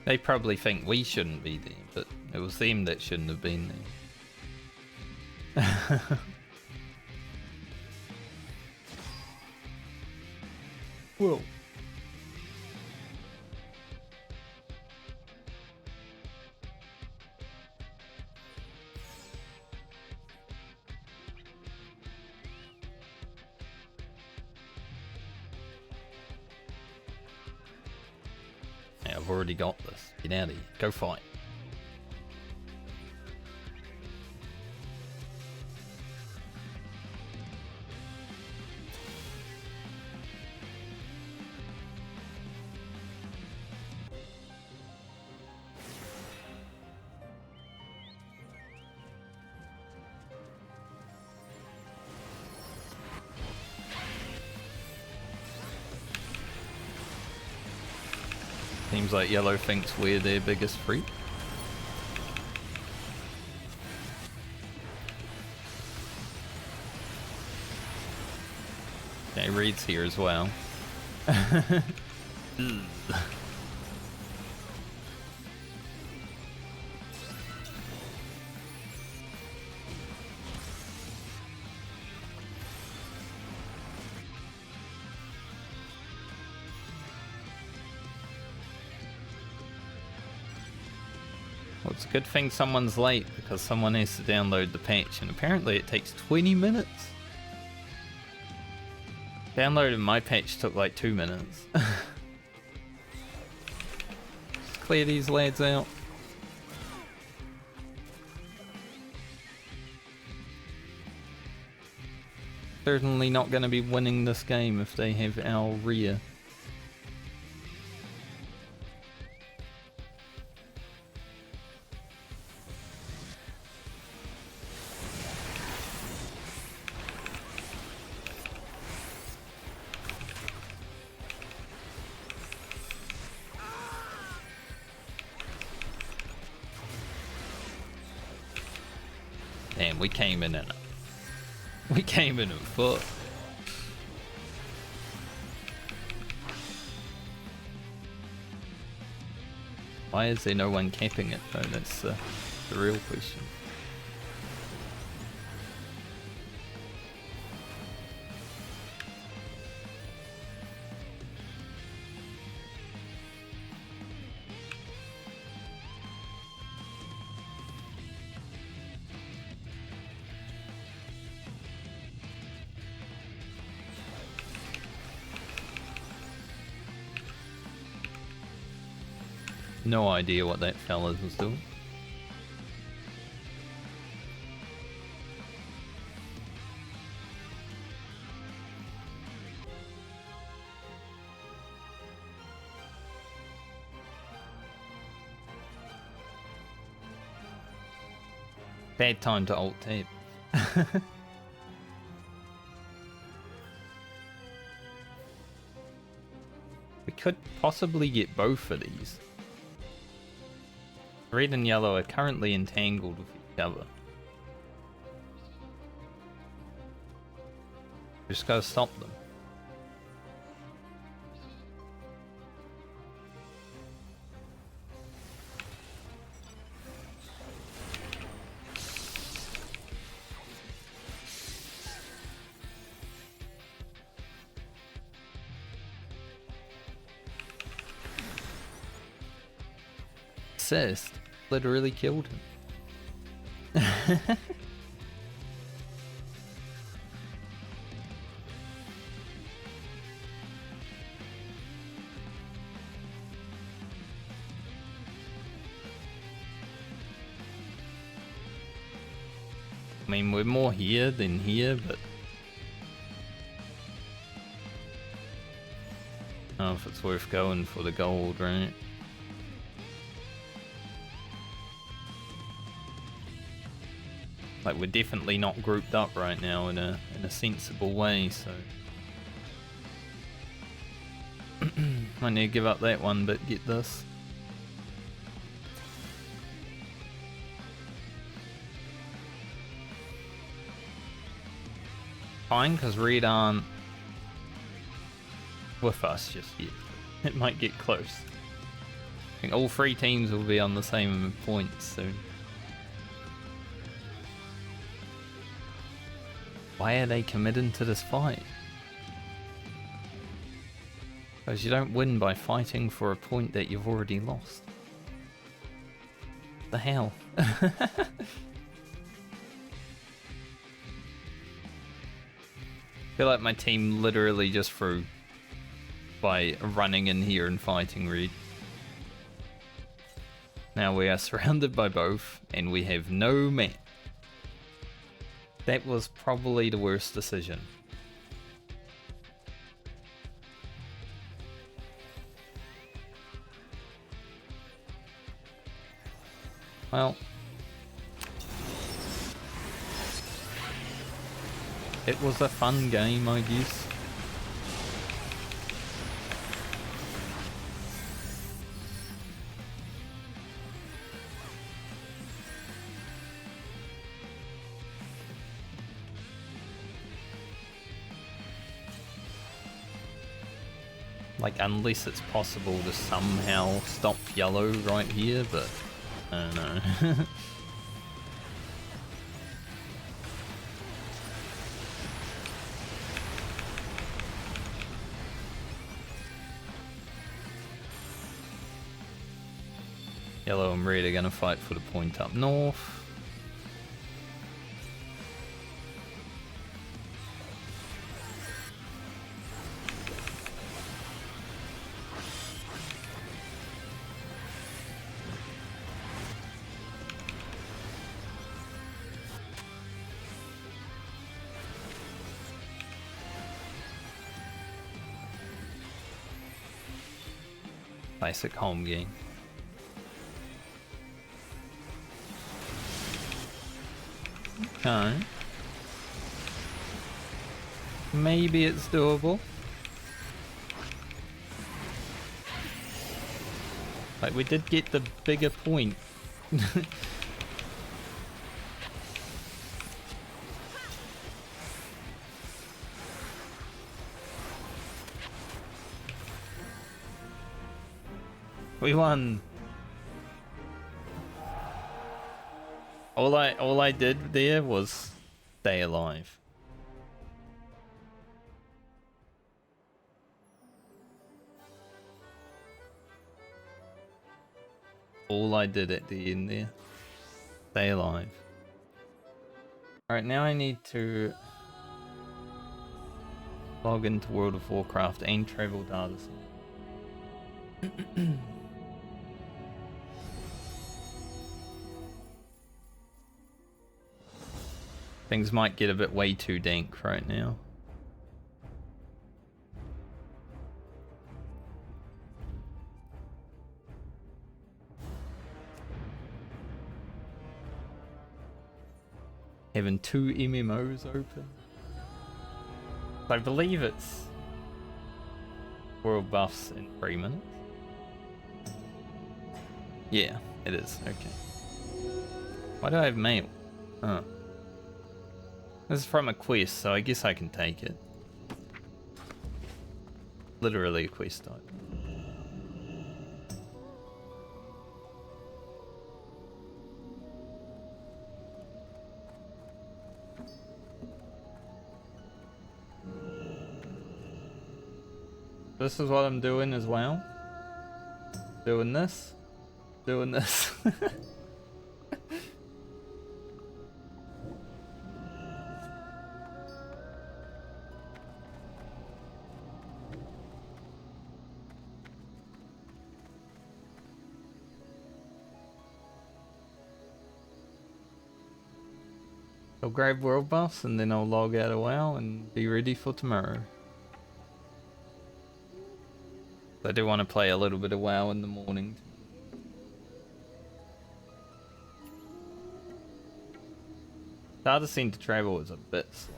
They probably think we shouldn't be there, but it was them that shouldn't have been there. Whoa. I've already got this. Get out of here. Go fight. Seems like yellow thinks we're their biggest freak. Okay, Reed's here as well. Well, it's a good thing someone's late because someone has to download the patch, and apparently it takes 20 minutes. Downloading my patch took like 2 minutes. Just clear these lads out. Certainly not going to be winning this game if they have our rear. Damn, we came in a foot. Why is there no one capping it though? That's the real question. No idea what that fella was doing. Bad time to alt tape. We could possibly get both of these. Red and yellow are currently entangled with each other. Just gotta stop them. Assist literally killed him. I mean, we're more here than here, but I don't know if it's worth going for the gold, right? Like, we're definitely not grouped up right now in a sensible way, so I need to give up that one, but get this. Fine, because Red aren't with us just yet. It might get close. I think all three teams will be on the same points soon. Why are they committing to this fight? Because you don't win by fighting for a point that you've already lost. The hell? I feel like my team literally just threw by running in here and fighting Reed. Now we are surrounded by both, and we have no map. That was probably the worst decision. Well, it was a fun game, I guess. Like, unless it's possible to somehow stop yellow right here, but I don't know. Yellow and red are gonna fight for the point up north. Basic home game. Okay. Maybe it's doable. Like, we did get the bigger point. We won. All I did there was stay alive. All I did at the end there. Stay alive. Alright, now I need to log into World of Warcraft and travel data. Things might get a bit way too dank right now. Having 2 MMOs open. I believe it's world buffs in 3 minutes. Yeah, it is. Okay. Why do I have mail? Oh. This is from a quest, so I guess I can take it. Literally a quest type. This is what I'm doing as well. Doing this. Doing this. I'll grab world buffs and then I'll log out a WoW and be ready for tomorrow. I do want to play a little bit of WoW in the morning. Data center travel is a bit slow.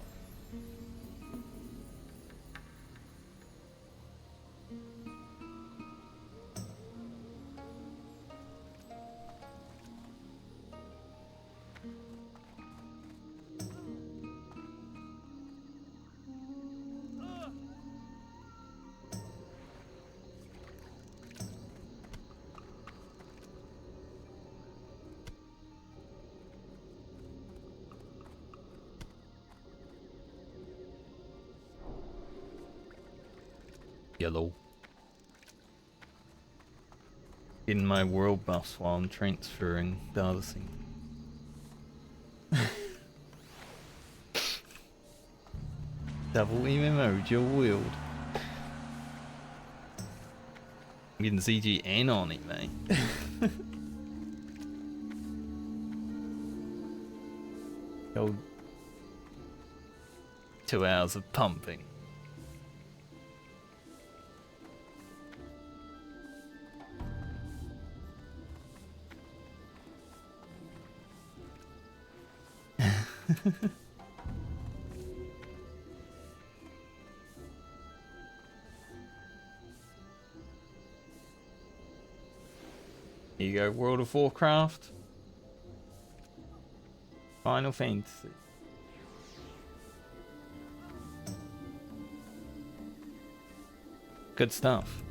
Yellow. In my world buffs while I'm transferring data center. Double MMO dual wield. I'm getting CG and on it, mate. Go 2 hours of pumping. Here you go, World of Warcraft. Final Fantasy. good stuff.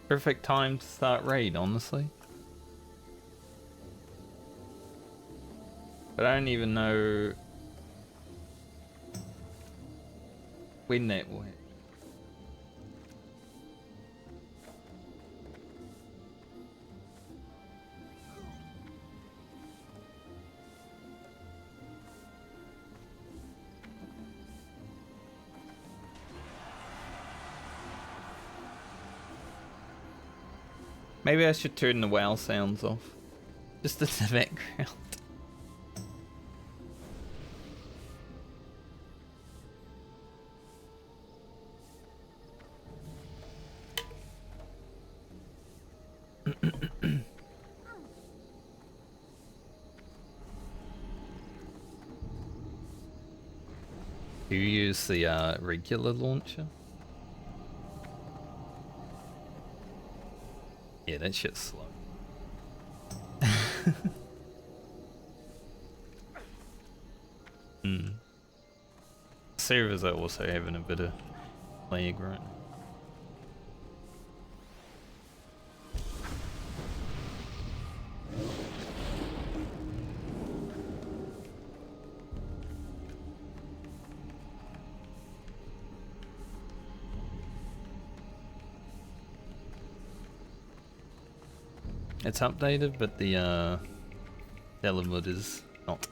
Perfect time to start raid, honestly. But I don't even know when that will happen. Maybe I should turn the WoW sounds off. Just in the background. Do you use the regular launcher? Yeah, that shit's slow. Servers are also having a bit of lag right now. It's updated, but the element is not.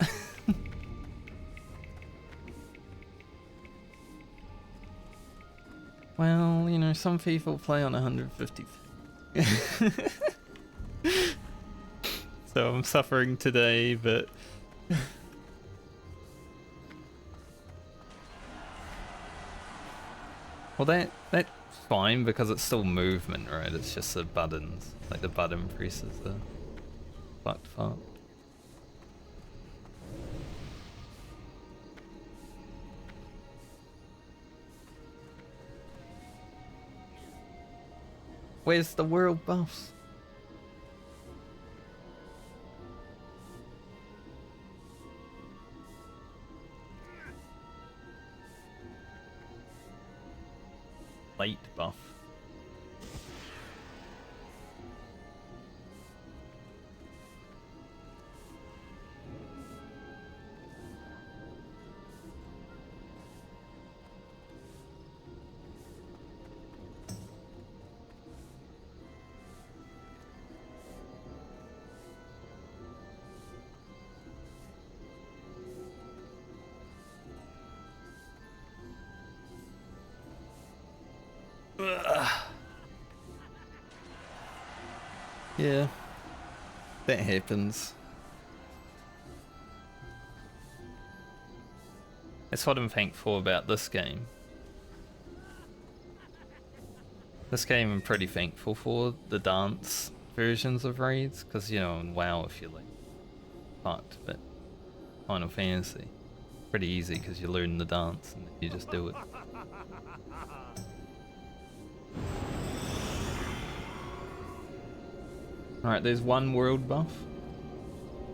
Well, you know, some people play on 150. So I'm suffering today, but well, that's fine because it's still movement, right? It's just the buttons, like the button presses are fucked up. Where's the world buffs? Light buff. Yeah, that happens. That's what I'm thankful about this game. This game I'm pretty thankful for the dance versions of raids, because you know in WoW if you're like fucked, but Final Fantasy pretty easy because you learn the dance and you just do it. Alright, there's one world buff.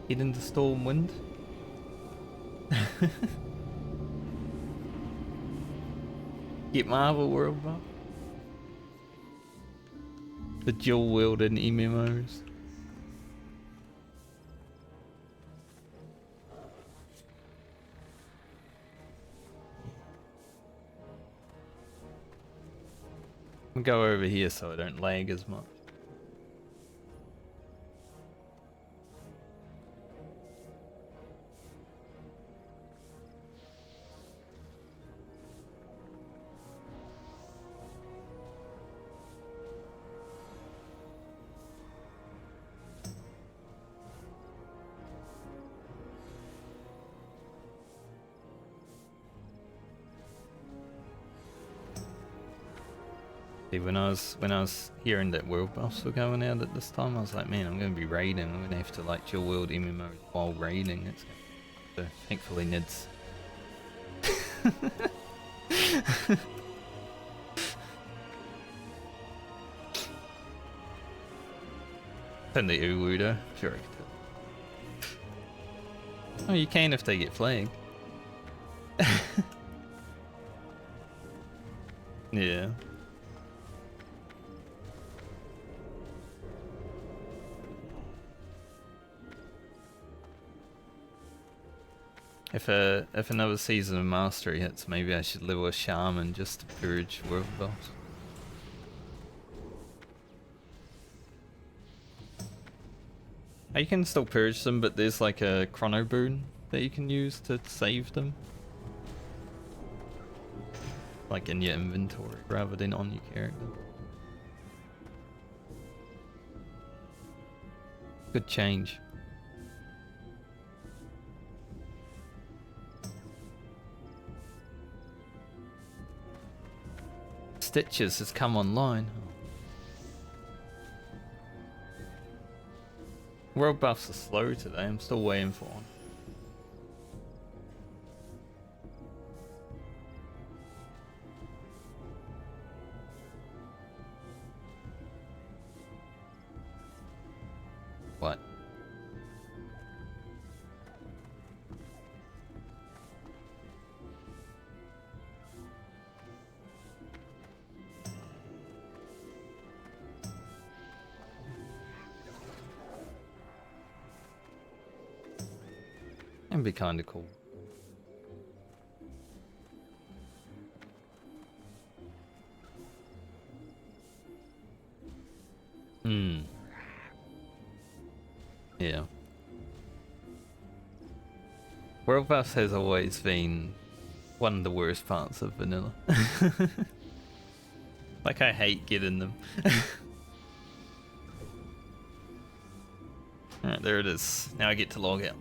Head into Stormwind. Get Marvel world buff. The dual wielding MMOs. I'll go over here so I don't lag as much. See, when I was hearing that world buffs were going out at this time, I was like, man, I'm gonna be raiding. I'm gonna have to like dual wield MMOs while raiding. It's so thankfully Nid's. Send the UWU though. Sure. Oh, you can if they get flagged. Yeah. If another season of Mastery hits, maybe I should level a Shaman just to purge world buffs. You can still purge them, but there's like a chrono boon that you can use to save them. Like in your inventory rather than on your character. Good change. Stitches has come online. World buffs are slow today, I'm still waiting for one. What? That'd be kinda cool. Yeah. World buffs has always been one of the worst parts of vanilla. Like, I hate getting them. Alright, there it is. Now I get to log out.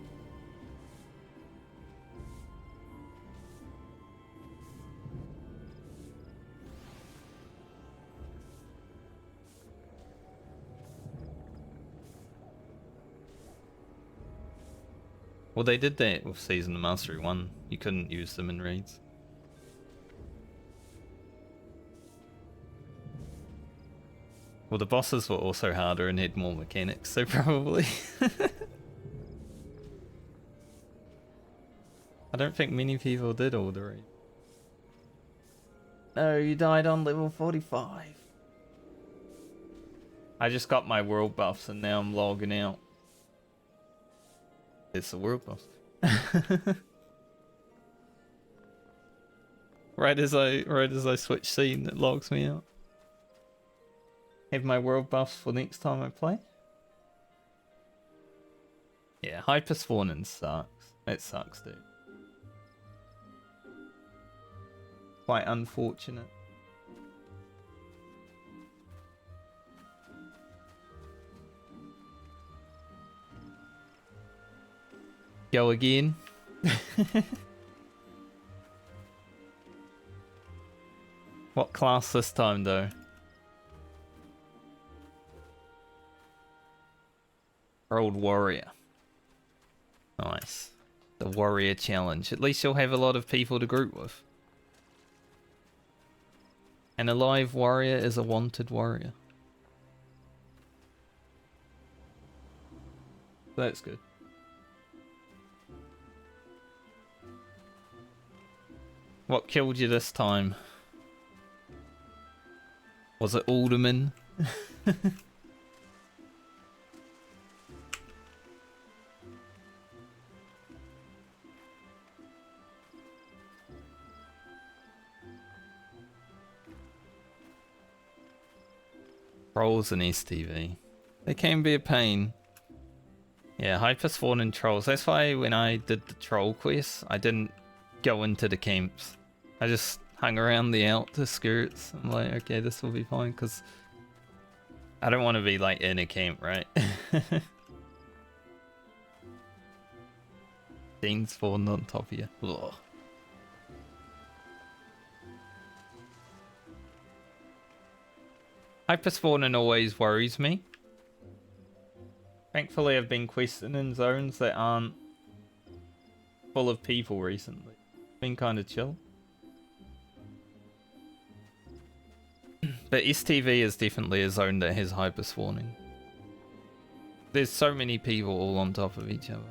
Well, they did that with Season of Mastery 1. You couldn't use them in raids. Well, the bosses were also harder and had more mechanics, so probably. I don't think many people did all the raids. No, you died on level 45. I just got my world buffs and now I'm logging out. It's the world boss. right as I switch scene, it logs me out. Have my world buffs for next time I play. Yeah, hyper spawning sucks. It sucks, dude. Quite unfortunate. Go again. What class this time though? Old warrior. Nice. The warrior challenge. At least you'll have a lot of people to group with. An alive warrior is a wanted warrior. That's good. What killed you this time? Was it Alderman? Trolls and STV. They can be a pain. Yeah, hyper spawn and trolls. That's why when I did the troll quest, I didn't go into the camps. I just hung around the outskirts. I'm like, okay, this will be fine, because I don't want to be like in a camp, right? Dean spawned on top of you. Ugh. Hyper spawning always worries me. Thankfully, I've been questing in zones that aren't full of people recently. Been kind of chill. But STV is definitely a zone that has hyper spawning. There's so many people all on top of each other.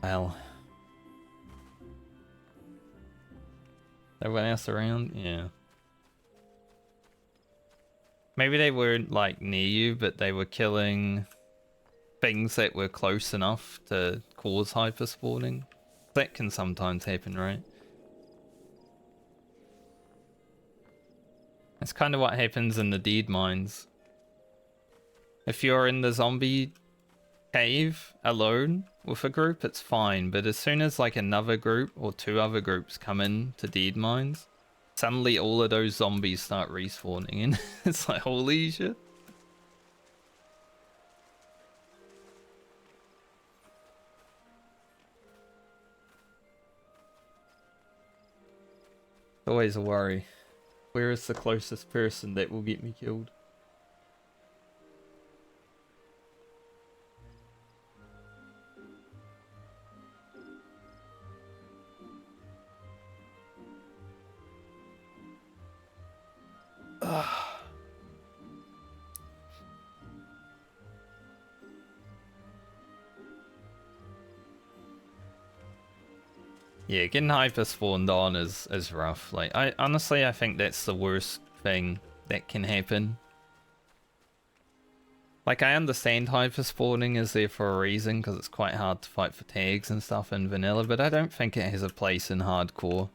Well. Everyone else around? Yeah. Maybe they weren't like near you, but they were killing things that were close enough to cause hyperspawning. That can sometimes happen, right? That's kind of what happens in the deed mines. If you're in the zombie cave alone with a group, it's fine, but as soon as like another group or two other groups come in to deed mines, suddenly all of those zombies start respawning and it's like, holy shit. Always a worry. Where is the closest person that will get me killed? Yeah, getting hyper spawned on is rough. Like, I honestly think that's the worst thing that can happen. Like, I understand hyper spawning is there for a reason, because it's quite hard to fight for tags and stuff in vanilla, but I don't think it has a place in hardcore.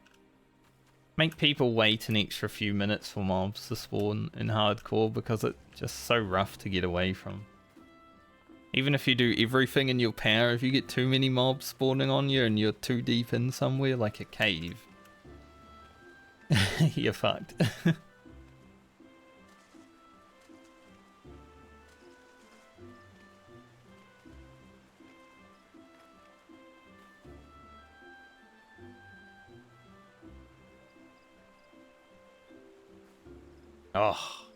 Make people wait an extra few minutes for mobs to spawn in hardcore because it's just so rough to get away from. Even if you do everything in your power, if you get too many mobs spawning on you and you're too deep in somewhere, like a cave, you're fucked. Oh.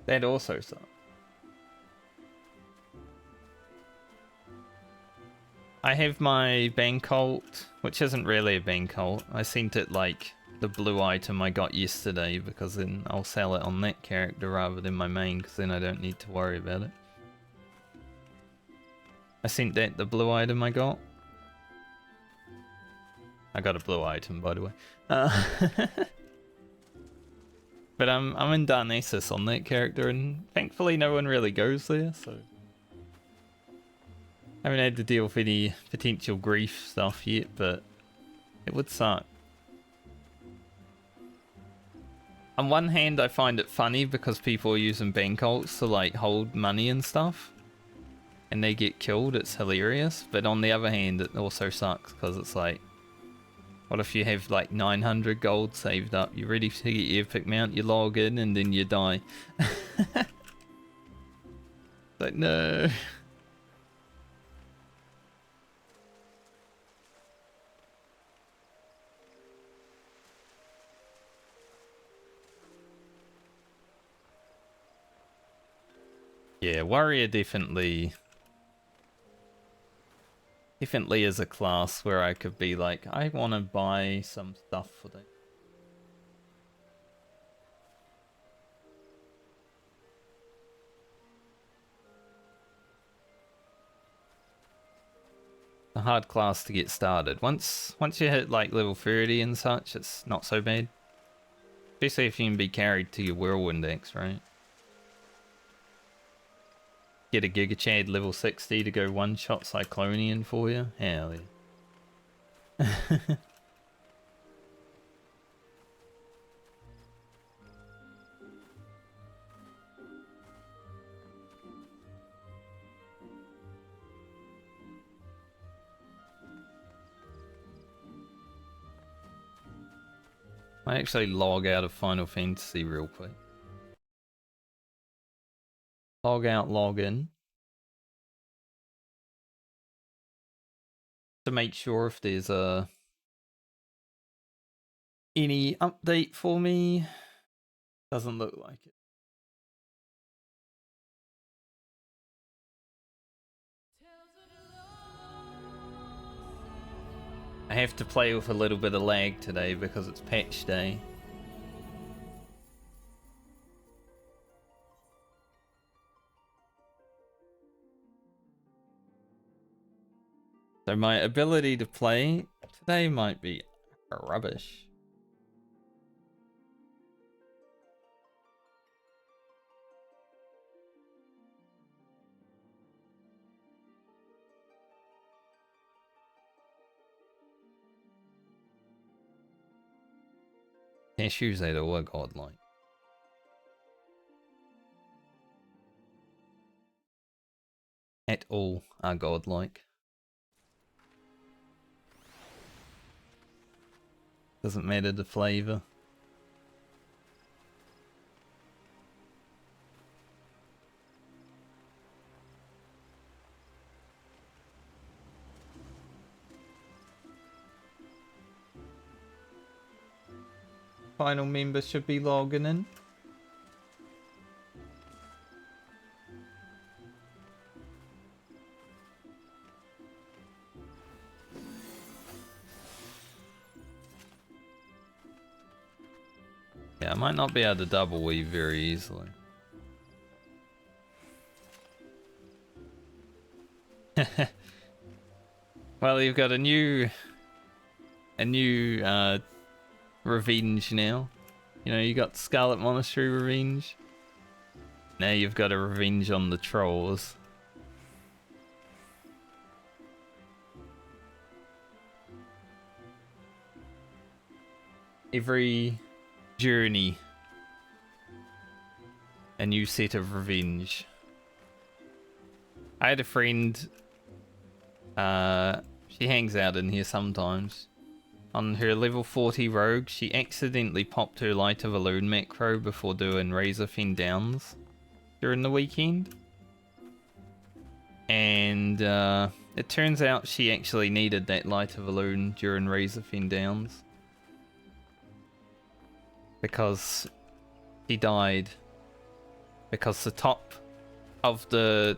That also sucks. I have my bank ult, which isn't really a bank ult. I sent it like the blue item I got yesterday because then I'll sell it on that character rather than my main because then I don't need to worry about it. I sent that the blue item I got. I got a blue item, by the way. But I'm in Darnassus on that character and thankfully no one really goes there, so... I haven't had to deal with any potential grief stuff yet, but it would suck. On one hand, I find it funny because people are using bank ults to like hold money and stuff, and they get killed. It's hilarious. But on the other hand, it also sucks because it's like, what if you have like 900 gold saved up? You're ready to get your epic mount, you log in, and then you die. Like, no. Yeah, warrior definitely is a class where I could be like, I want to buy some stuff for that. A hard class to get started. Once you hit like level 30 and such, it's not so bad. Especially if you can be carried to your whirlwind X, right? Get a Giga Chad level 60 to go one-shot Cyclonian for you? Hell yeah. I actually log out of Final Fantasy real quick. Log out, log in. To make sure if there's any update for me. Doesn't look like it. I have to play with a little bit of lag today because it's patch day. So my ability to play today might be rubbish. Issues at all are godlike. At all are godlike. Doesn't matter the flavor. Final member should be logging in. Yeah, I might not be able to double weave very easily. Well, you've got a new revenge now. You know, you got Scarlet Monastery revenge. Now you've got a revenge on the trolls. Every journey, a new set of revenge. I had a friend, she hangs out in here sometimes. On her level 40 rogue, she accidentally popped her Light of Elune macro before doing Razorfen Downs during the weekend. And it turns out she actually needed that Light of Elune during Razorfen Downs. Because he died. Because the top of the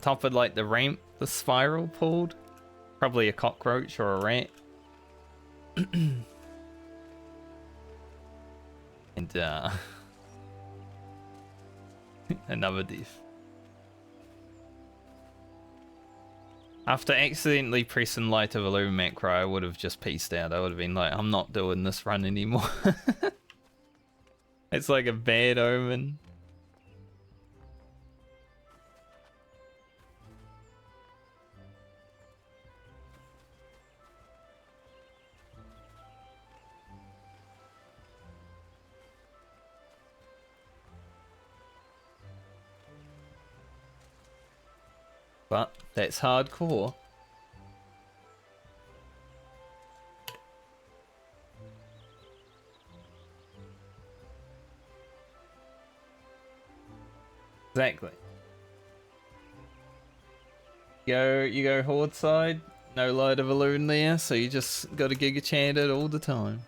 top of like the ramp, the spiral pulled. Probably a cockroach or a rat. And another death. After accidentally pressing Light of Elune macro, I would have just peaced out. I would have been like, I'm not doing this run anymore. It's like a bad omen. But that's hardcore. Exactly. You go horde side, no Light of Elune there, so you just got to Giga Chant it all the time.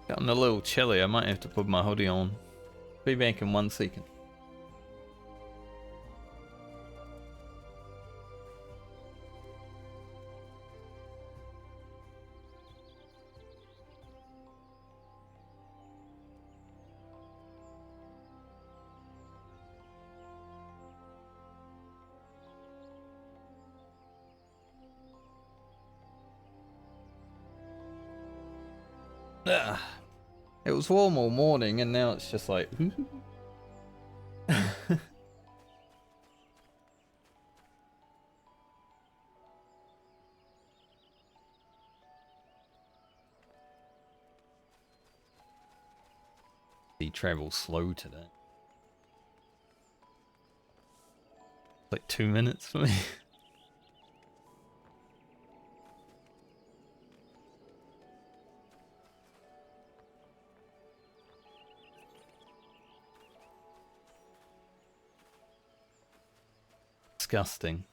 Gotten a little chilly, I might have to put my hoodie on. Be back in 1 second. Ugh. It was warm all morning and now it's just like he travels slow today. Like 2 minutes for me. disgusting.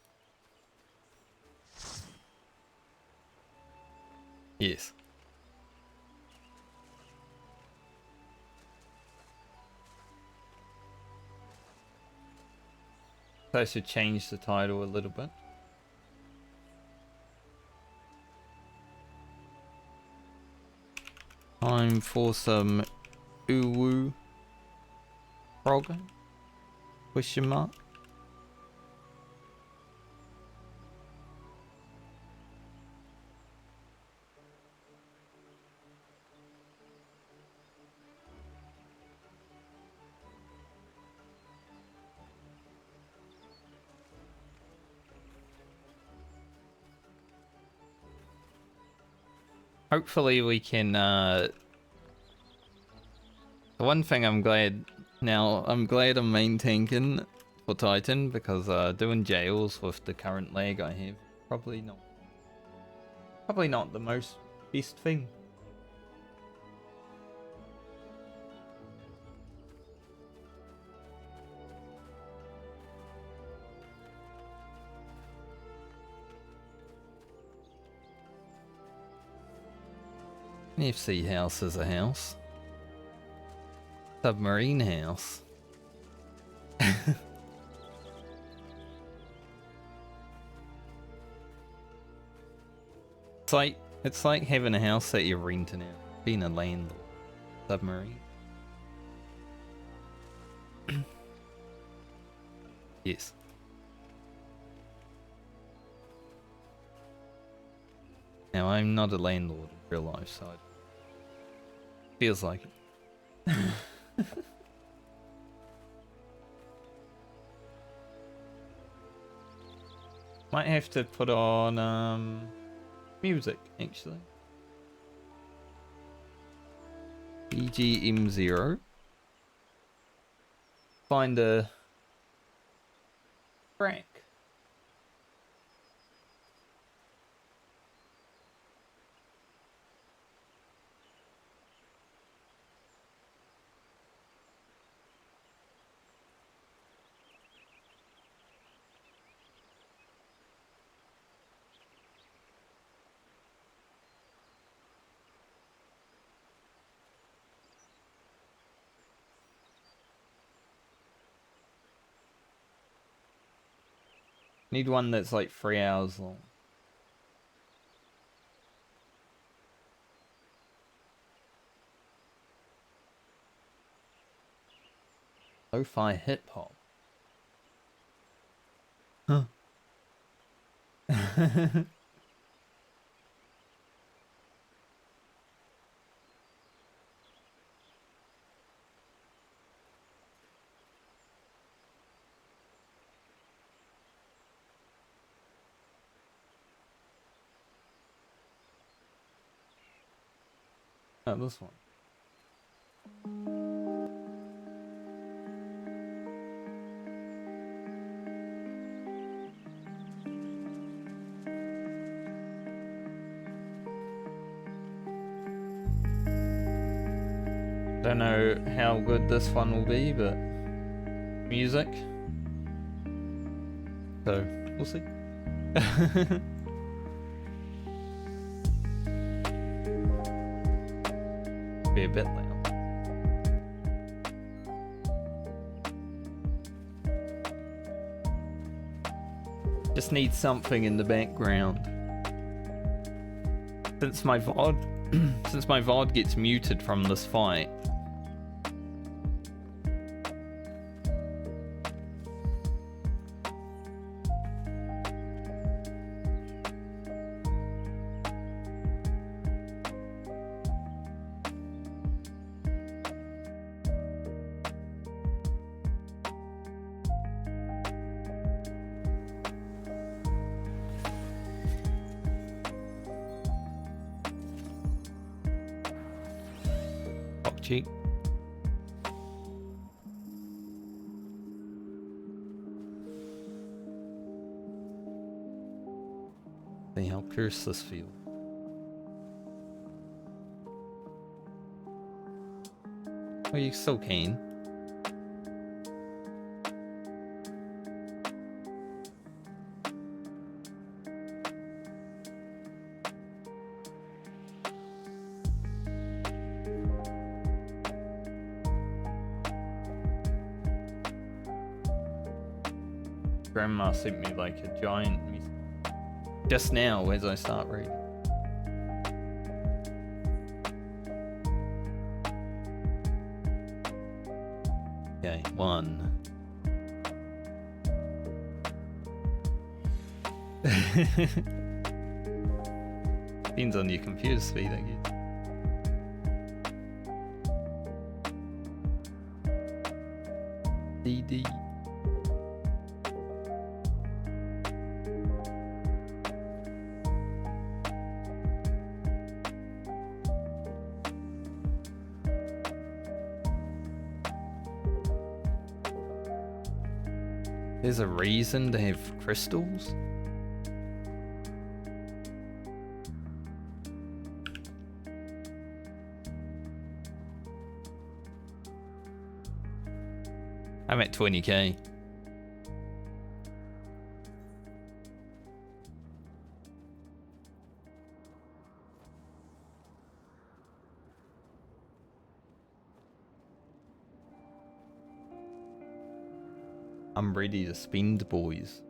Yes. So I should change the title a little bit. Time for some UWU Prog? Question mark? Hopefully we can, the one thing I'm glad I'm main tanking for Titan, because doing jails with the current lag I have, probably not the most best thing. FC house is a house. Submarine house. It's like having a house that you're renting out, being a landlord. Submarine. Yes. Now I'm not a landlord in real life, so it feels like it. Might have to put on music actually. BGM0. Find a track. Need one that's like 3 hours long. Lo-fi hip hop. Huh. Oh, this one. Don't know how good this one will be, but music. So, we'll see. Be a bit loud. Just need something in the background. Since my VOD gets muted from this fight. Cheek. See how cursed this feels. Well, you still can. grandma sent me like a giant message just now as I start reading. Okay, 1. Depends on your computer speed, I guess. DD. There's a reason to have crystals? I'm at 20k. I'm ready to spend, boys.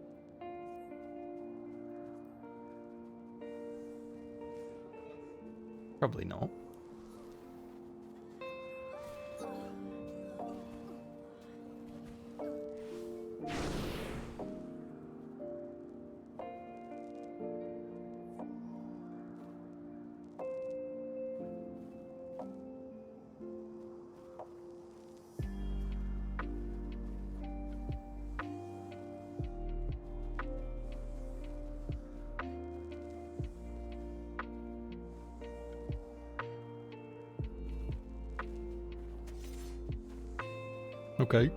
Probably not. Okay.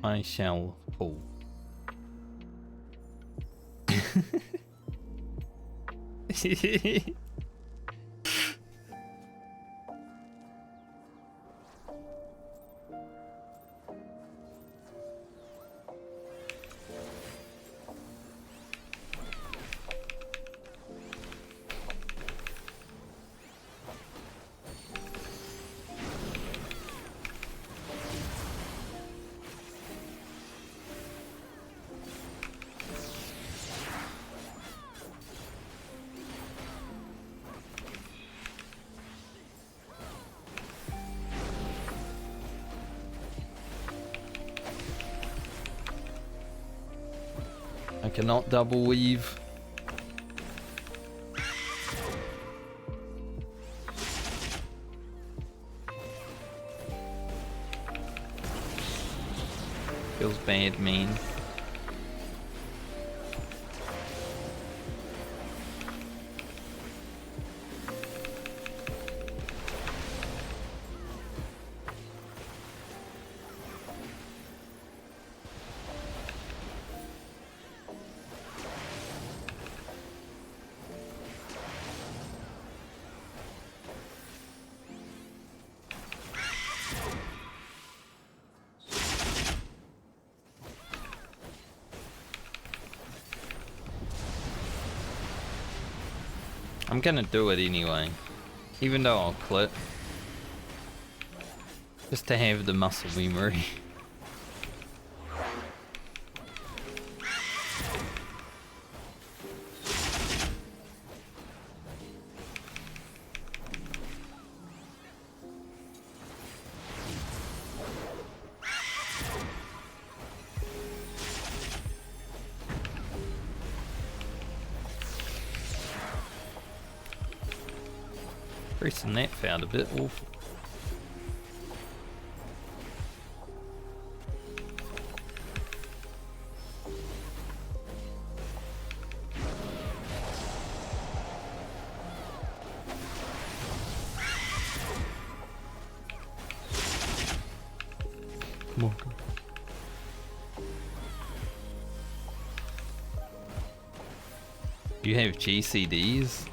I shall pull. I cannot double weave. Feels bad, man. I'm gonna do it anyway, even though I'll clip, just to have the muscle memory. Pressing that felt a bit awful. Come on, come on. You have GCDs?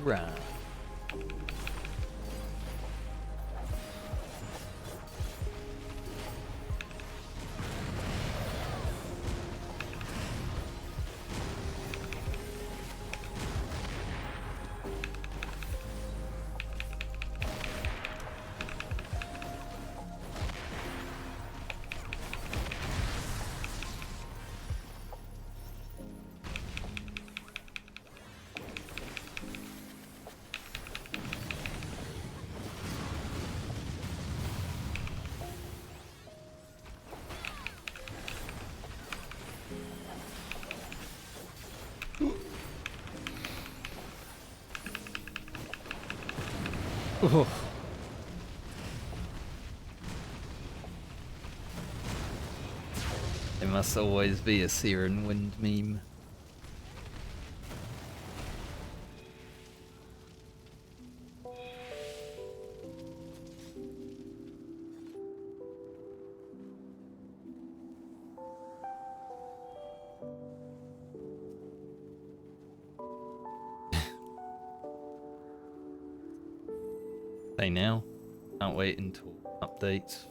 Alright. Oh. There must always be a Siren Wind meme. Say now. Can't wait until updates.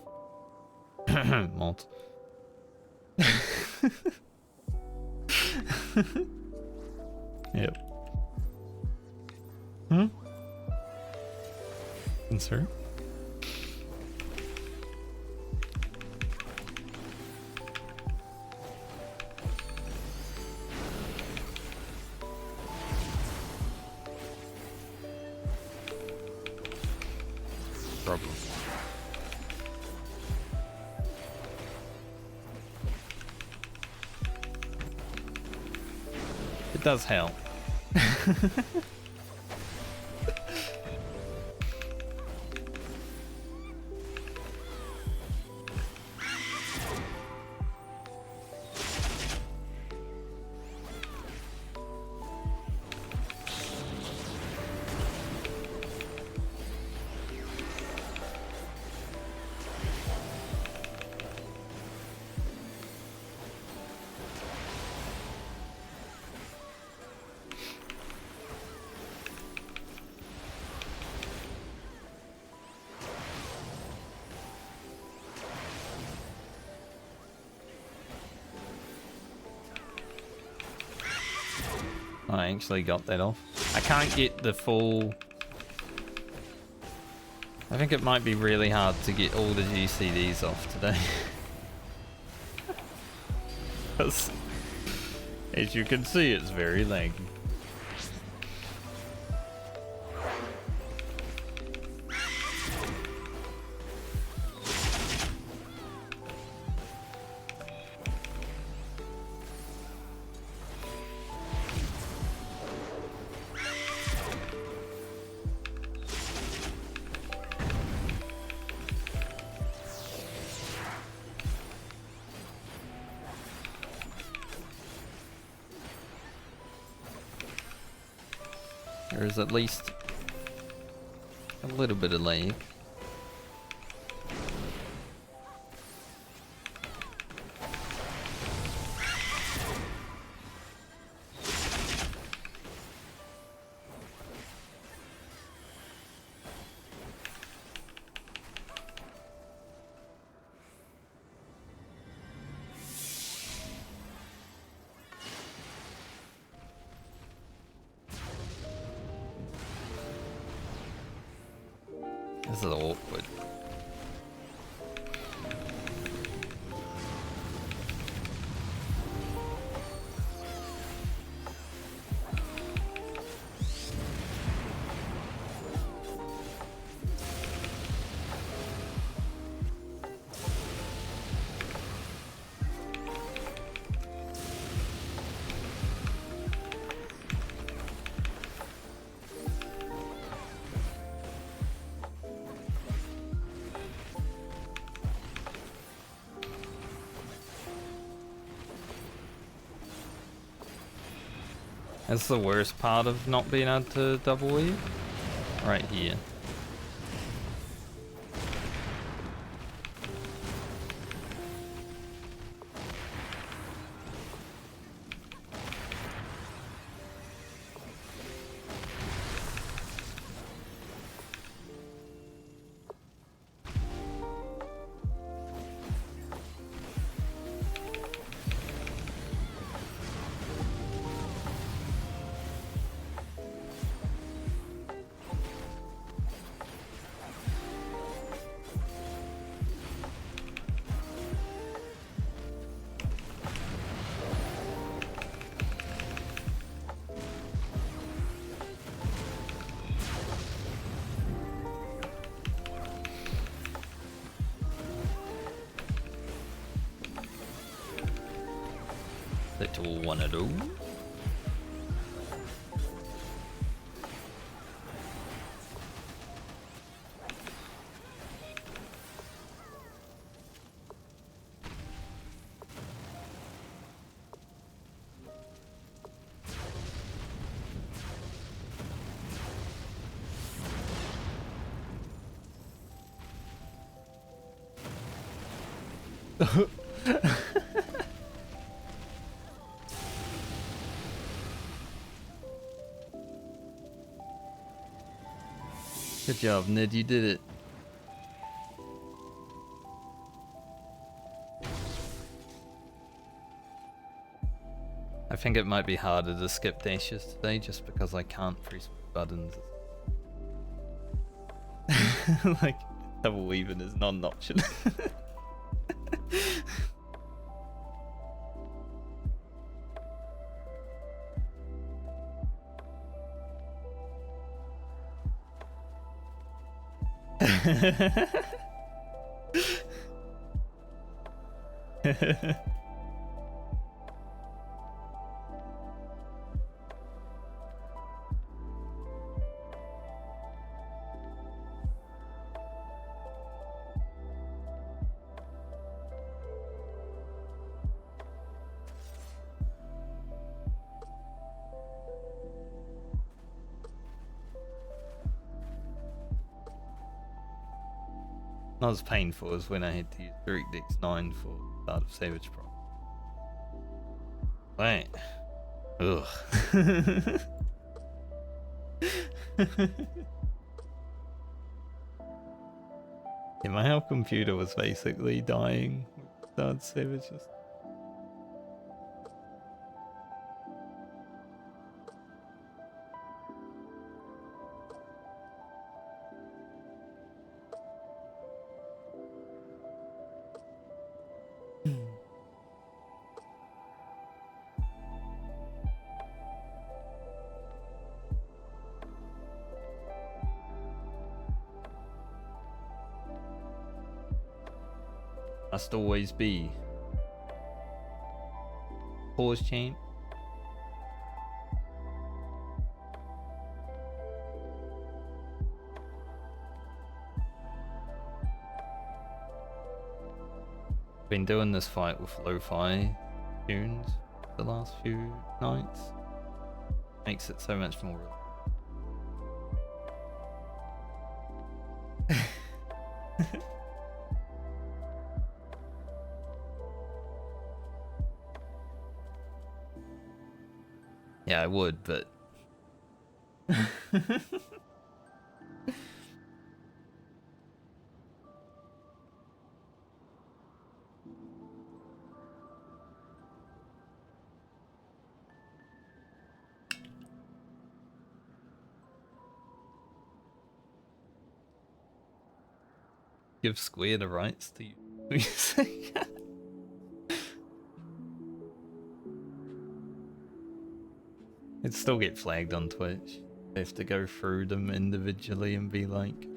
Mod. Yep. Hmm? Insert. Problem. It does help. I actually got that off. I can't get the full... I think it might be really hard to get all the GCDs off today. Because, as you can see, it's very laggy. There is at least a little bit of lag. This is awkward. That's the worst part of not being able to double weave. Right here. Little one of those. Good job, Ned, you did it. I think it might be harder to skip dashes today just because I can't press buttons. Like, double weaving is not an option. Not as painful as when I had to use DirectX 9 for Start of Savage Prog. Right. Ugh. Yeah, my whole computer was basically dying with Start of Savages. Must always be. Pause chain. Been doing this fight with lo-fi tunes the last few nights. Makes it so much more real. Yeah, I would, but give Square the rights to use. It'd still get flagged on Twitch. They have to go through them individually and be like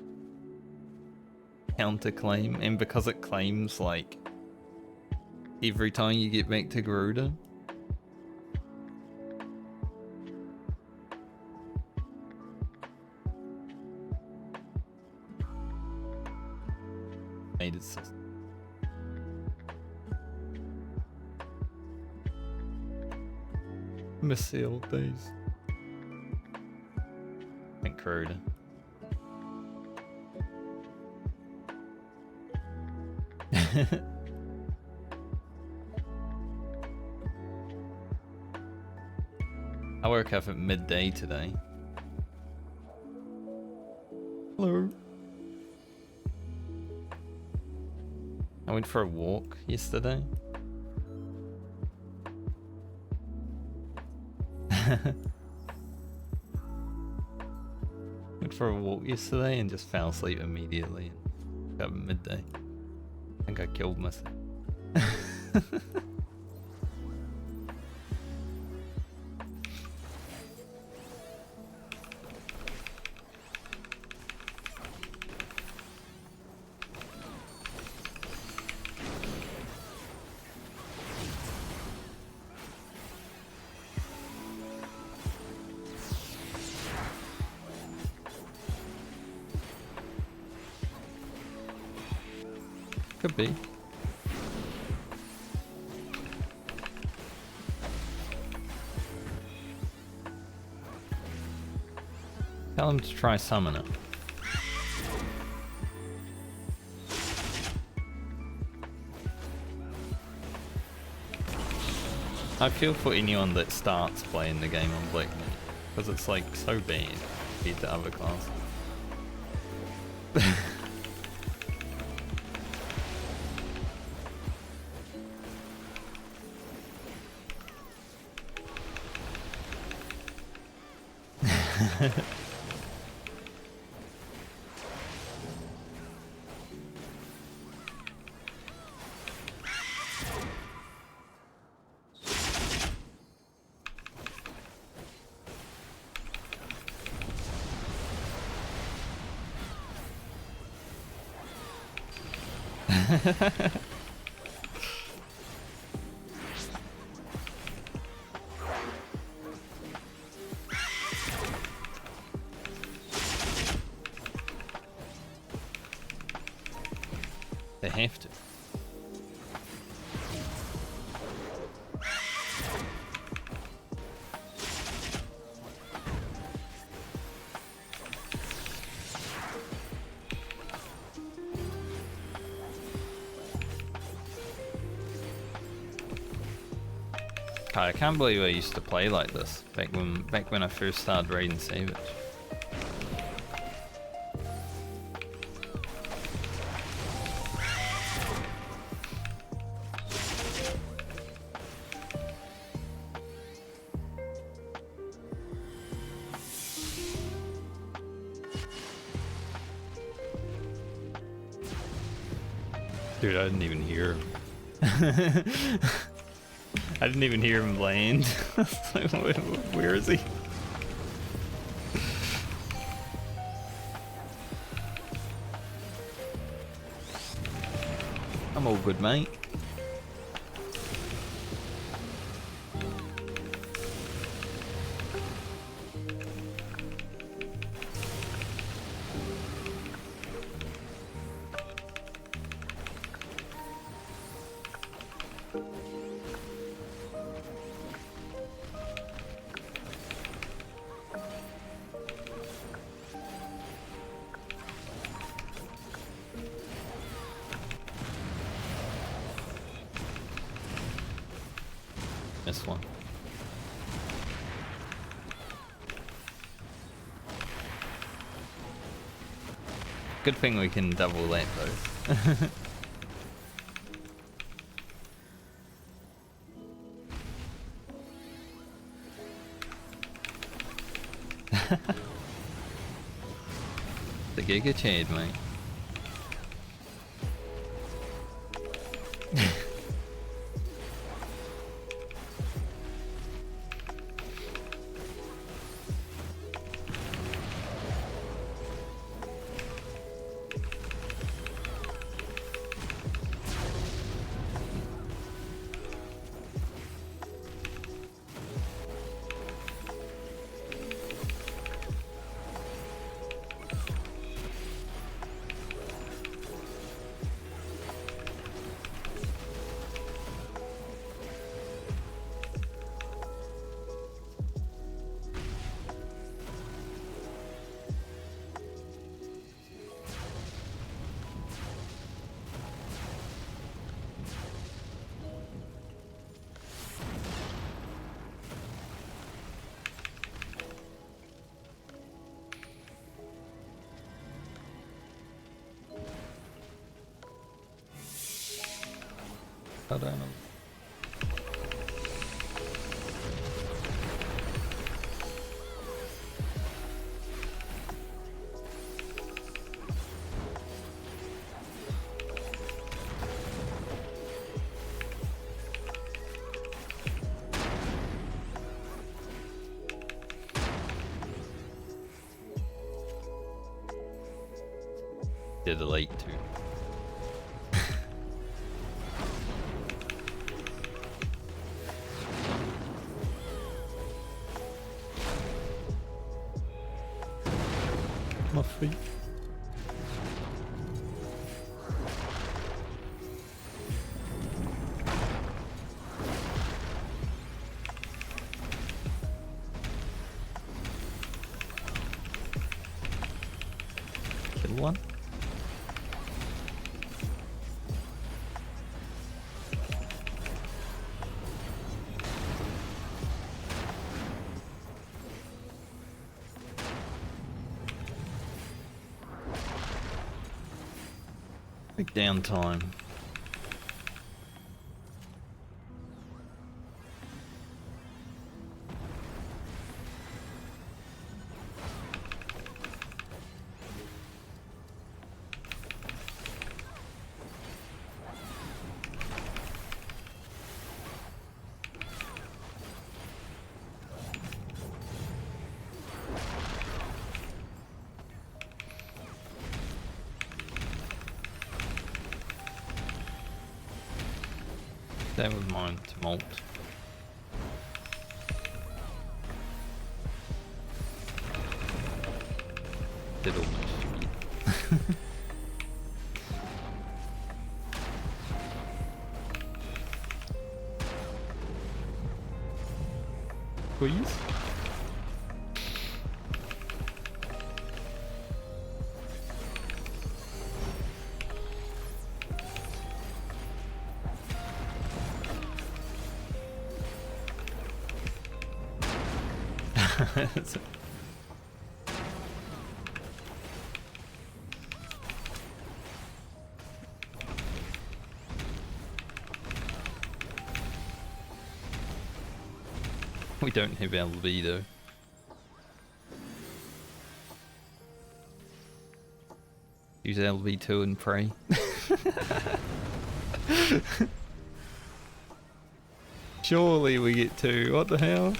counterclaim, and because it claims like every time you get back to Garuda. Made it system. Miss the old days. And Garuda. I woke up at midday today. Hello. I went for a walk yesterday. Went for a walk yesterday and just fell asleep immediately and woke up at midday. I think I killed myself. Could be. Tell him to try summon it. I feel for anyone that starts playing the game on Black Knight, because it's like so bad compared to other classes. They have to. I can't believe I used to play like this back when I first started raiding Savage. Dude, I didn't even hear him. I didn't even hear him land. Where is he? I'm all good, mate. This one. Good thing we can double that though. The Giga Chad, mate. I don't know. Did the late too. My feet. Big downtime. That was mine, Tumult. Did all my shit. Please? We don't have LB though. Use LB2 and pray. Surely we get 2. What the hell?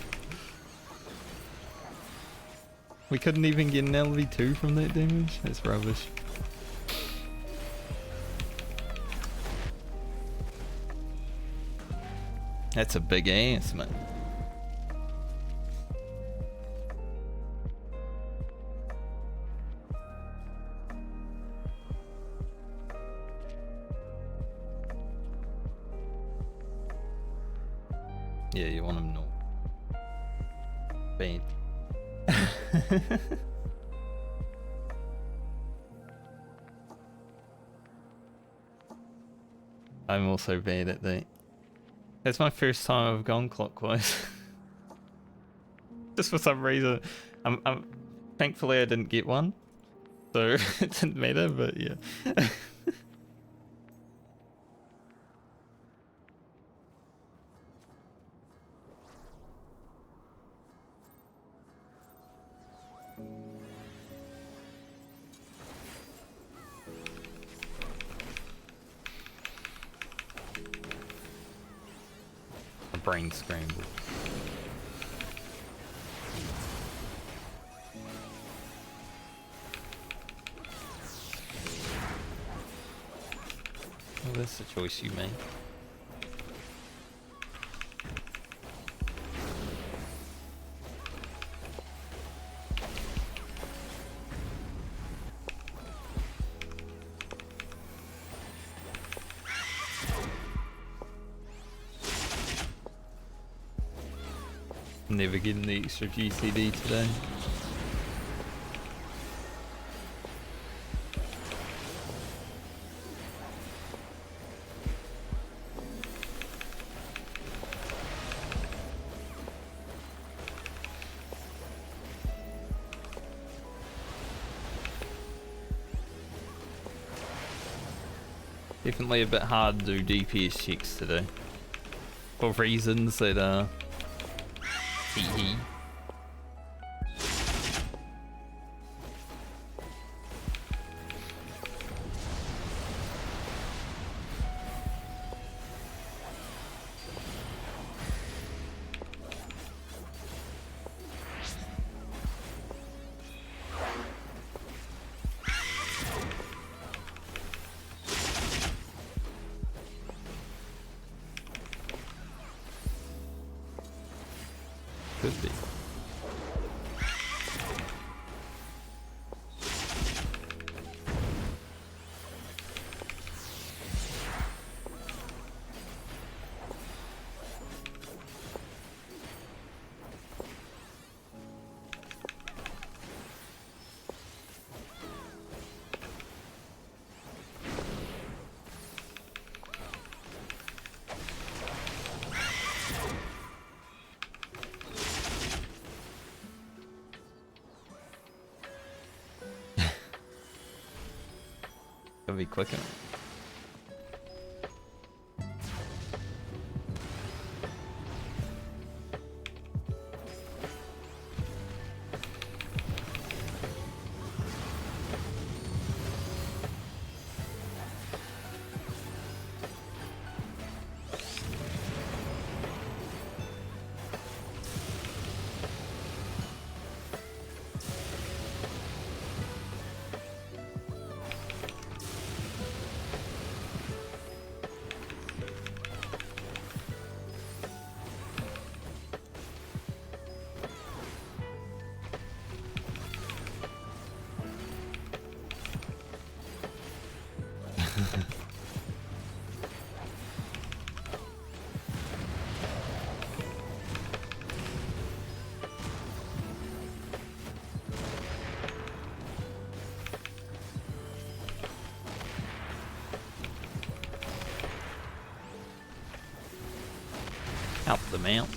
We couldn't even get an LV2 from that damage? That's rubbish. That's a big ass, man. Yeah, you want him north. Bad. I'm also bad at that. It's my first time I've gone clockwise. Just for some reason. I'm thankfully I didn't get one. So it didn't matter, but yeah. Brain scramble. Well, that's the choice you make. Never getting the extra GCD today. Definitely a bit hard to do DPS checks today. For reasons that are... Hee. Could be. Gotta be quicker. Help them out.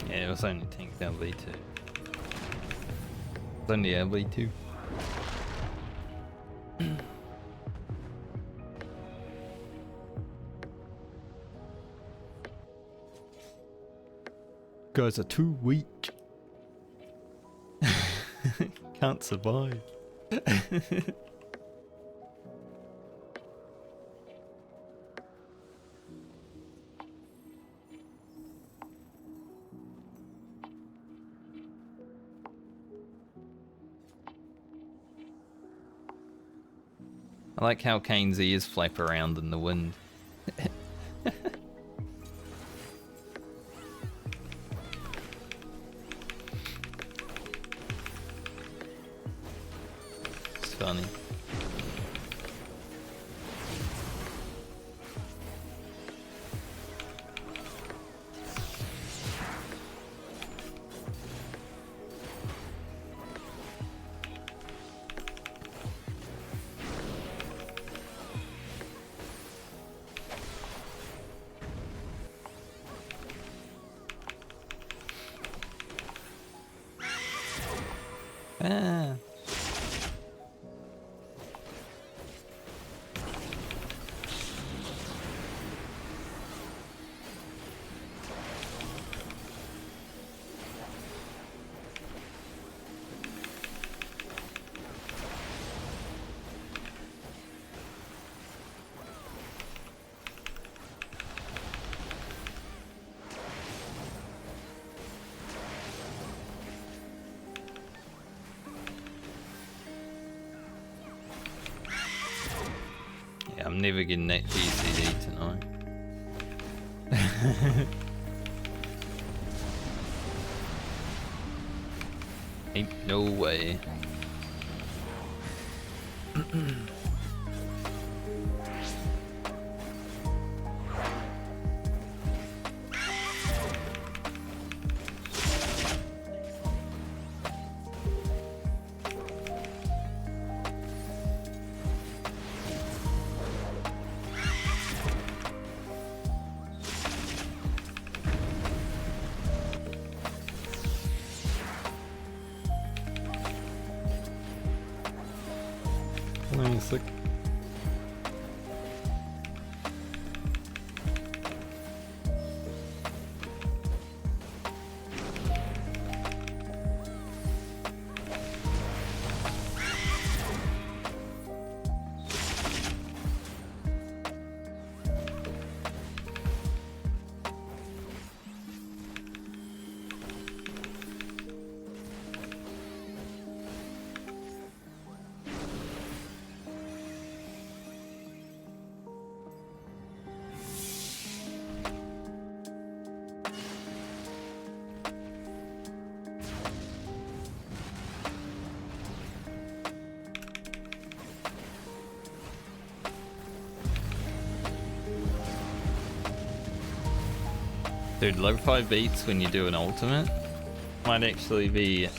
Yeah, it was only tank down V2. It's only LV2. Guys are too weak. Can't survive. I like how Kane's ears flap around in the wind. It's funny. Ah. I'm never getting that GCD tonight. Ain't no way. Wait a sec. Dude, low 5 beats when you do an ultimate might actually be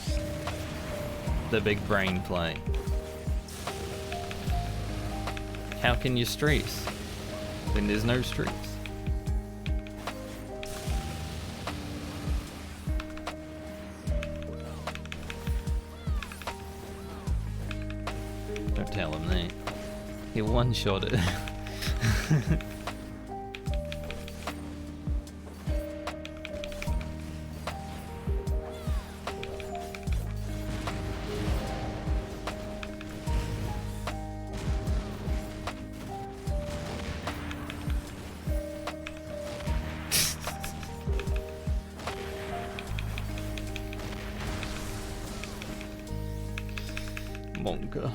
the big brain play. How can you stress when there's no stress? Don't tell him that. He'll one-shot it. Monka.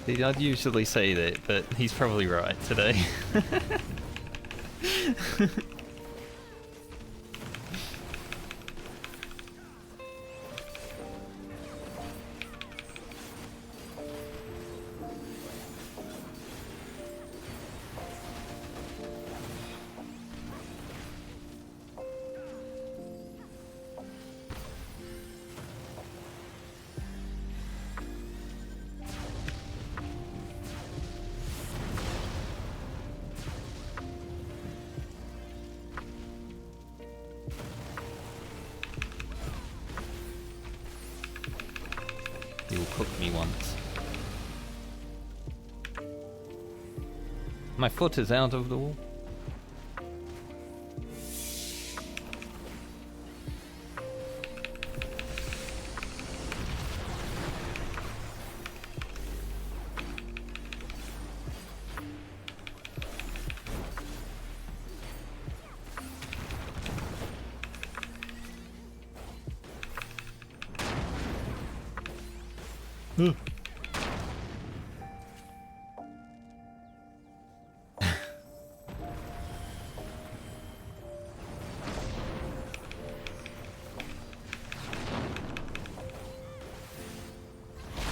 See, I'd usually say that, but he's probably right today. He'll cook me once. My foot is out of the wall.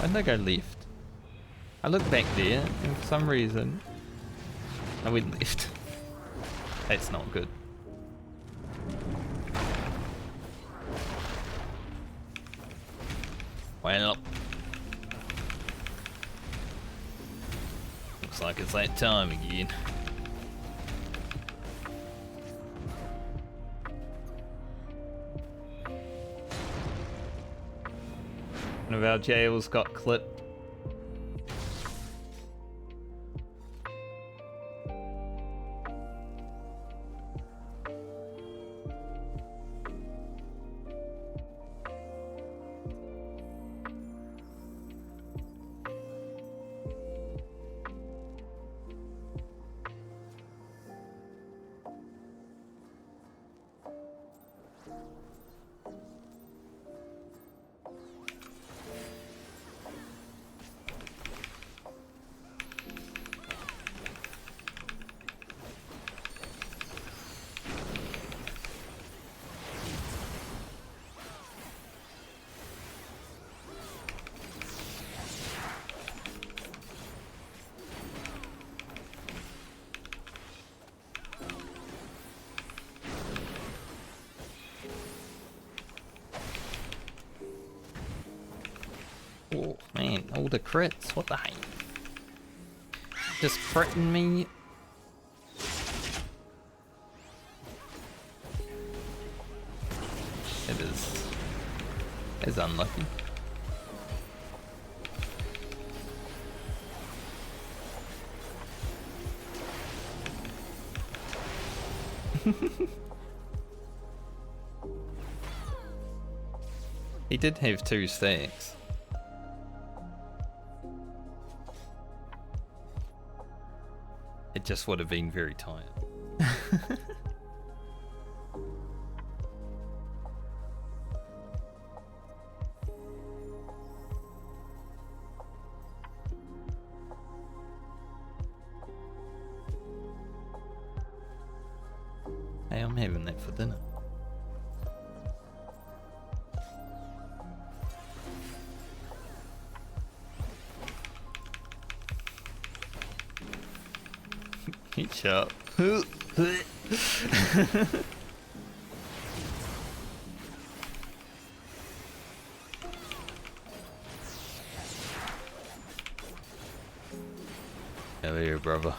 I think I left. I looked back there and for some reason I went left. That's not good. Well, looks like it's that time again. One of our jails got clipped. Oh man, all the crits, what the heck? Just critting me. It's unlucky. He did have 2 stacks. It just would have been very tight. I'm having that for dinner. Eat up. Hell yeah, brother.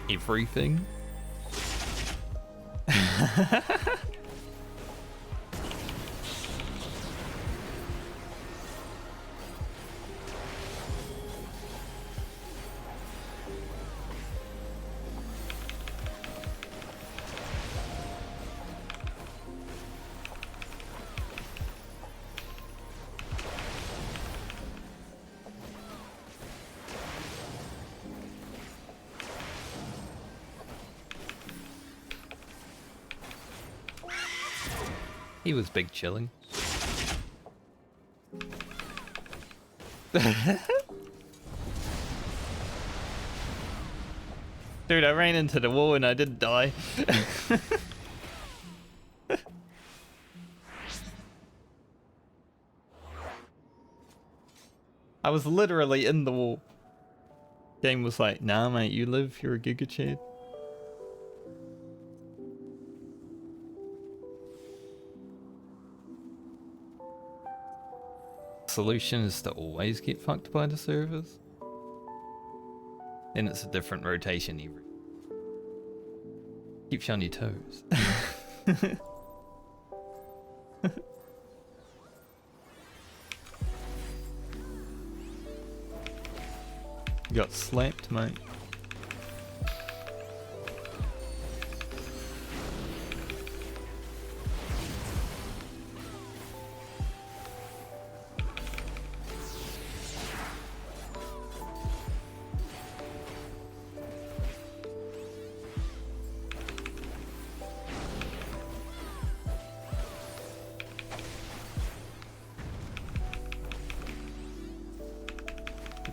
Everything. He was big chilling. Dude, I ran into the wall and I didn't die. I was literally in the wall. Game was like, nah mate, you live, you're a Giga Chad. Solution is to always get fucked by the servers. Then it's a different rotation every. Keeps you on your toes. You got slapped, mate.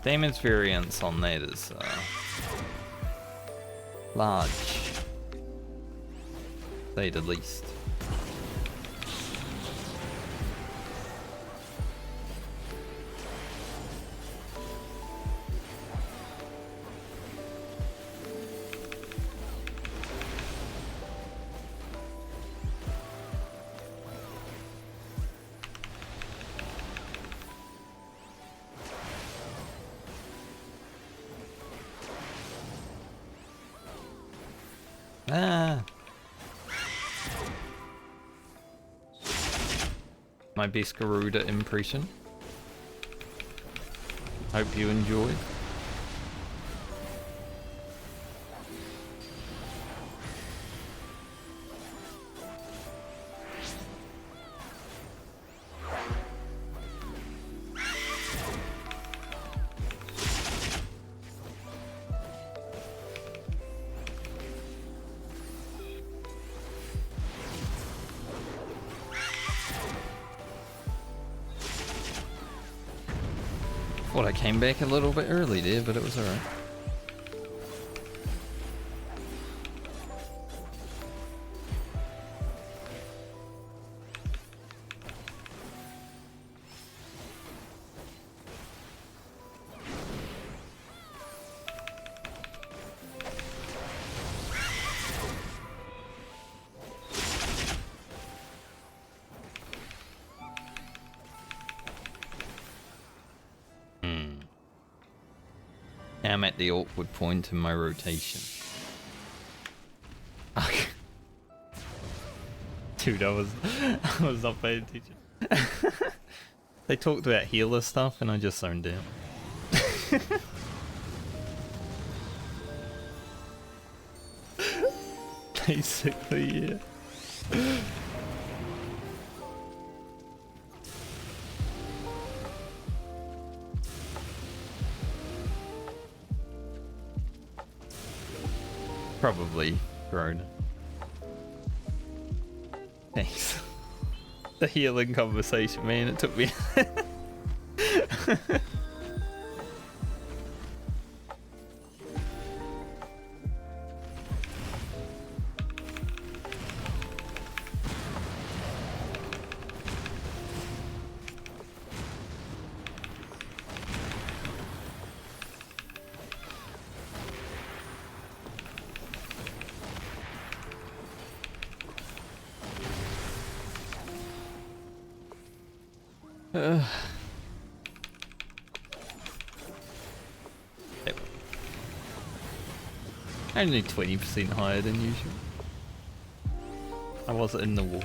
Damage variance on that is large, say the least. Ah. My best Garuda impression. Hope you enjoyed. Thought I came back a little bit early there, but it was alright. I'm at the awkward point in my rotation. Dude, I was not paying attention. They talked about healer stuff and I just zoned out. Basically, yeah. Probably Corona. Thanks. The healing conversation, man. It took me. Yep. Only 20% higher than usual. I was in the wall.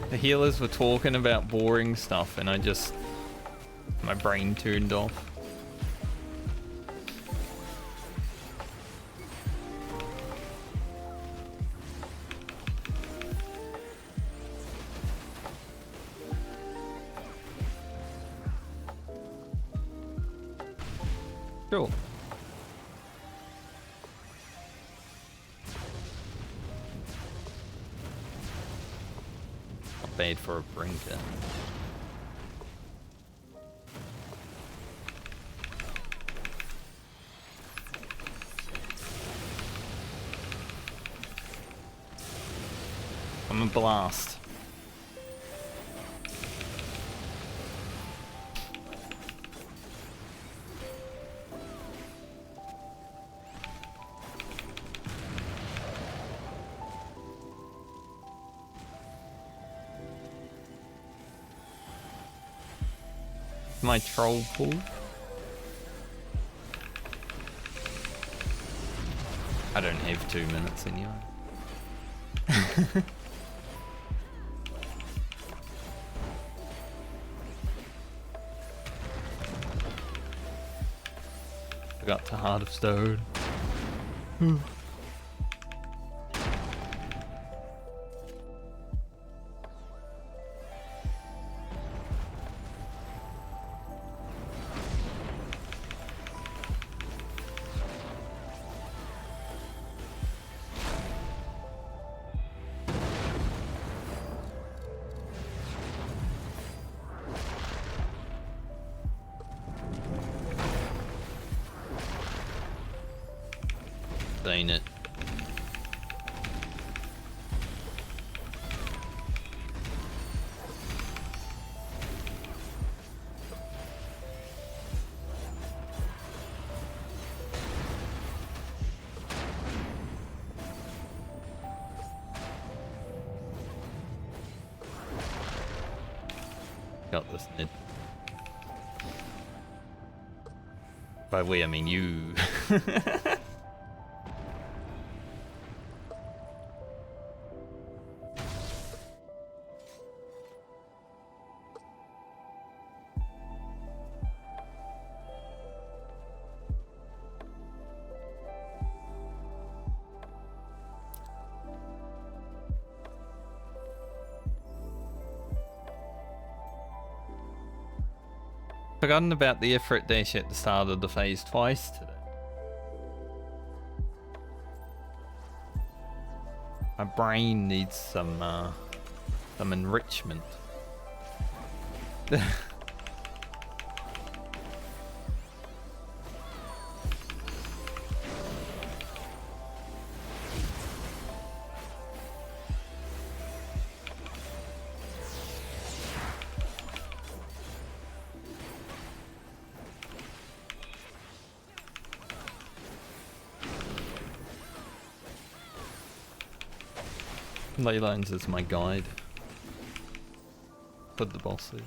The healers were talking about boring stuff and my brain turned off. Sure. Not bad for a brinker. I'm a blast. My troll pool. I don't have 2 minutes anyway. I got to Heart of Stone. Ain't it? Got this, Ned. By we, I mean you. Forgotten about the effort dash at the start of the phase twice today. My brain needs some enrichment. Leylines is my guide. Put the boss in.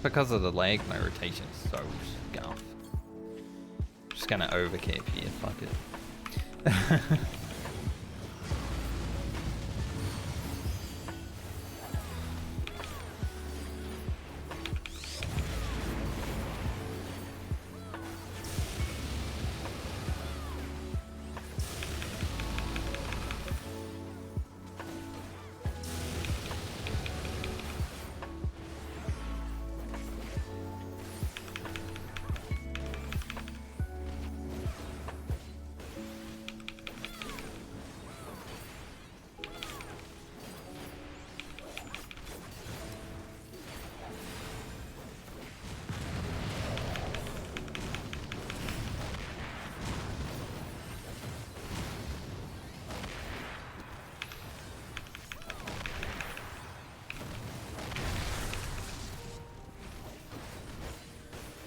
Because of the lag, my rotation is so scuffed. Just gonna overcap here, fuck it.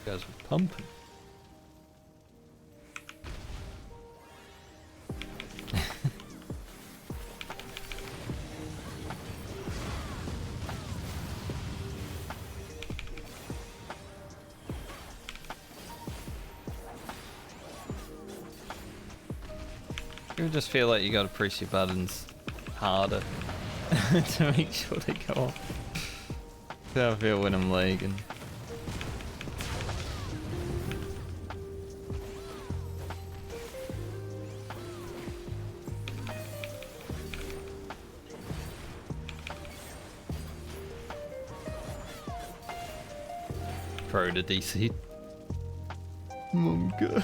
Guys were pumping. You just feel like you gotta press your buttons harder to make sure they go off. That's how I feel when I'm lagging. Pro to DC. Monka.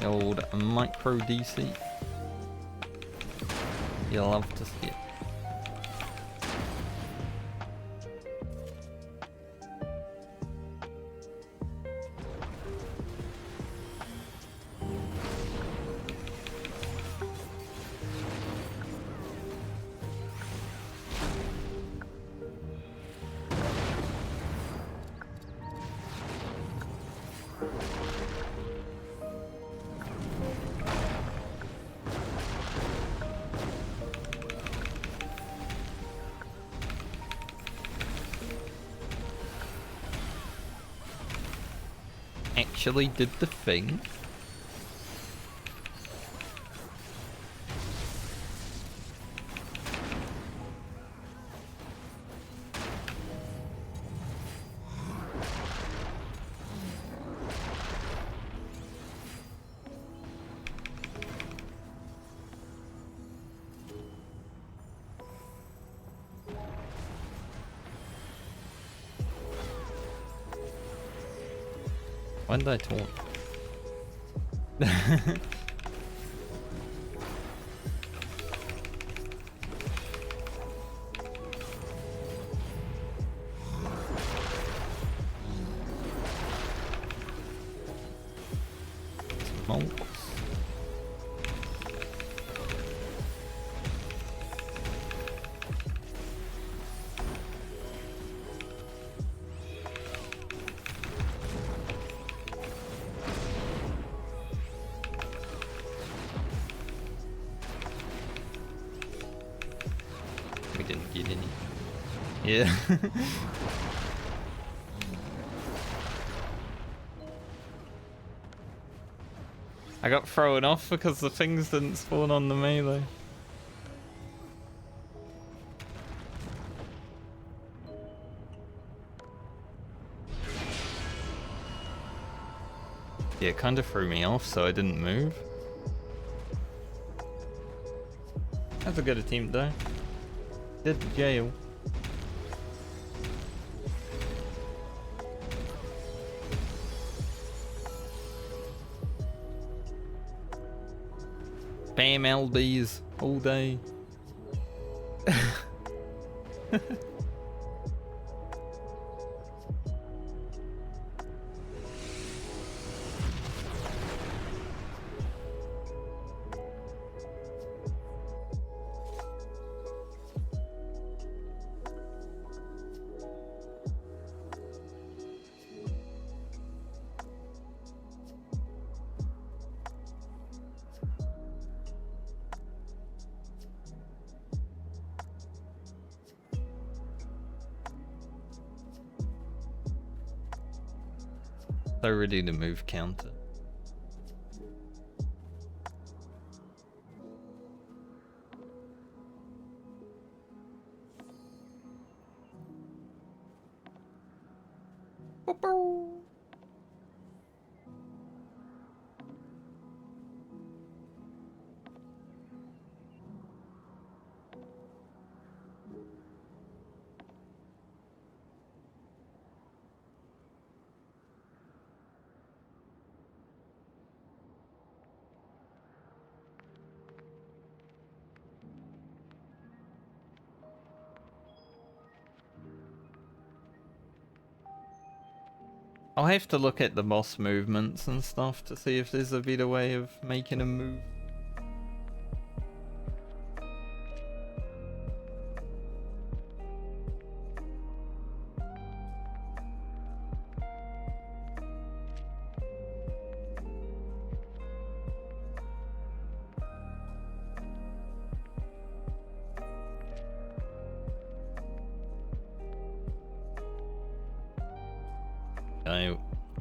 Old micro DC. You'll love to see it. Actually did the thing. When did I taunt? Smokes. We didn't get any. Yeah. I got thrown off because the things didn't spawn on the melee. Yeah, it kind of threw me off, so I didn't move. That's a good attempt though. Did the jail. Bam LBs all day. So ready to move counter. I'll have to look at the boss movements and stuff to see if there's a better way of making him move.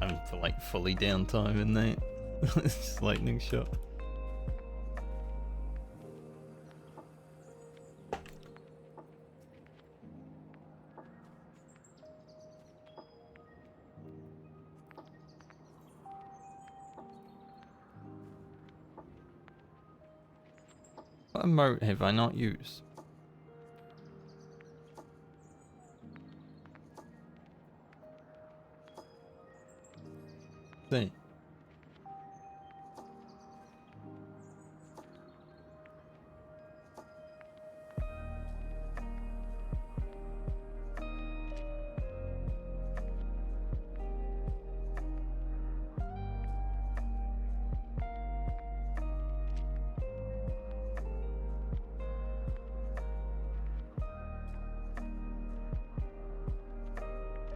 I'm for like fully downtime in that. It's just lightning shot. What emote have I not used? See.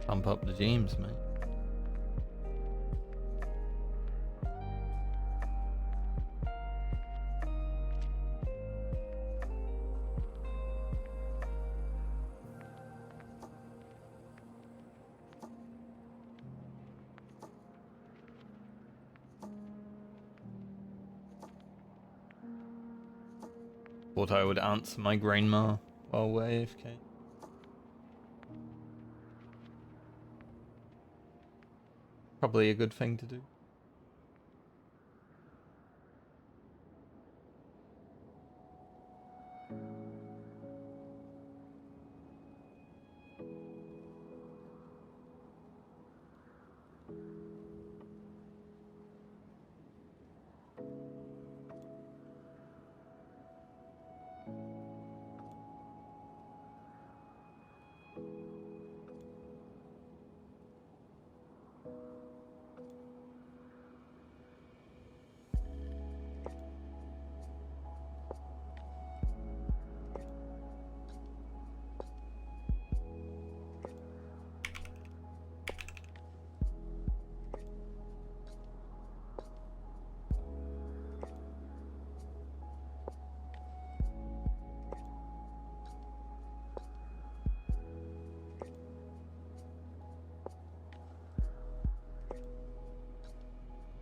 Pump up the James, mate. Thought I would answer my grandma while we're AFK. Probably a good thing to do.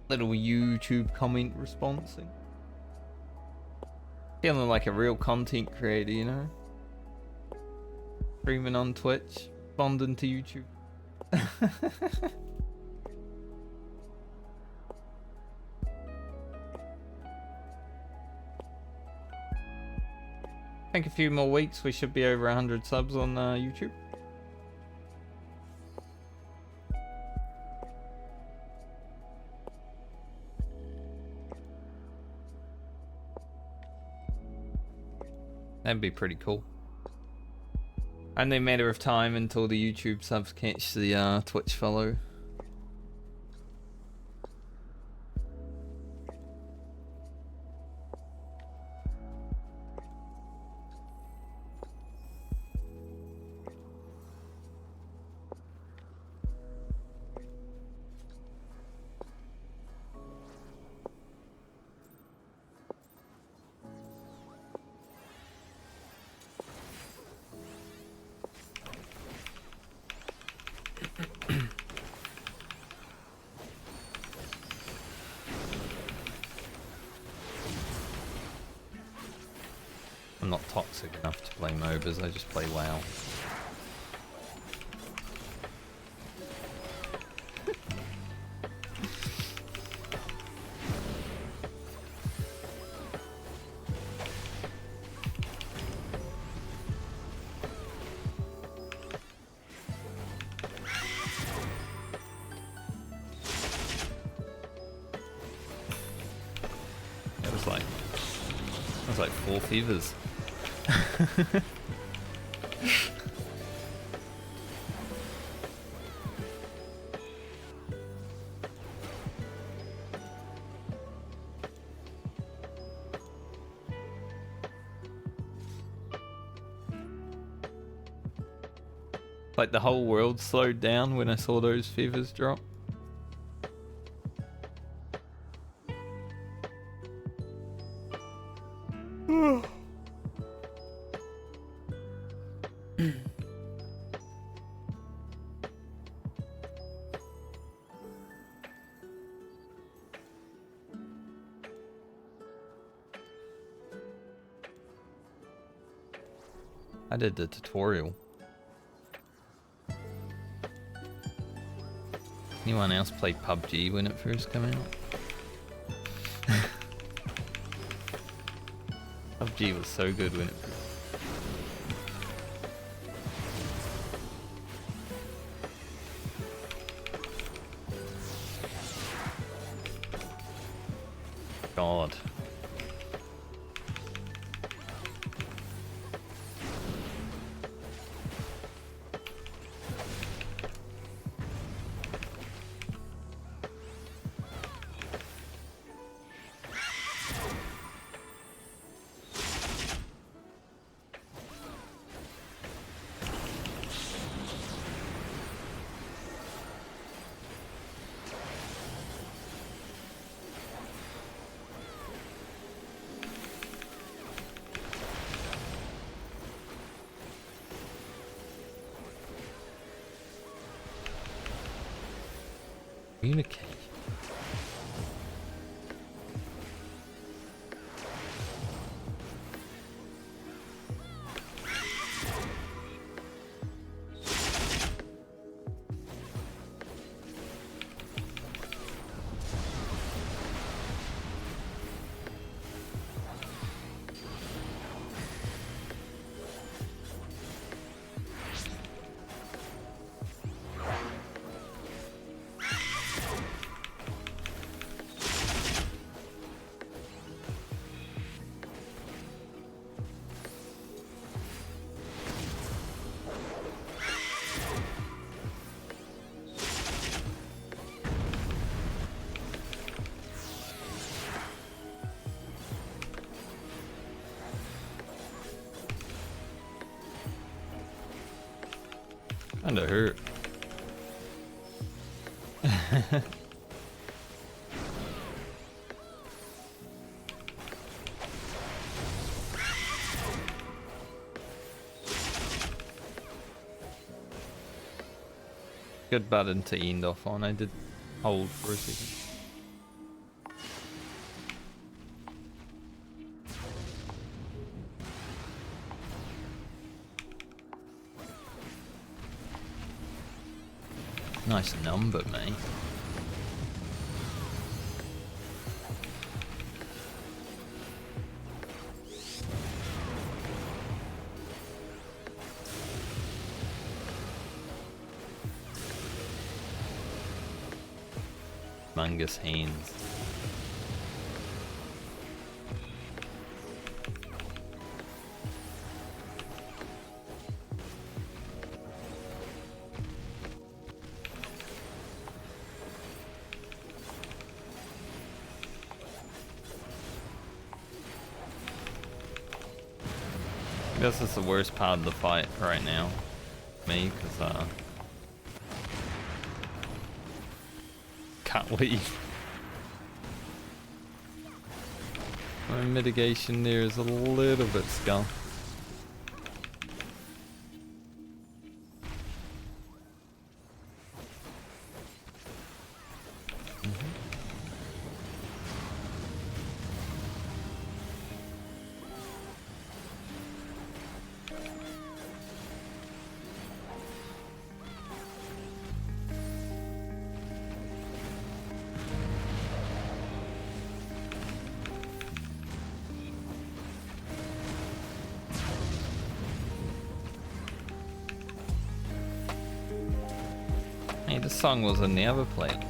Little YouTube comment responsing. Feeling like a real content creator, you know? Streaming on Twitch, responding to YouTube. I think a few more weeks we should be over 100 subs on YouTube. That'd be pretty cool. Only a matter of time until the YouTube subs catch the Twitch follow. I'm not toxic enough to play MOBAs, I just play WoW. It was like 4 fevers. Like the whole world slowed down when I saw those fevers drop. I did the tutorial. Anyone else play PUBG when it first came out? PUBG was so good when it first. God. Communicate. Kinda hurt. Good button to end off on. I did hold for a second. Nice number, mate. Mungus hands. I guess it's the worst part of the fight right now. Me, because can't leave. My mitigation there is a little bit scuffed. This song was on the other playlist.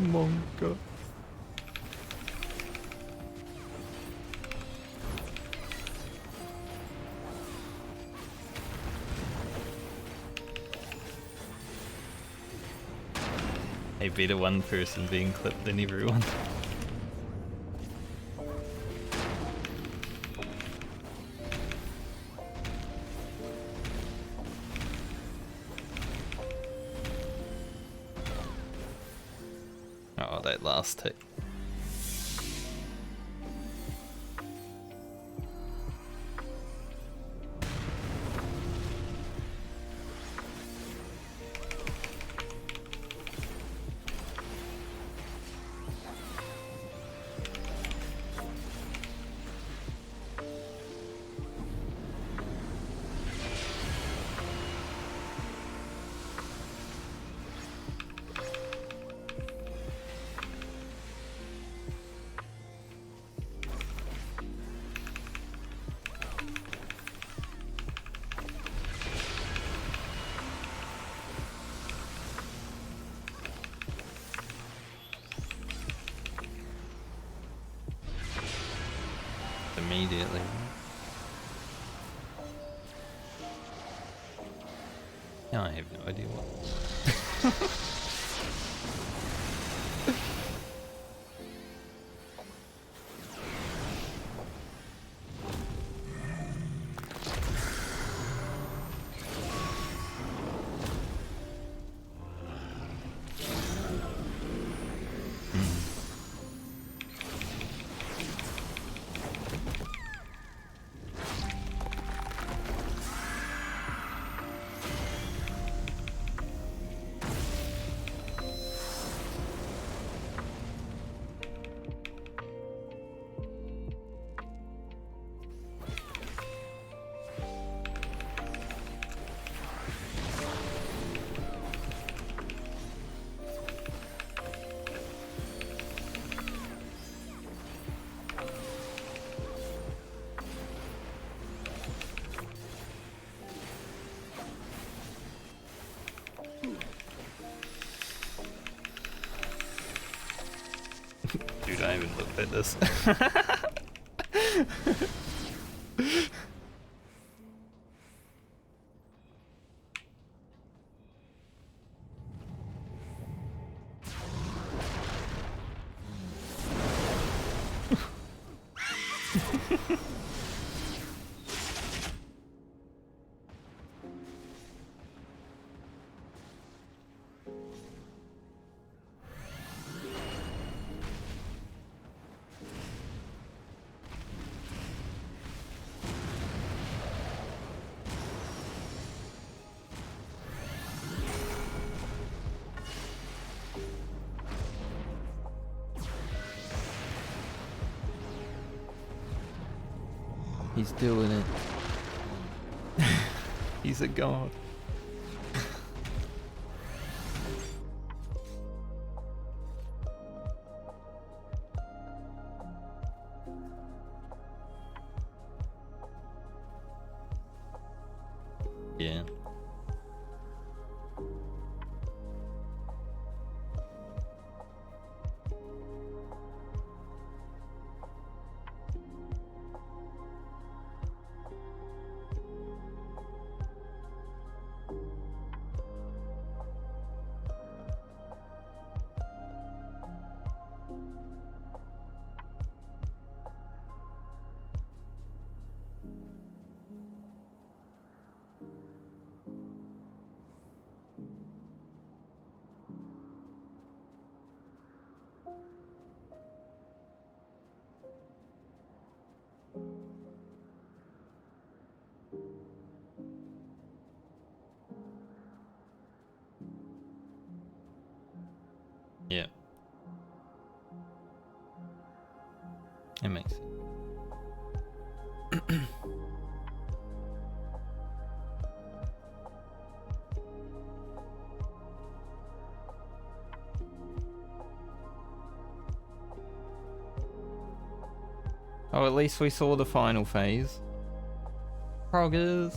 Monka. I'd be the one person being clipped in everyone. Oh, that last hit. Immediately. No, I have no idea what. fitness. He's doing it. He's a god. Yeah. Yeah. It makes sense. Oh, at least we saw the final phase. Proggers.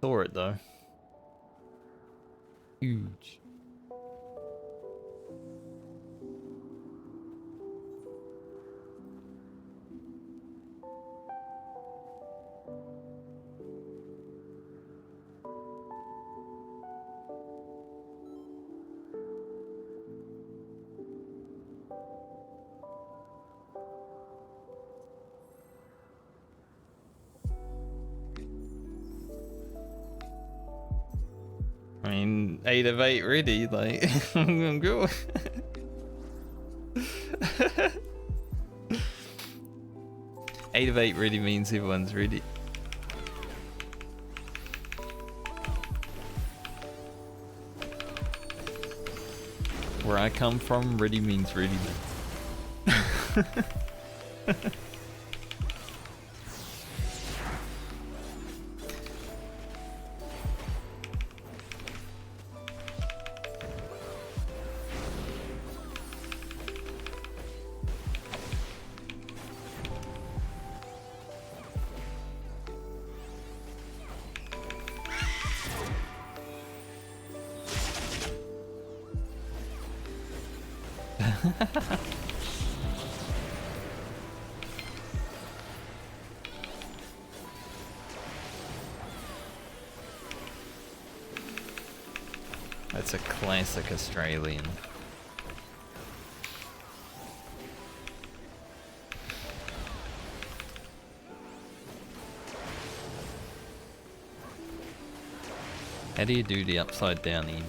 Saw it though. Huge. I mean, 8 of 8 ready, like, I'm good. 8 of 8 really means everyone's ready. Where I come from, ready means ready. That's a classic Australian. How do you do the upside down in?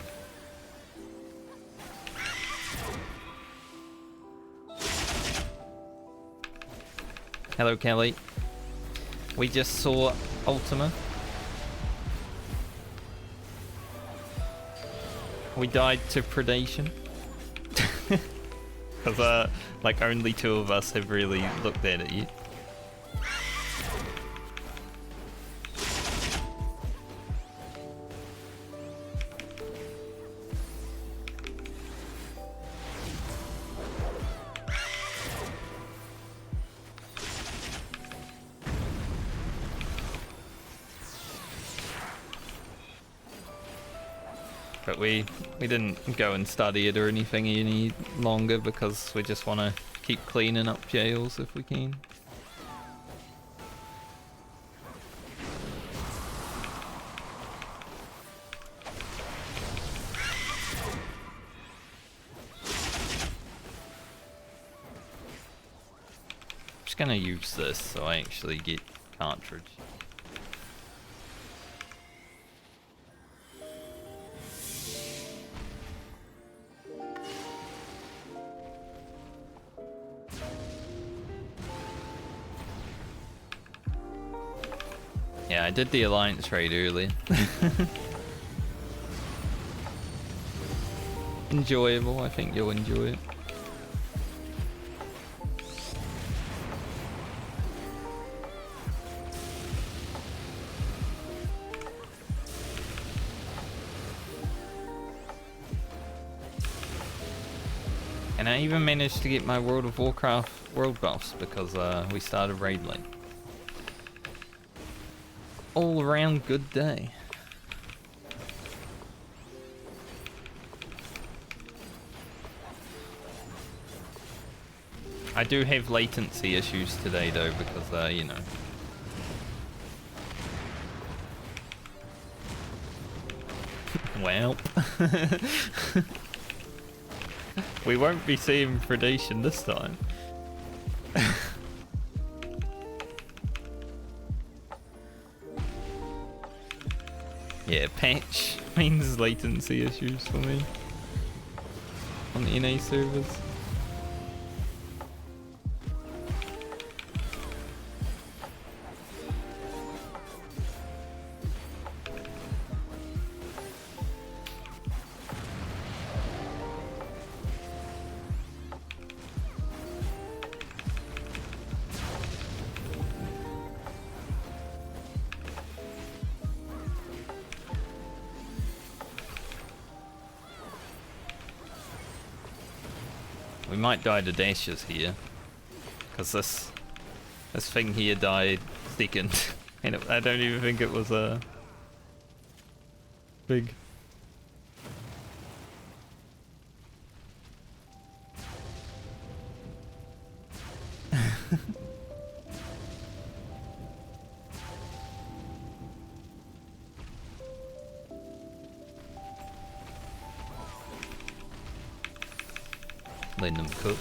Hello, Kelly. We just saw Ultima. We died to predation. Because like only two of us have really looked at it yet. But we didn't go and study it or anything any longer because we just want to keep cleaning up jails if we can. Just gonna use this so I actually get cartridge. Yeah, I did the alliance raid earlier. Enjoyable, I think you'll enjoy it. And I even managed to get my World of Warcraft world buffs because we started raid late. All around good day. I do have latency issues today though because you know. Well. We won't be seeing predation this time. Yeah, patch means latency issues for me on the NA servers. We might die to dashes here, because this thing here died second, and I don't even think it was a big. Letting them cook.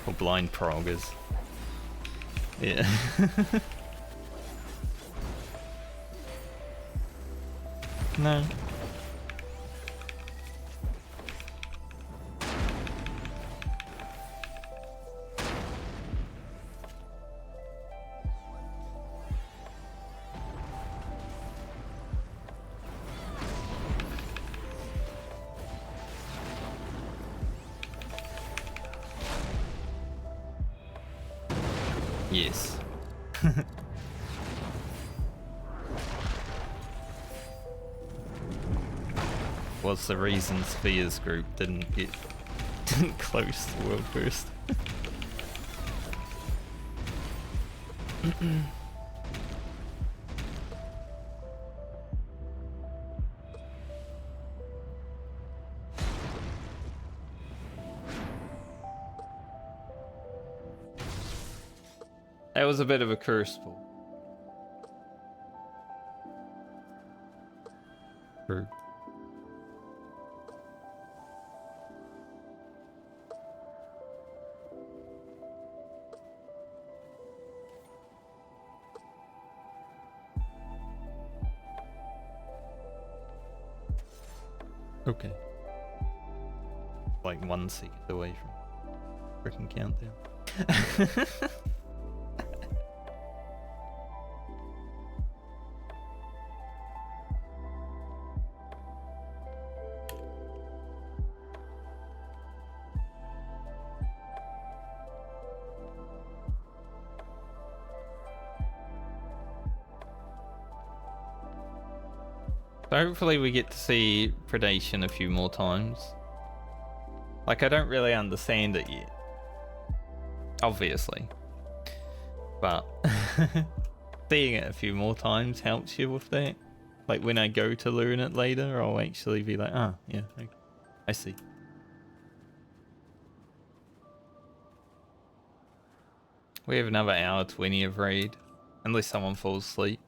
Or blind proggers. Yeah. No. Yes. What's the reason Sphere's group didn't close the world first? That was a bit of a curse pull. True. Okay. like 1 second away from freaking countdown. So hopefully we get to see predation a few more times. Like, I don't really understand it yet, obviously, but seeing it a few more times helps you with that. Like, when I go to learn it later, I'll actually be like, ah, yeah, okay, I see. We have another hour 20 of raid, unless someone falls asleep.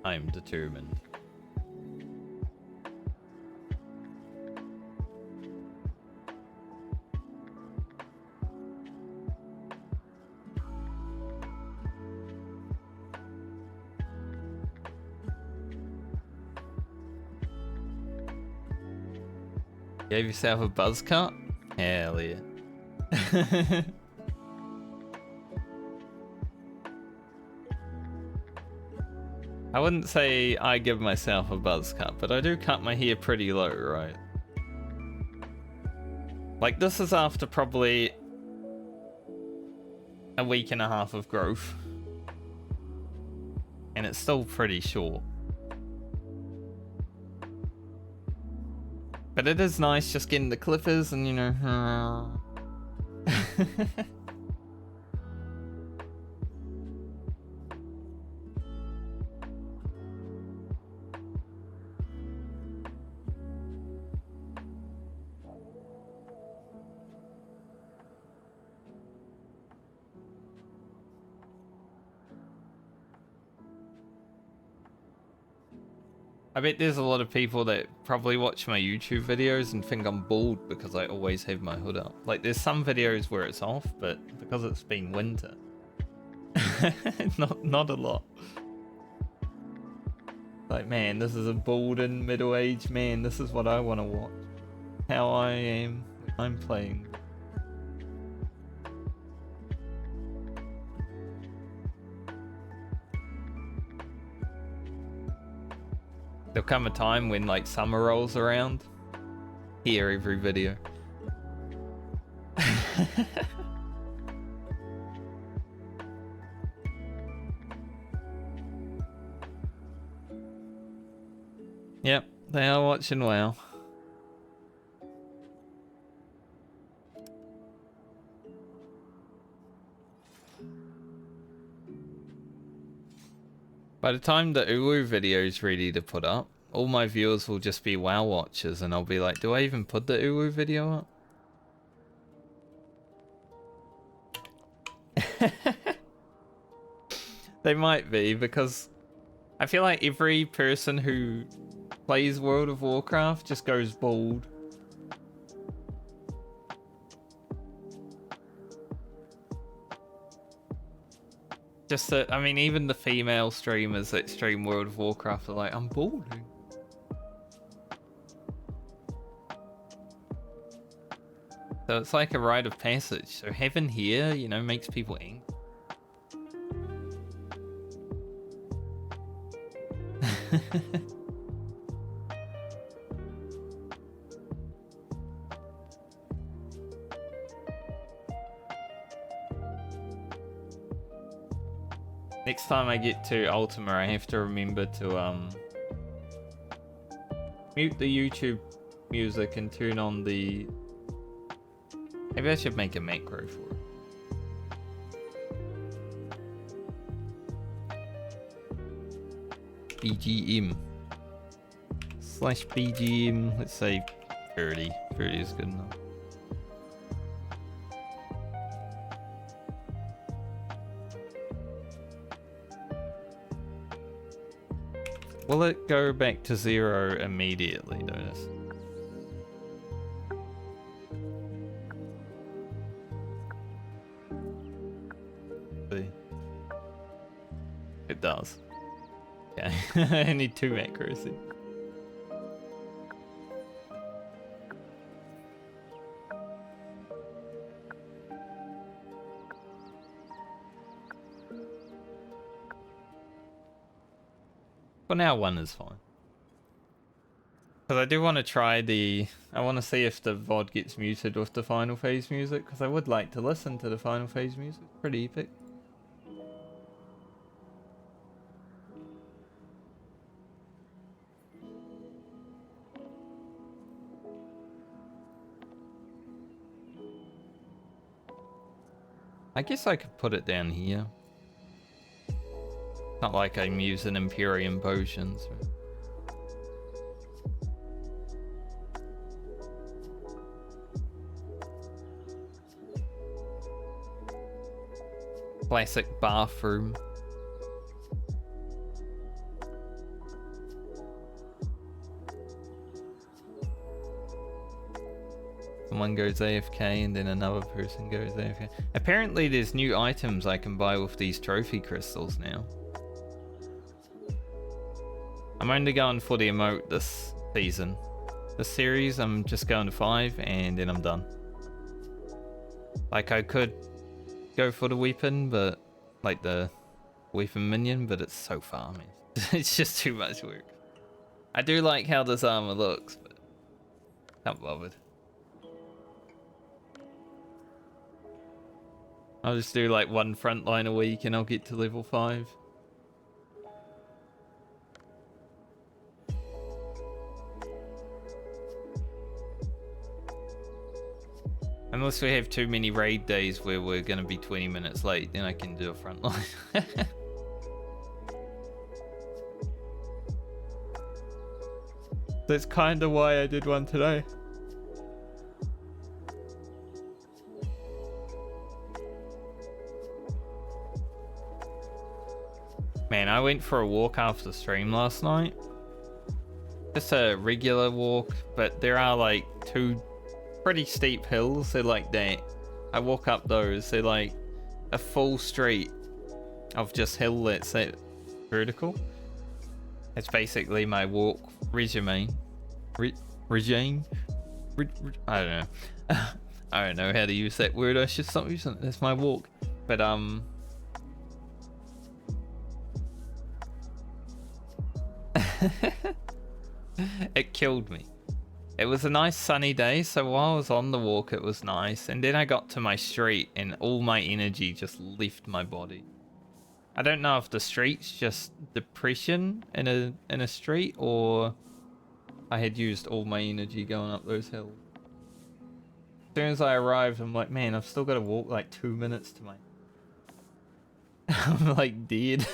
I'm determined. Gave yourself a buzz cut? Hell yeah. I wouldn't say I give myself a buzz cut, but I do cut my hair pretty low, right? Like, this is after probably a week and a half of growth. And it's still pretty short. But it is nice just getting the clippers and, you know... I bet there's a lot of people that probably watch my YouTube videos and think I'm bald because I always have my hood up. Like, there's some videos where it's off, but because it's been winter, not a lot. Like, man, this is a bald and middle-aged man. This is what I want to watch. How I am when I'm playing. There'll come a time when, like, summer rolls around. Here, every video. Yep, they are watching WoW. By the time the UWU video is ready to put up, all my viewers will just be WoW watchers, and I'll be like, do I even put the UWU video up? They might be, because I feel like every person who plays World of Warcraft just goes bald. Just that, I mean, even the female streamers that stream World of Warcraft are like, I'm balding. So it's like a rite of passage. So having hair, you know, makes people angry. Next time I get to Ultima, I have to remember to mute the YouTube music and turn on the... Maybe I should make a macro for it. BGM / BGM, let's say 30. 30 is good enough. Will it go back to 0 immediately, notice? See? It does. Okay. I need 2 accuracy. For now, 1 is fine. Because I do want to try the... I want to see if the VOD gets muted with the final phase music, because I would like to listen to the final phase music. Pretty epic. I guess I could put it down here. Not like I'm using Imperium potions. Classic bathroom. Someone goes AFK and then another person goes AFK. Apparently there's new items I can buy with these trophy crystals now. I'm only going for the emote this season. This series I'm just going to 5 and then I'm done. Like I could go for the weapon, but like the weapon minion, but it's so far, man. It's just too much work. I do like how this armor looks, but not bothered. I'll just do like 1 frontline a week and I'll get to level 5. Unless we have too many raid days where we're going to be 20 minutes late, then I can do a frontline. That's kind of why I did one today. Man, I went for a walk after stream last night. Just a regular walk, but there are like 2 pretty steep hills. They're like that. I walk up those. They're like a full street of just hill that's that vertical. It's basically my walk regime. Regime? I don't know. I don't know how to use that word. I should stop using it. That's my walk. But it killed me. It was a nice sunny day, so while I was on the walk it was nice, and then I got to my street and all my energy just left my body. I don't know if the street's just depression in a street, or I had used all my energy going up those hills. As soon as I arrived, I'm like, man, I've still got to walk like 2 minutes to my... I'm like dead.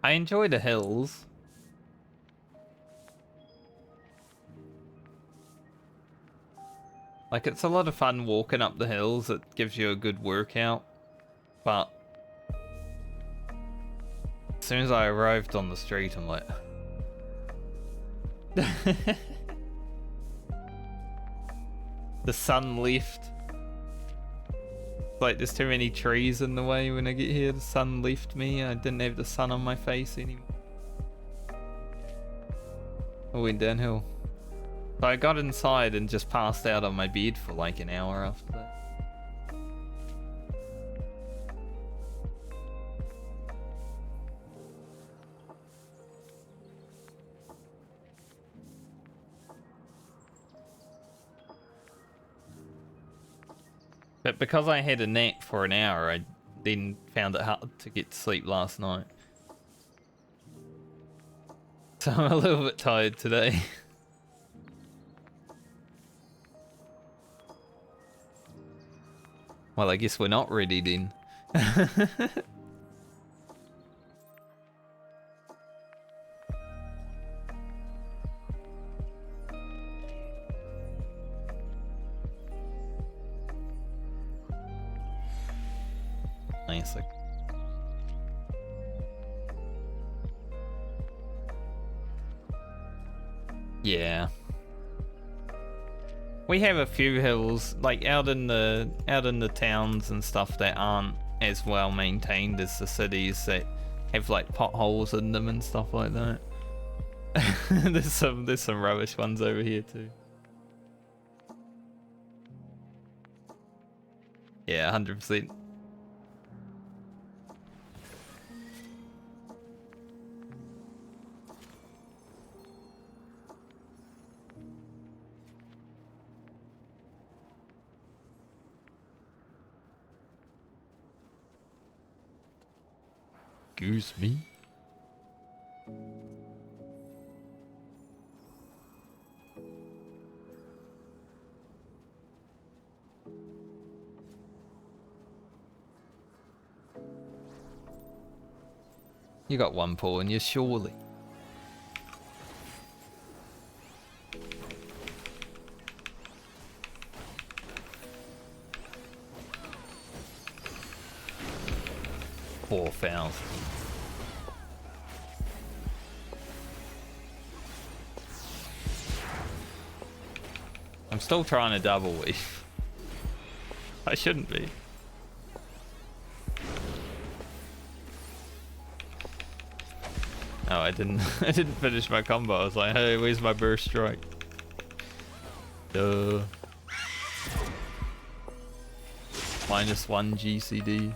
I enjoy the hills. Like, it's a lot of fun walking up the hills. It gives you a good workout. But as soon as I arrived on the street, I'm like... The sun left. Like, there's too many trees in the way when I get here. The sun left me. I didn't have the sun on my face anymore. I went downhill. So I got inside and just passed out on my bed for like an hour after that. But because I had a nap for an hour, I then found it hard to get to sleep last night. So I'm a little bit tired today. Well, I guess we're not ready then. classic. Yeah. We have a few hills like out in the towns and stuff that aren't as well maintained as the cities that have like potholes in them and stuff like that. there's some rubbish ones over here too. Yeah, 100%. Excuse me. You got one paw in you, surely. $4,000. I'm still trying to double weave. I shouldn't be. Oh, I didn't finish my combo. I was like, hey, where's my burst strike? Duh. -1 GCD.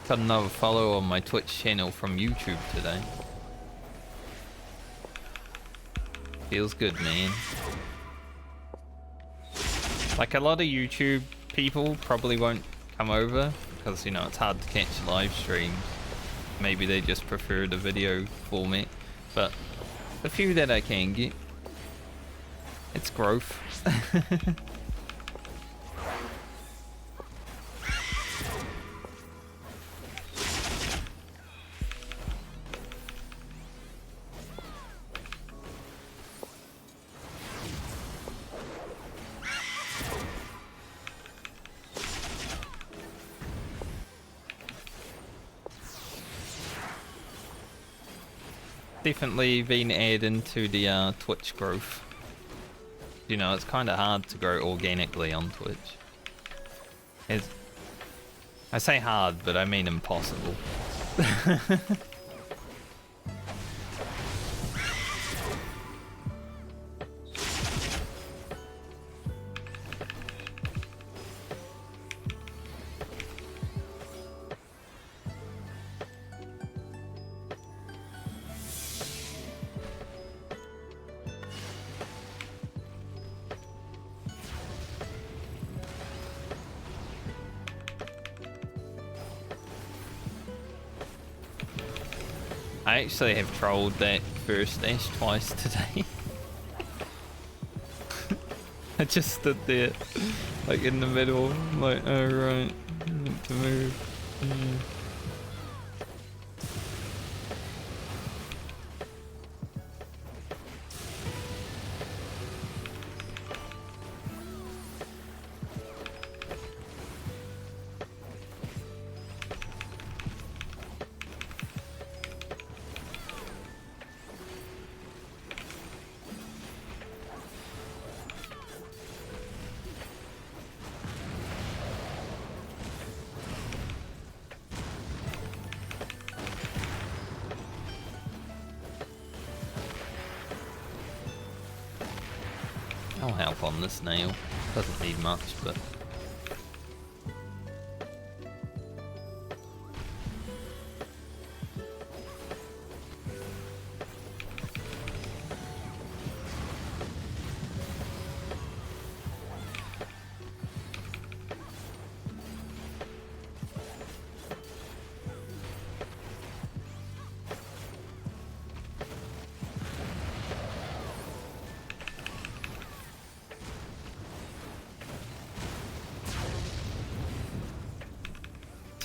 Got another follow on my Twitch channel from YouTube today. Feels good, man. Like a lot of YouTube people probably won't come over because, you know, it's hard to catch live streams. Maybe they just prefer the video format. But the few that I can get, it's growth. Definitely been added into the Twitch growth. You know, it's kind of hard to grow organically on Twitch. I say hard, but I mean impossible. I actually have trolled that first dash twice today. I just stood there, like in the middle, like, oh right, I need to move. Yeah. I'll help on this nail. Doesn't need much, but...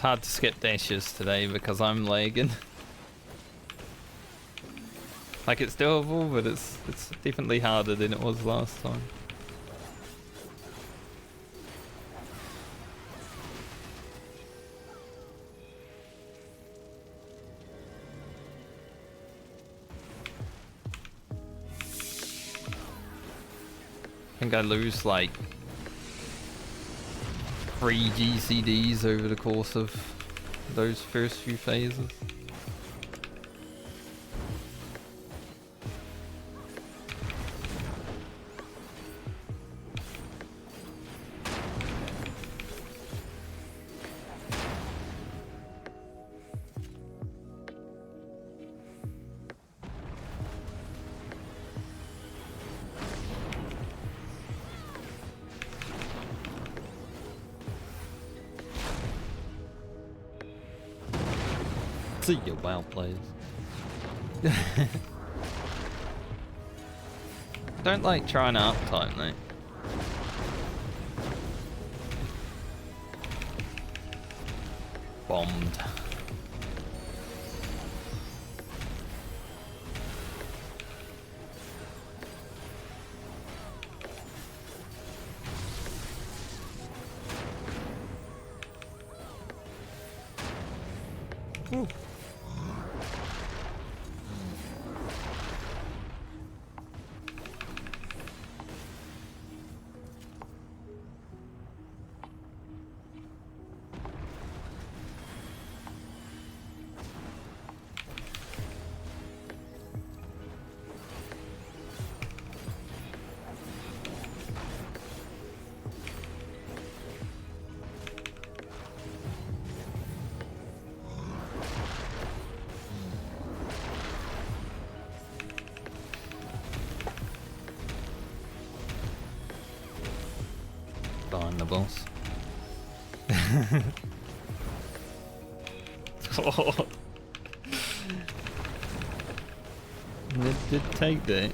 hard to skip dashes today because I'm lagging. Like, it's doable, but it's definitely harder than it was last time. I think I lose like 3 GCDs over the course of those first few phases. See you, WoW players. Don't like trying to uptype, mate. Bombed. Ooh. Behind the boss. Oh. It did take that.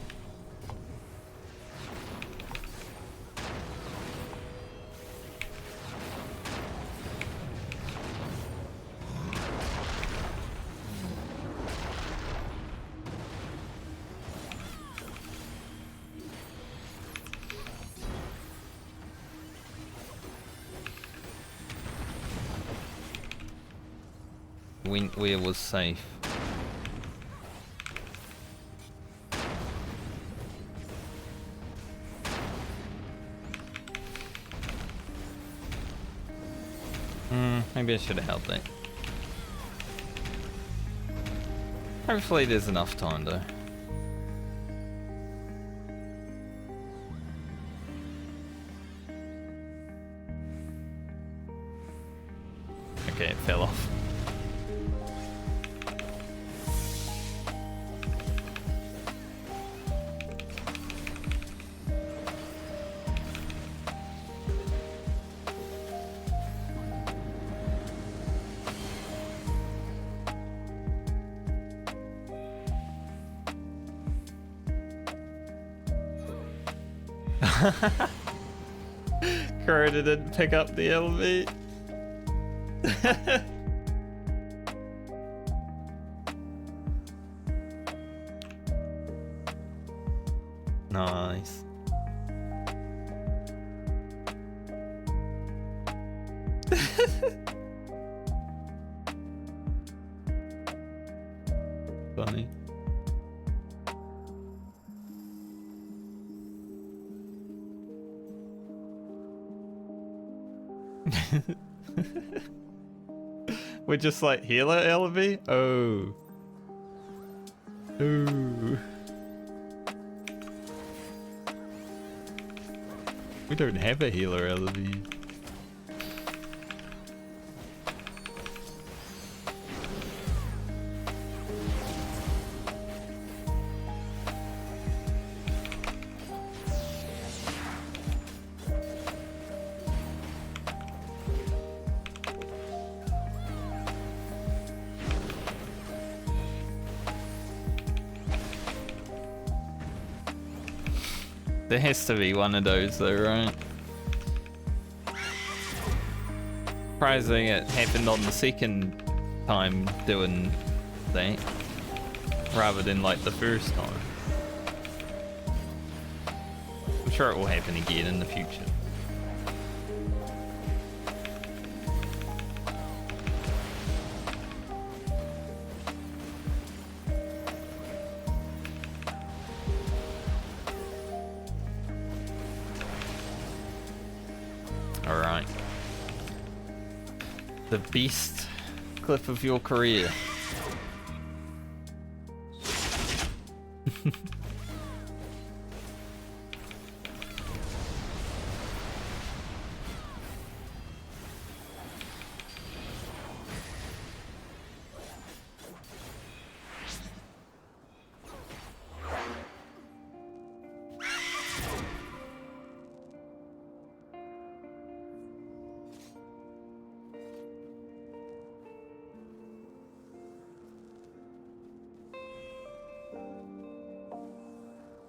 Where was safe. Maybe I should have held that. Hopefully there's enough time though. Okay, it fell off. Corona didn't pick up the LV. Nice. Funny. We're just like healer LV? Oh. Ooh. We don't have a healer LV. There has to be one of those though, right? Surprising it happened on the second time doing that, rather than like the first time. I'm sure it will happen again in the future. Alright. The best clip of your career.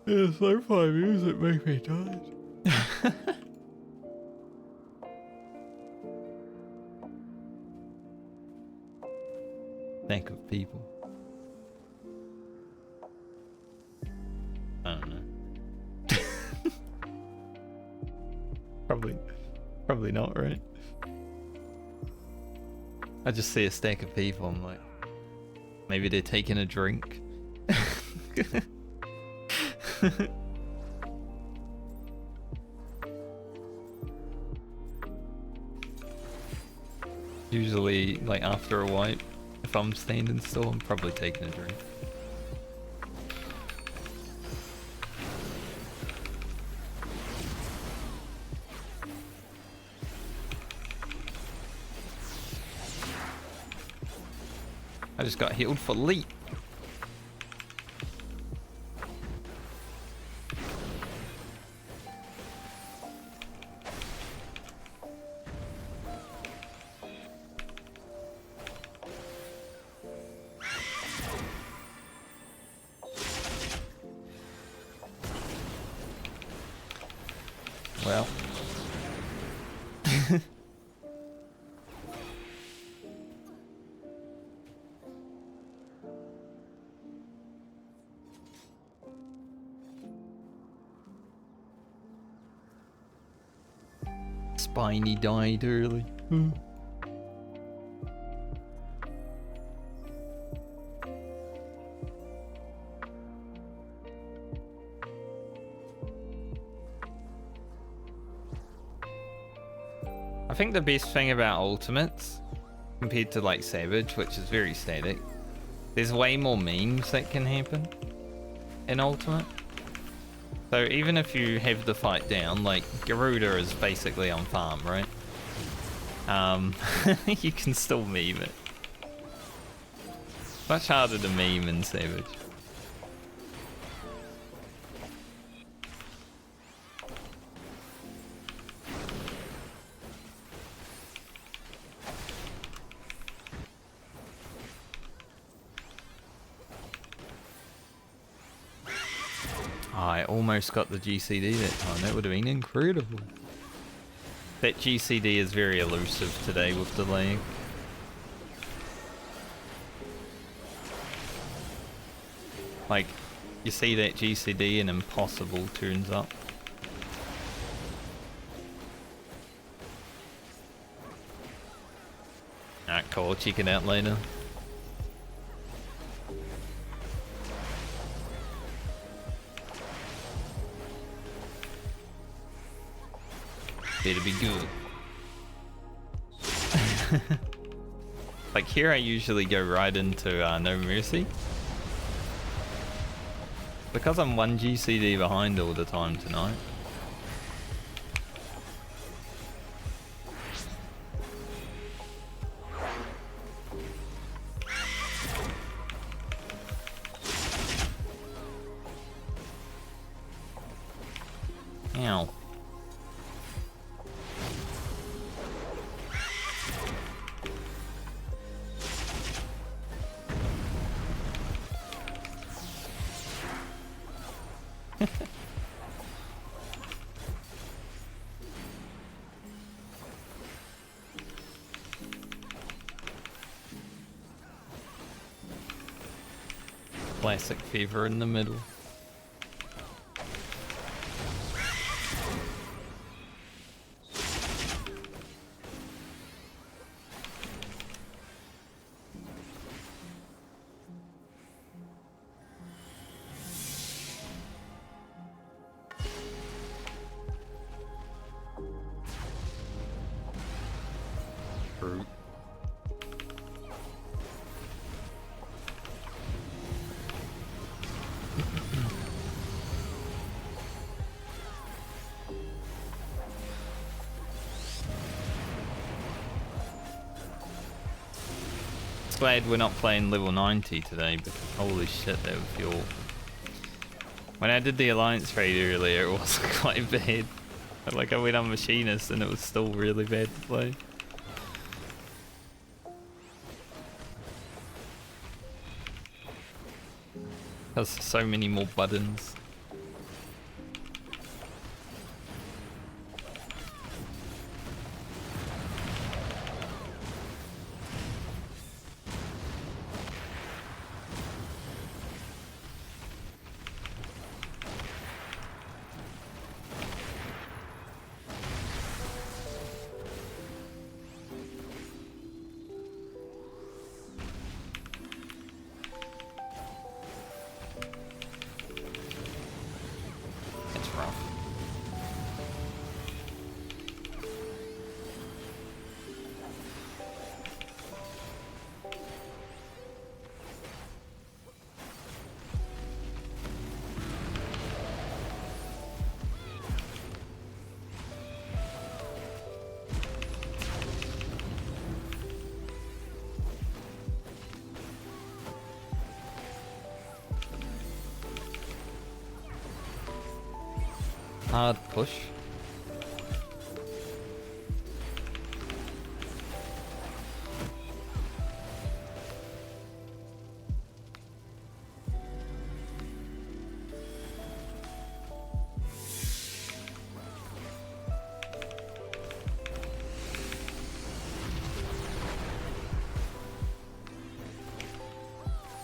Yeah, sci-fi music makes me tired. Think of people. I don't know. Probably not, right? I just see a stack of people, I'm like, maybe they're taking a drink. Usually, like after a wipe, if I'm standing still, I'm probably taking a drink. I just got healed for leap. Well. Spiny died early. I think the best thing about ultimates, compared to like Savage, which is very static, there's way more memes that can happen in ultimate. So even if you have the fight down, like Garuda is basically on farm, right? You can still meme it. Much harder to meme in Savage. I almost got the GCD that time. That would have been incredible. That GCD is very elusive today with the lag. Like, you see that GCD and impossible turns up. Alright, cool. Check it out later. Better be good. Like here I usually go right into No Mercy. Because I'm one GCD behind all the time tonight. Ow. classic feather in the middle. Fruit. Glad we're not playing level 90 today, because holy shit, that would feel... When I did the Alliance raid earlier, it was quite bad. Like, I went on Machinist and it was still really bad to play. There's so many more buttons. Hard push.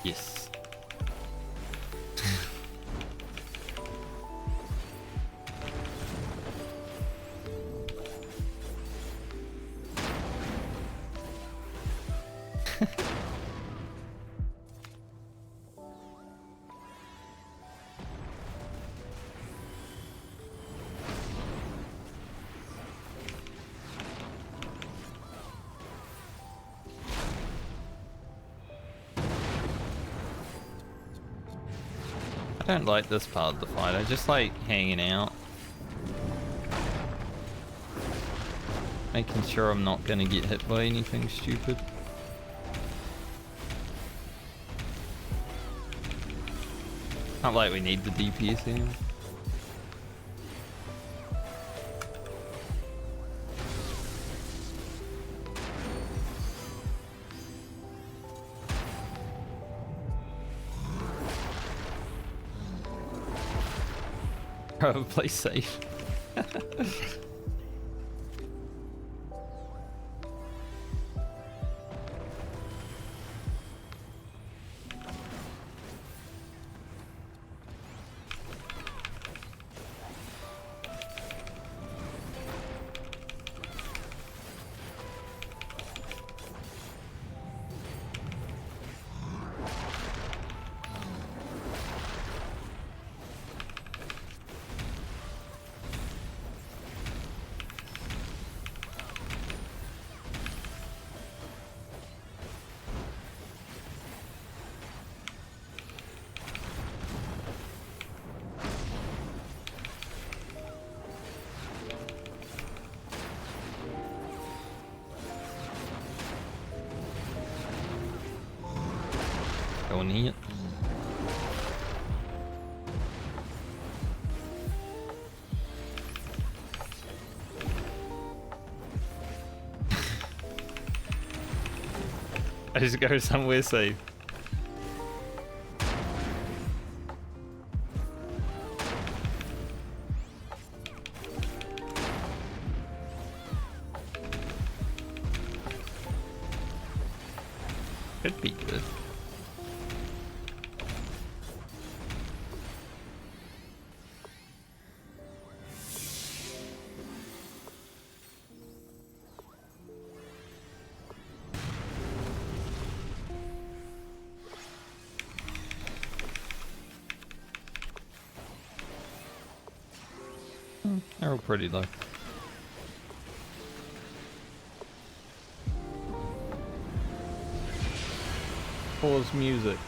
Yes. I don't like this part of the fight, I just like hanging out. Making sure I'm not gonna get hit by anything stupid. Not like we need the DPS anymore. Bro, play safe. Going here. I just go somewhere safe. Could be good. They're all pretty low. Pause music.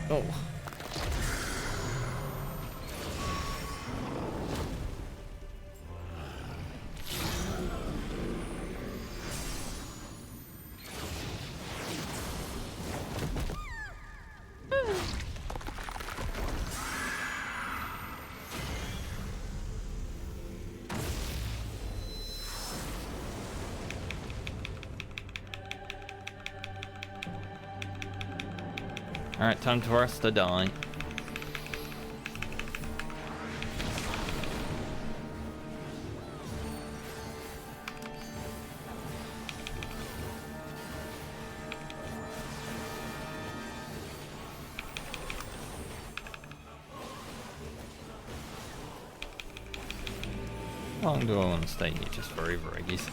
Oh. Alright, time for us to die. How long do I want to stay here? Just forever, I guess.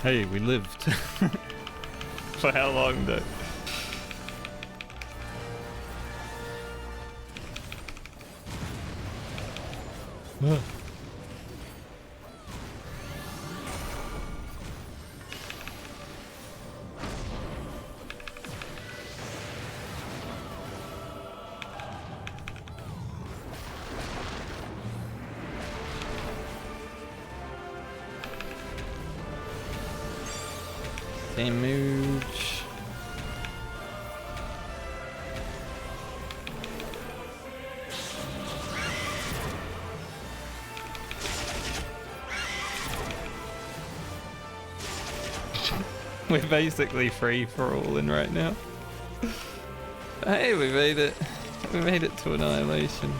Hey, we lived. For how long though? Damage. We're basically free for all in right now. Hey, we made it. We made it to annihilation.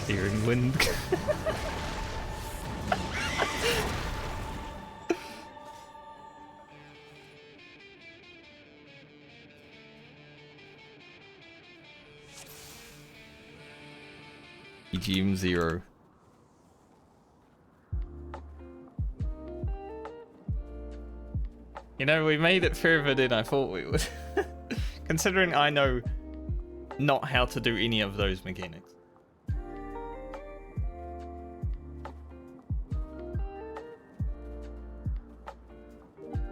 Steering wind. EGM 0. You know, we made it further than I thought we would. Considering I know not how to do any of those mechanics.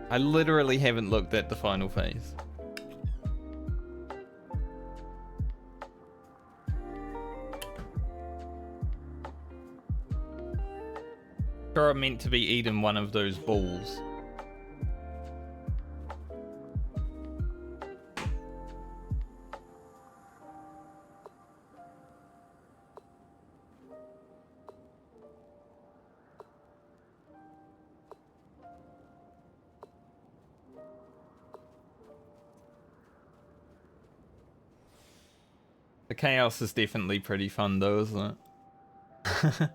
I literally haven't looked at the final phase. Sure, I'm meant to be eating one of those balls. The chaos is definitely pretty fun though, isn't it?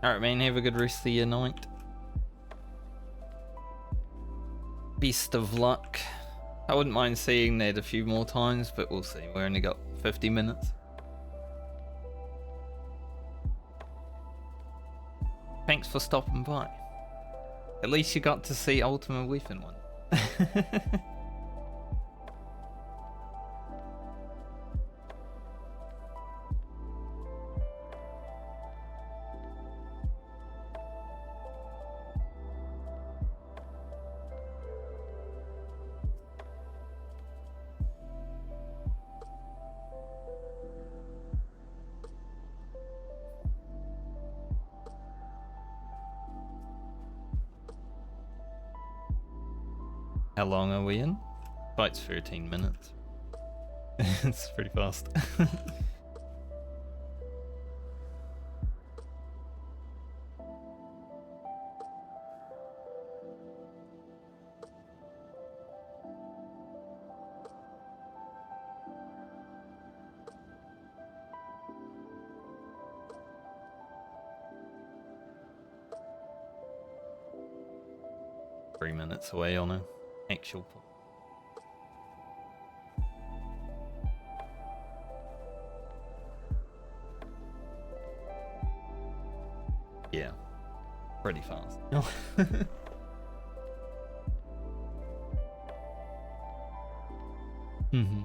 Alright, man, have a good rest of your night. Best of luck. I wouldn't mind seeing that a few more times, but we'll see. We only got 50 minutes. Thanks for stopping by. At least you got to see Ultimate Weapon 1. How long are we in? Fight's 13 minutes. It's pretty fast. 3 minutes away on a actual point. Yeah, pretty fast. Mm-hmm.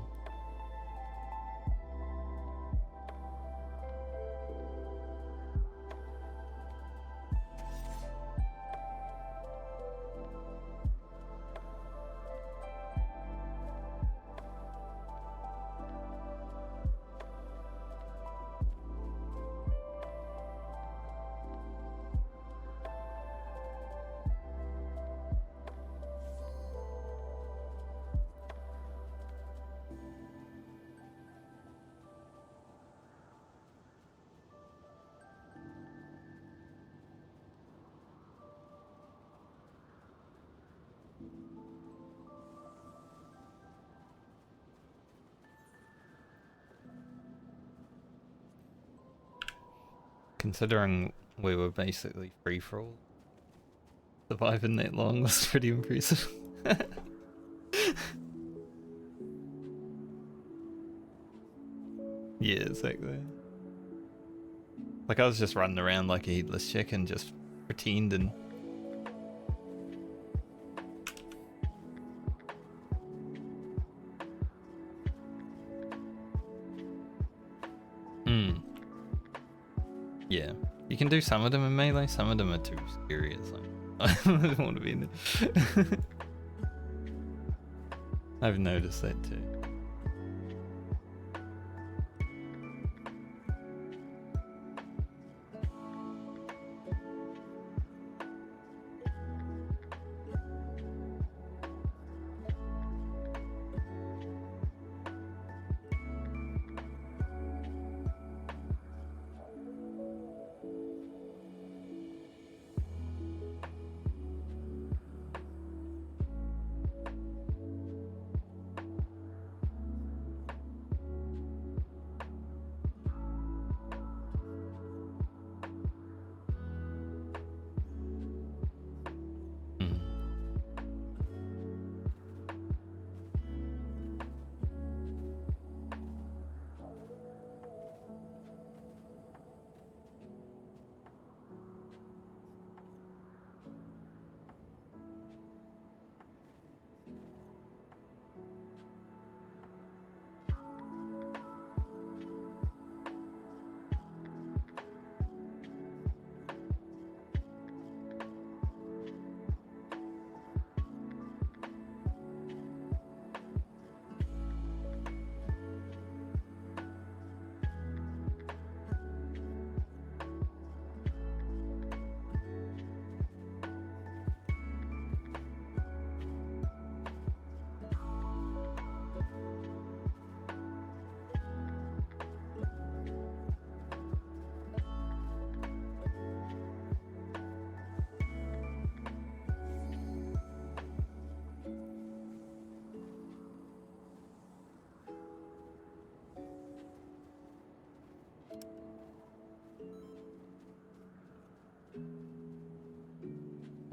Considering we were basically free for all, surviving that long was pretty impressive. Yeah, exactly. Like I was just running around like a headless chicken, just pretending. Yeah, you can do some of them in melee, some of them are too scary. It's like, I don't want to be in there. I've noticed that too.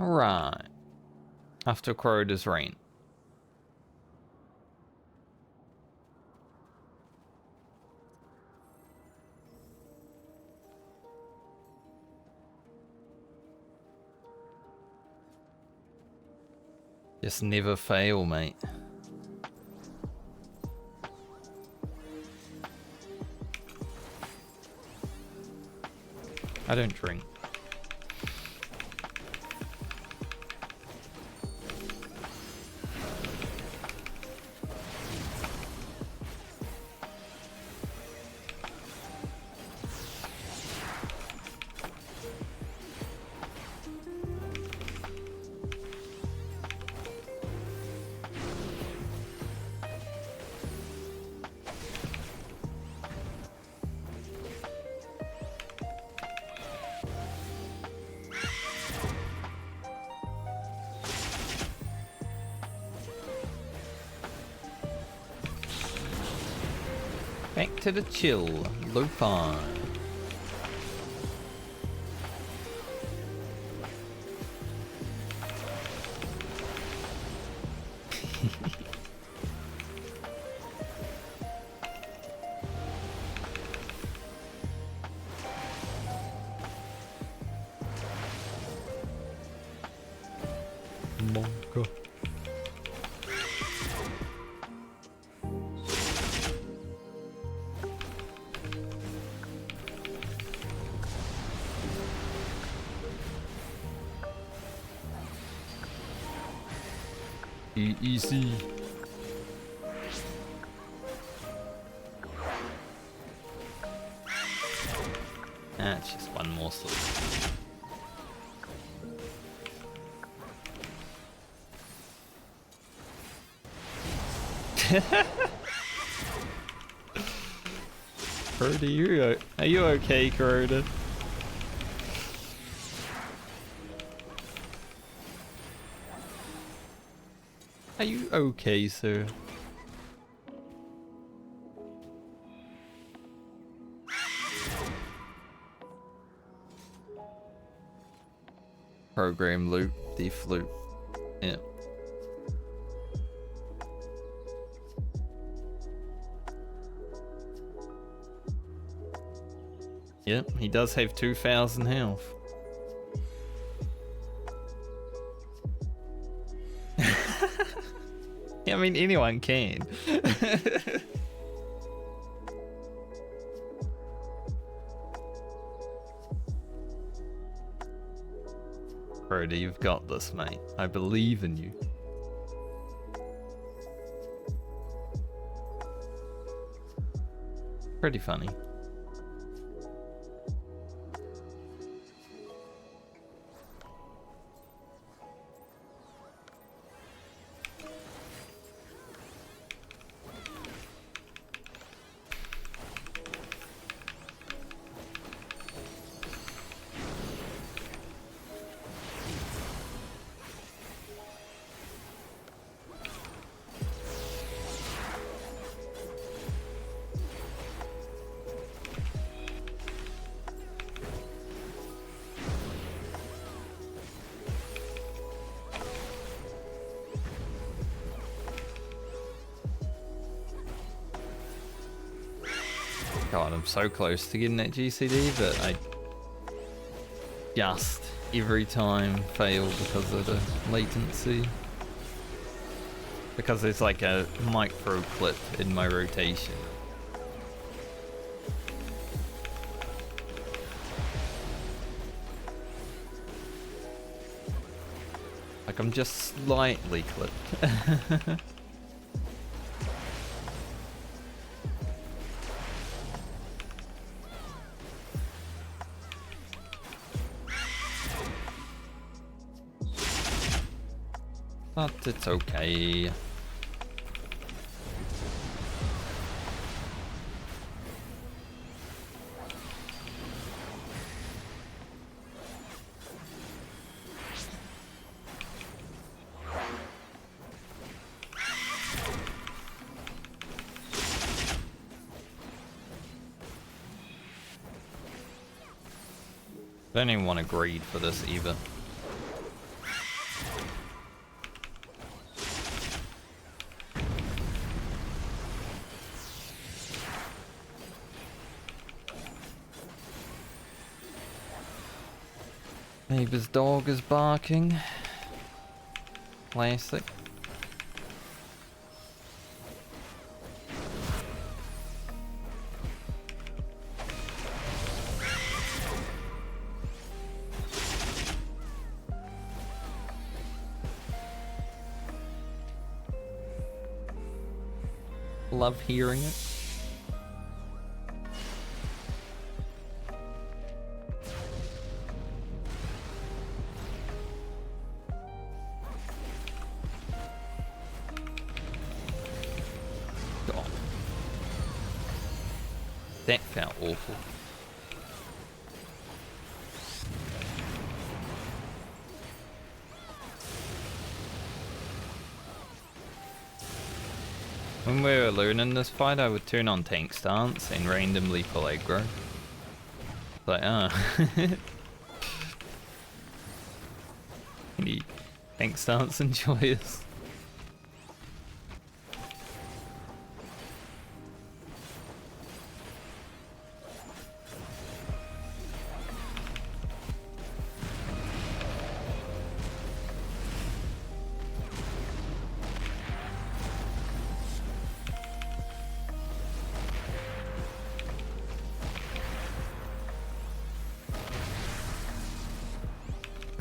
Alright. After Kuroda's reign. Just never fail, mate. I don't drink. Back to the chill, lo-fi. Monka. Easy. That's just one more slip. Kuroda, are you okay, Kuroda? Are you okay, sir? Program loop, def loop. Yeah. Yep, he does have 2,000 health. Yeah, I mean, anyone can. Kuroda, you've got this, mate. I believe in you. Pretty funny. God, I'm so close to getting that GCD, but I just every time fail because of the latency. Because there's like a micro clip in my rotation. Like I'm just slightly clipped. But it's okay. Don't even want to greed for this either. Neighbour's dog is barking. Classic. Love hearing it. God. That felt awful. When we were learning this fight, I would turn on tank stance and randomly pull aggro. Like, Any tank stance enjoyers?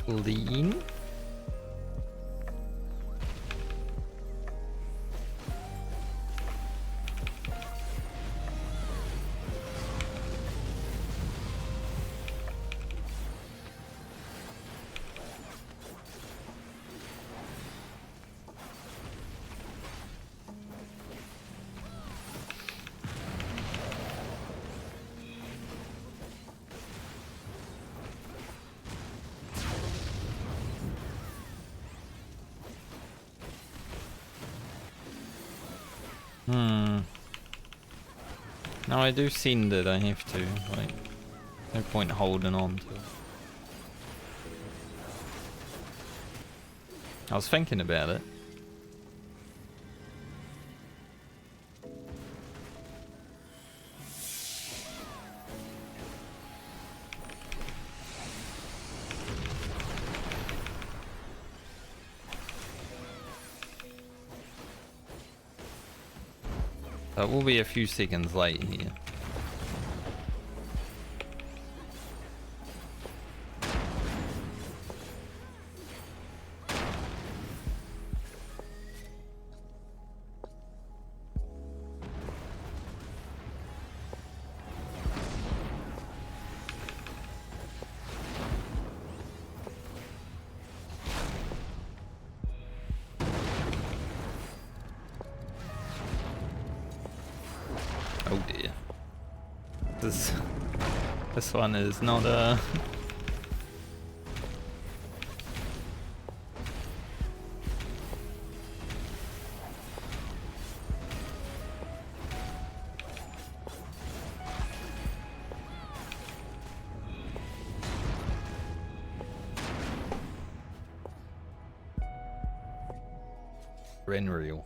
Clean. Now I do seem that I have to, like, no point holding on to it. I was thinking about it. We'll be a few seconds late here. Oh dear. This one is not Renreal.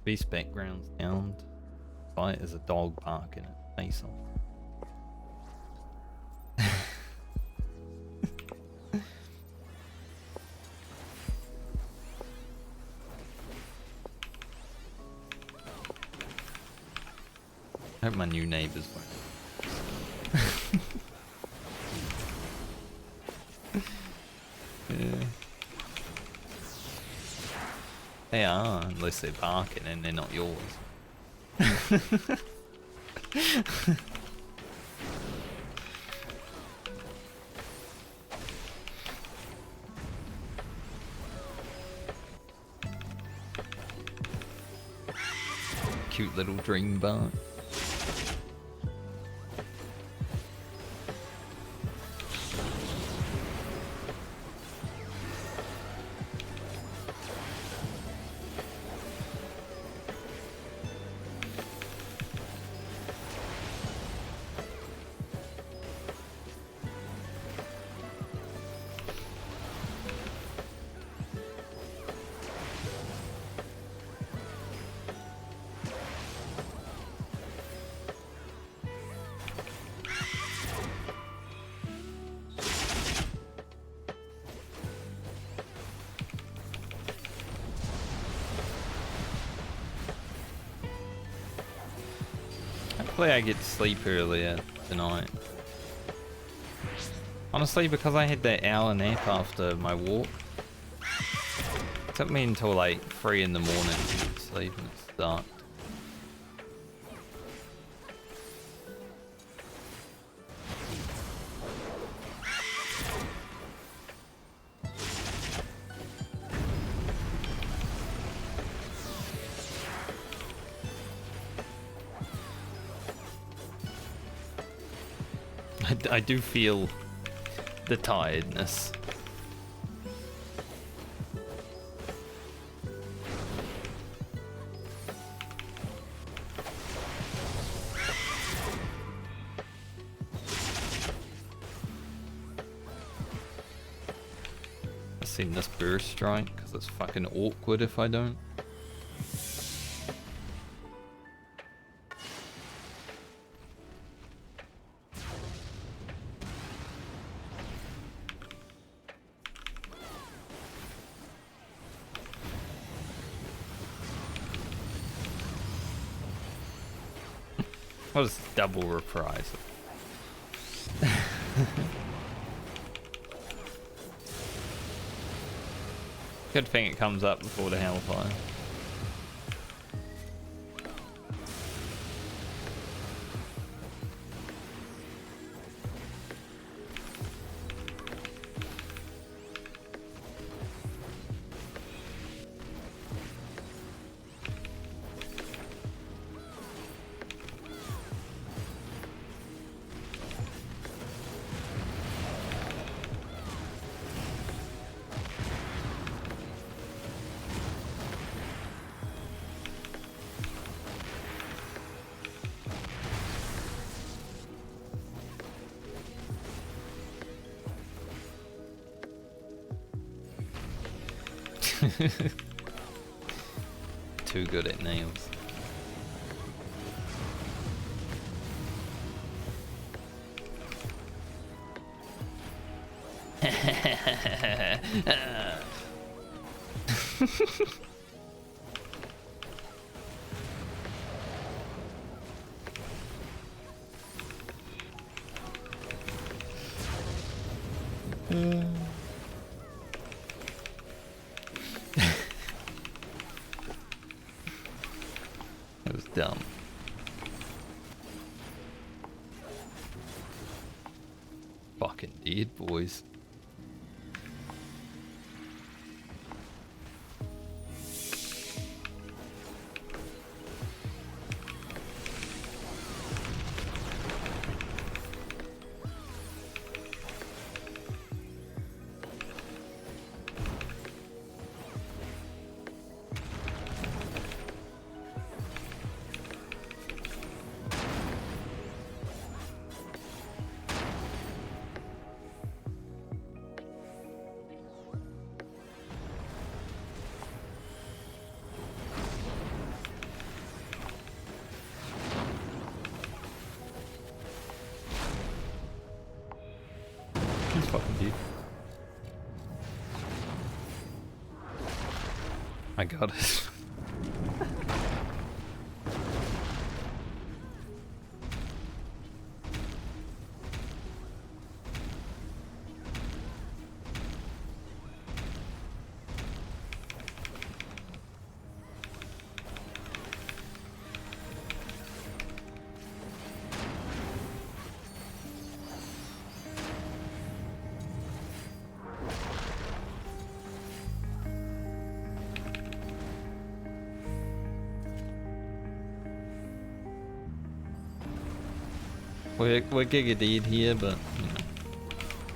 Beast background sound. Fight is a dog barking at face off. I hope my new neighbours won't. Yeah. They are, unless they're barking and they're not yours. Cute little dream bark. Hopefully I get to sleep earlier tonight. Honestly, because I had that hour nap after my walk, it took me until like 3 in the morning to get to sleep and it's dark. I do feel the tiredness. I've seen this burst strike because it's fucking awkward if I don't. What is double reprise? Good thing it comes up before the Hellfire. Too good at nails. That was dumb. Fucking dead, boys. He's fucking deep. I got it. We're giga dead here, but you know,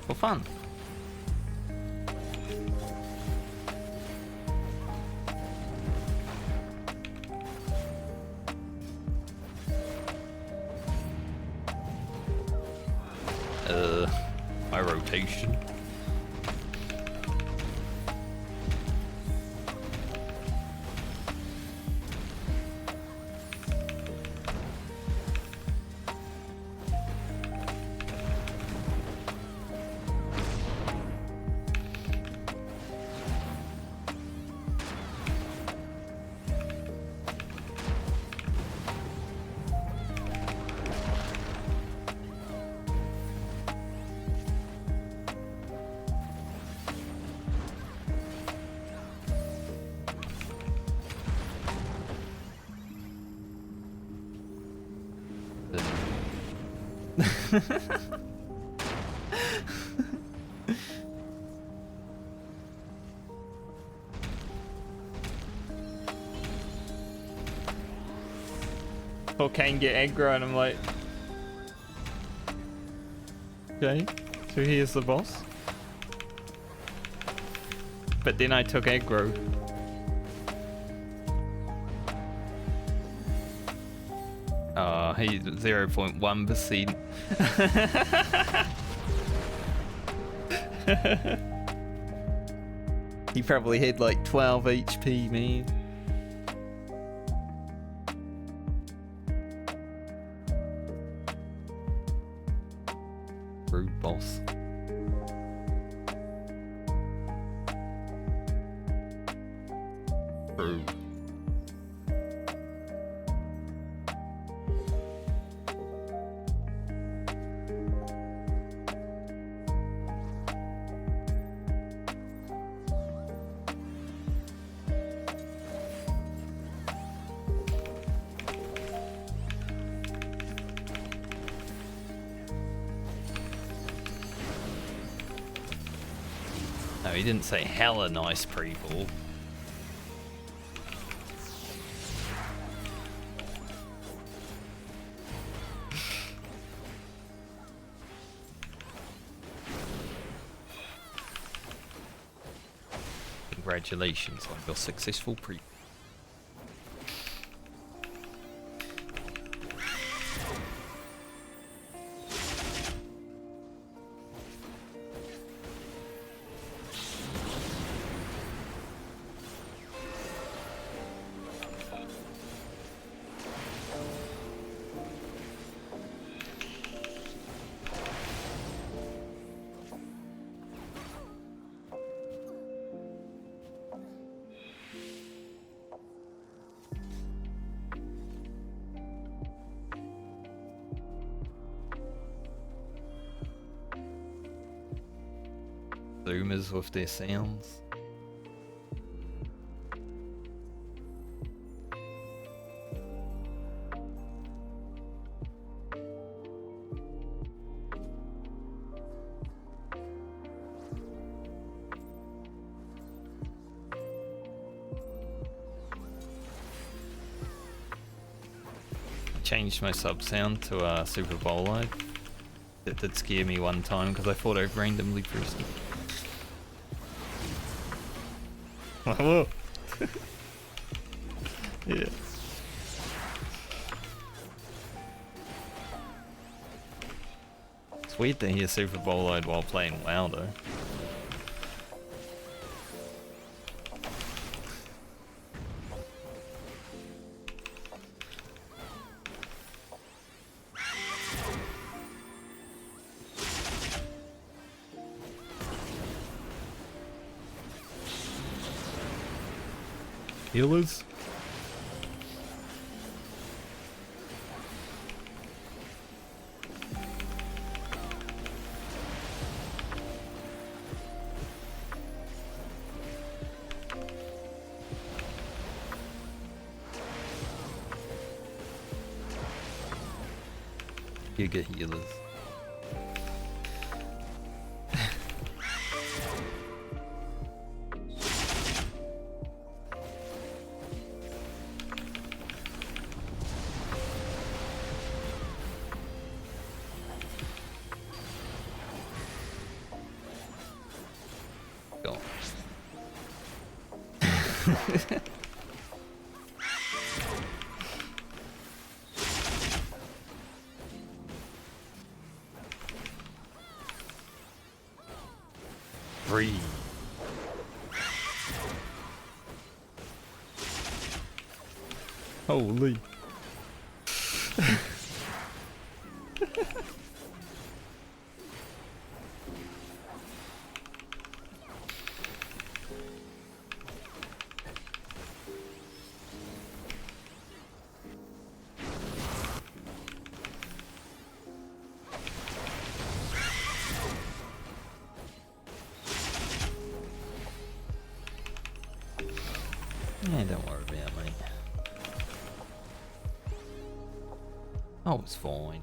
for fun. My rotation. Or Kane get aggro and I'm like, okay, so here's the boss. But then I took aggro. Oh, he's 0.1%. He probably had like 12 HP, man. Rude boss. Rude. No, he didn't say hella nice people. Congratulations on your successful pre. Zoomers with their sounds. Changed my sub sound to a Super Bowl live. It did scare me one time because I thought I randomly pressed it. Whoa. Yeah. It's weird to hear Super Bowl load while playing WoW though. Healers? You get healers. Go. 3. Holy. Yeah, don't worry about it, mate. Oh, it's fine.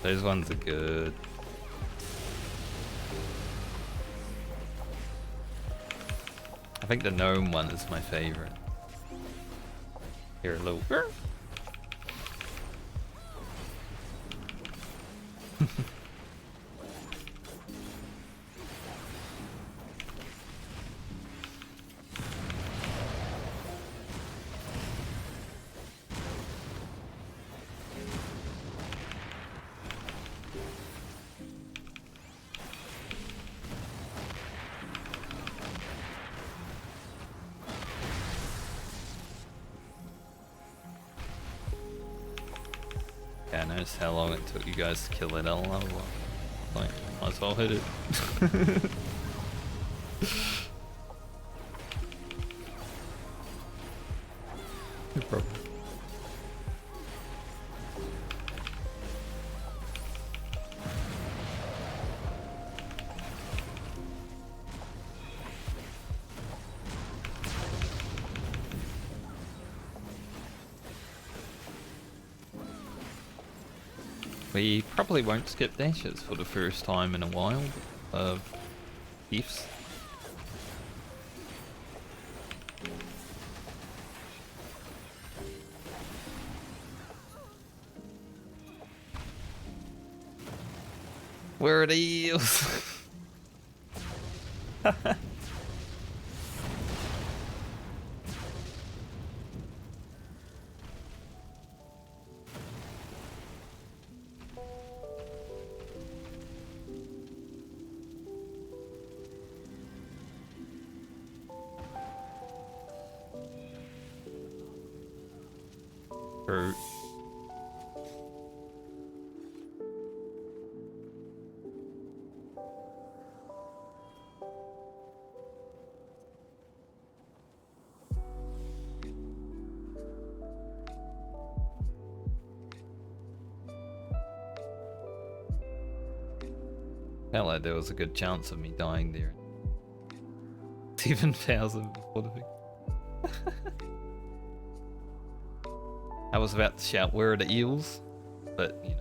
Those ones are good. I think the gnome one is my favorite. Here, a little. Yeah, I noticed how long it took you guys to kill it all level up. Like, might as well hit it. No problem. We probably won't skip dashes for the first time in a while of ifs. Where are the eels? True. Felt like there was a good chance of me dying there. 7,000 before the thing. I was about to shout, where are the eels? But, you know.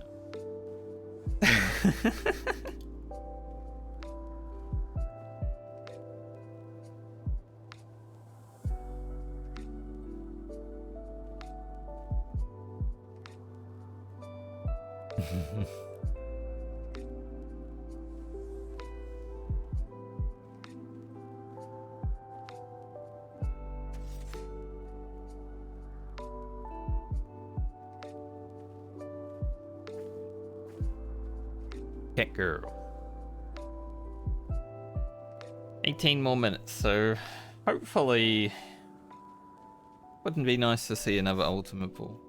Cat girl. 18 more minutes, so hopefully wouldn't be nice to see another ultimate pool.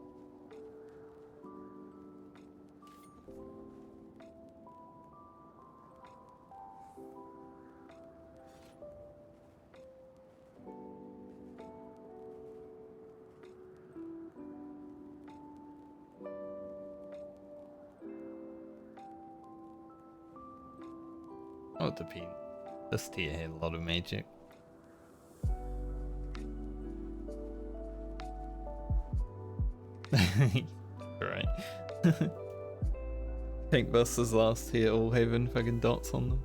Oh, it depends. This tier had a lot of magic. Right. Pink Busters last tier all having fucking dots on them.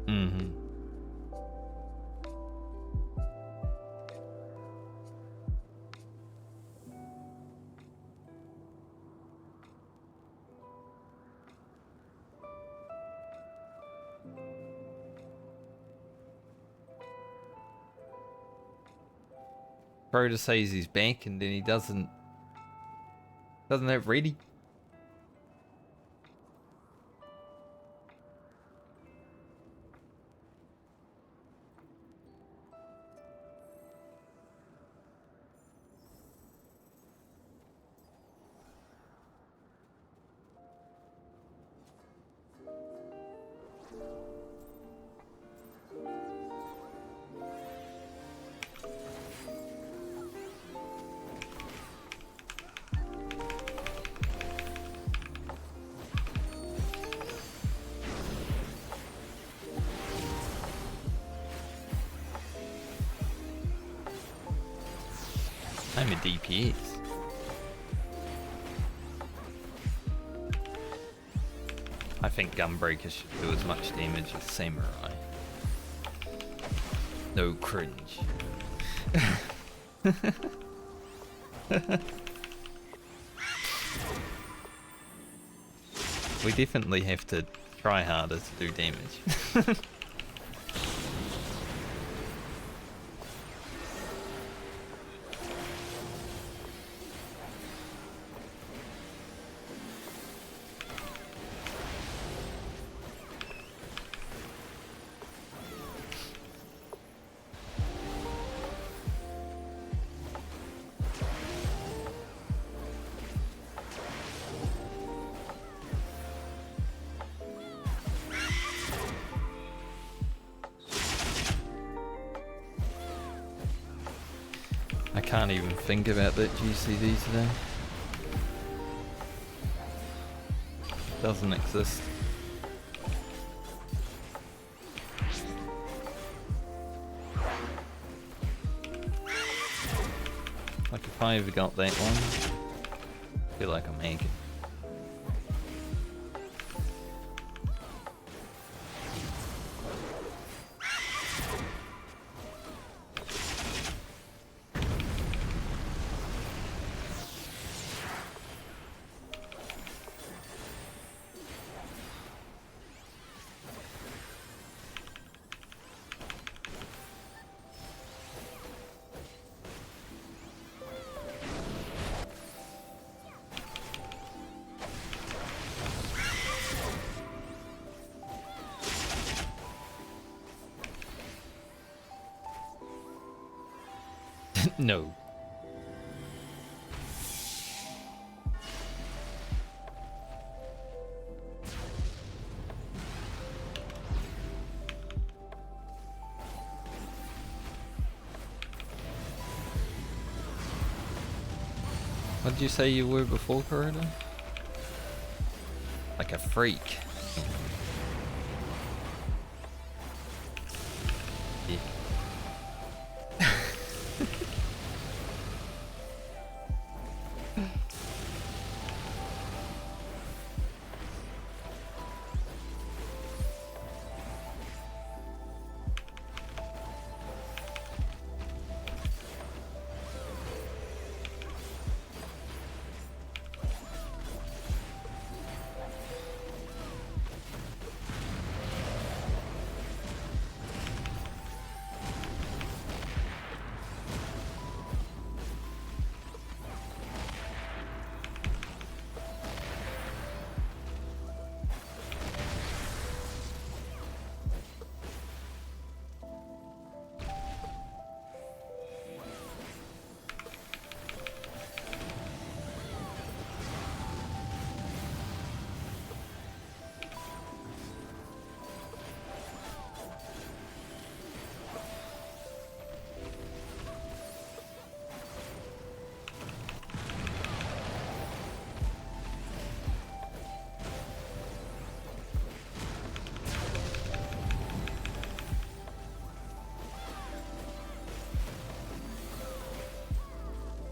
Mm-hmm. Broda says he's back and then he doesn't have ready. I'm a DPS. I think Gunbreaker should do as much damage as Samurai. No cringe. We definitely have to try harder to do damage. I can't even think about that GCD today. Doesn't exist. Like if I ever got that one, I feel like I'm hacking. No. What did you say you were before, Corona? Like a freak. Yeah.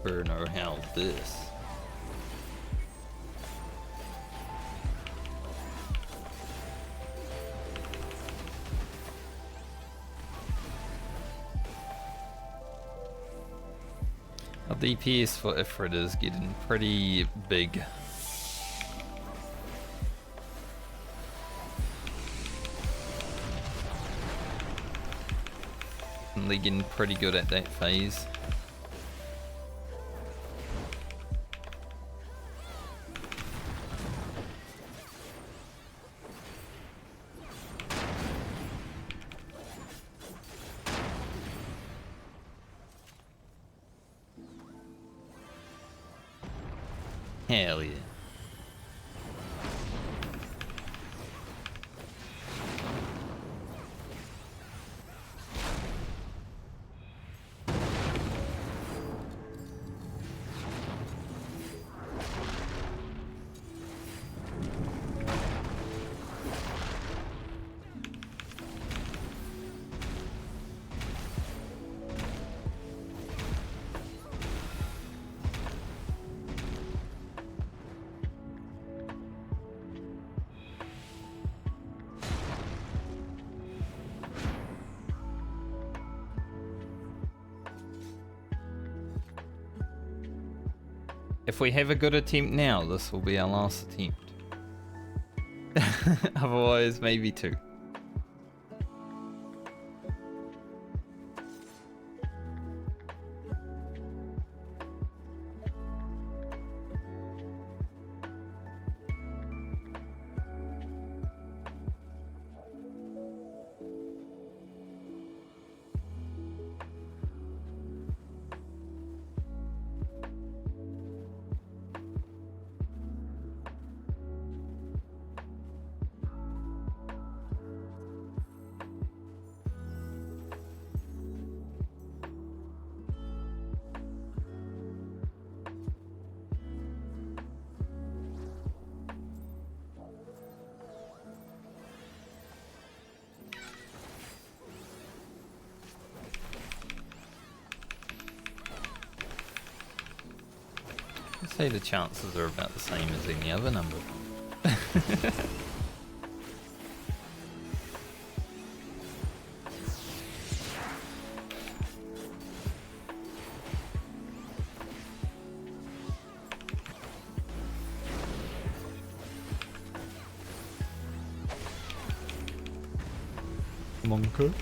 Burner, hell this. Our DPS for Ifrit is getting pretty big. Definitely getting pretty good at that phase. Hell yeah. If we have a good attempt now, this will be our last attempt. Otherwise, maybe 2. I'd say the chances are about the same as any other number. Monker.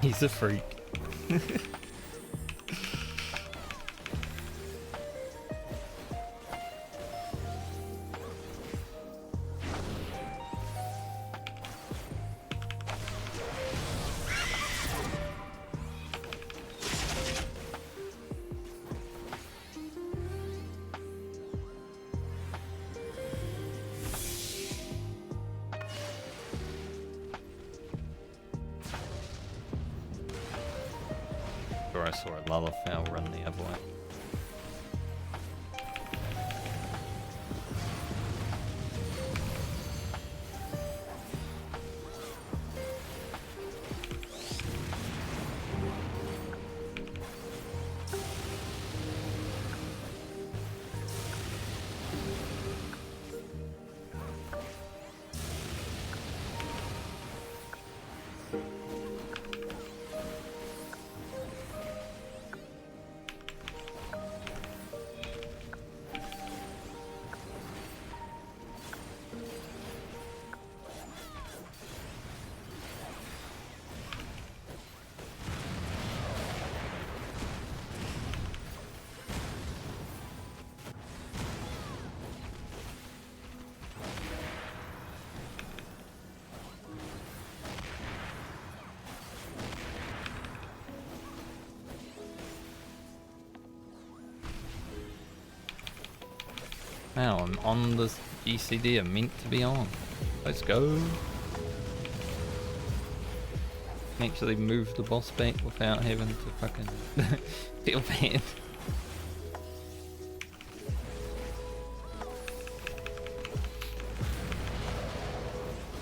He's a freak. I saw a Lullafowl run the other way. Wow, I'm on the GCD I'm meant to be on. Let's go. Actually move the boss back without having to fucking feel bad.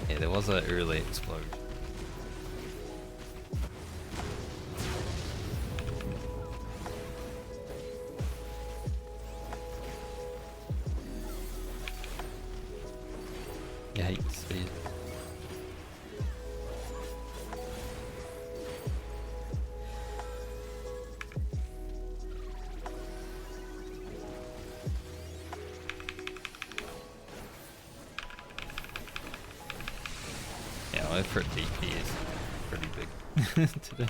Yeah, there was an early explosion. You hate to see it. for a DP is pretty big today.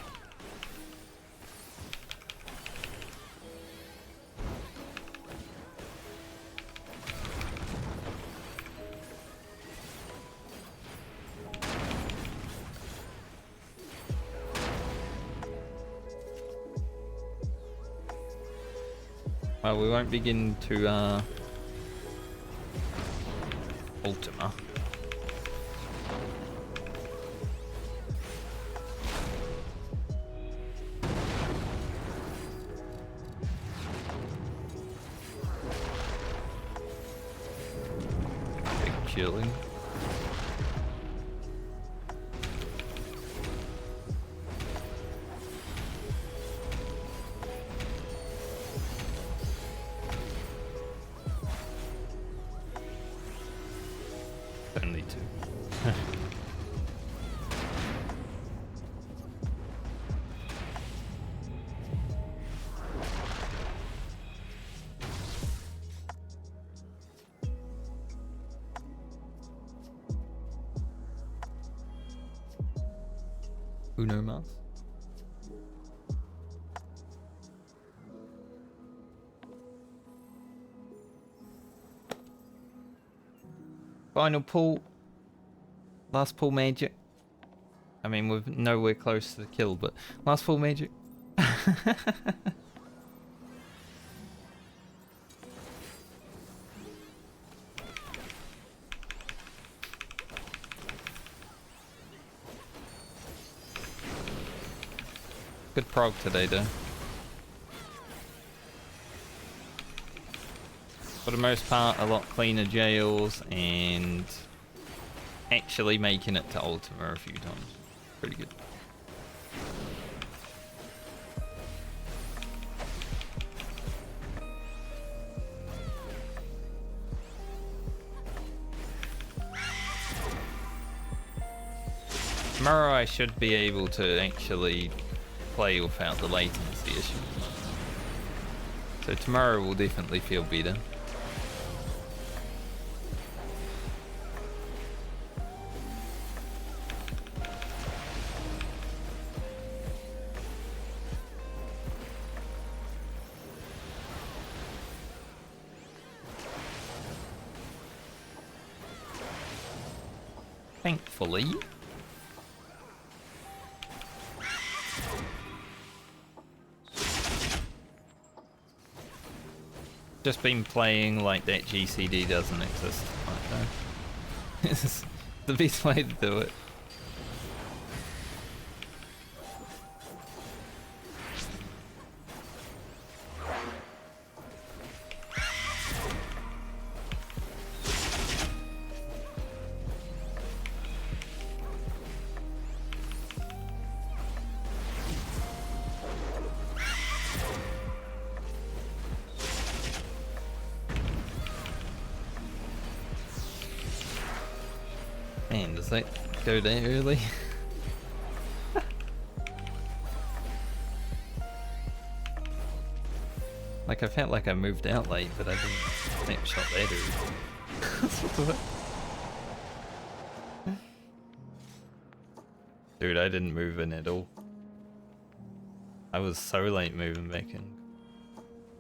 Well, we won't begin to Ultima. Big chilling. Only two. Uno mas. Final pull. Last pull magic. I mean, we're nowhere close to the kill, but last pull magic. Good prog today, though. For the most part, a lot cleaner jails and actually making it to Ultima a few times. Pretty good. Tomorrow I should be able to actually play without the latency issue. So tomorrow will definitely feel better. Thankfully. Just been playing like that GCD doesn't exist. Like that. It's the best way to do it. Man, does that go that early? Like I felt like I moved out late, but I didn't snapshot that early. Dude, I didn't move in at all. I was so late moving back in.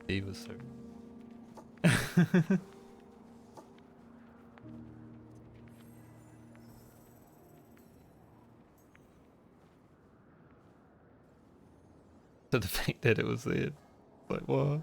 He was so... To the fact that it was there. Like, what?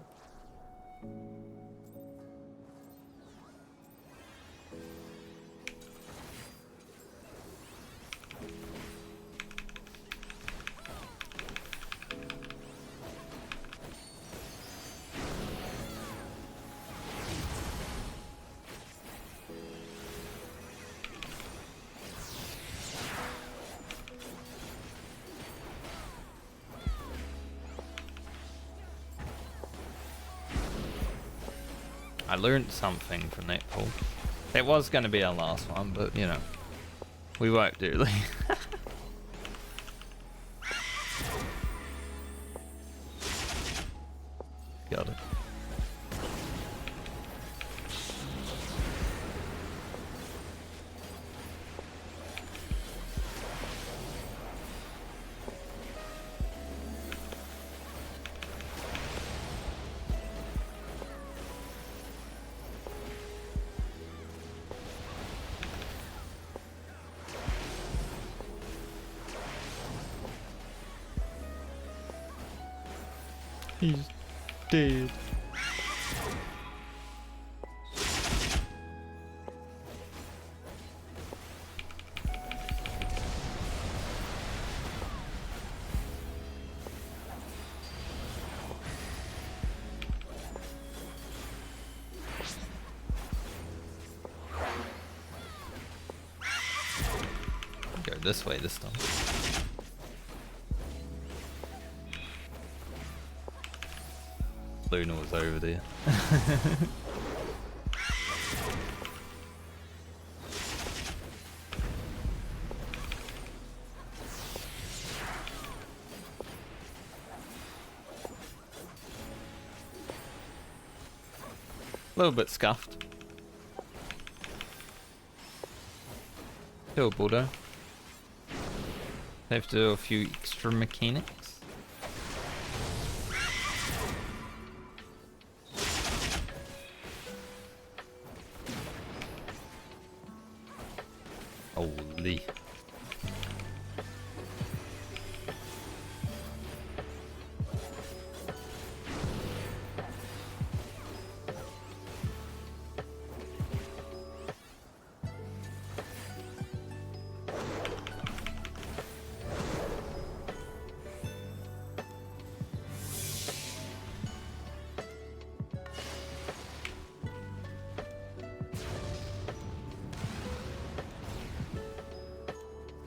I learned something from that pull. That was going to be our last one, but you know, we worked early. Got it. He's dead. Go this way this time. Luna was over there. A little bit scuffed. Doable though. Have to do a few extra mechanics. Holy.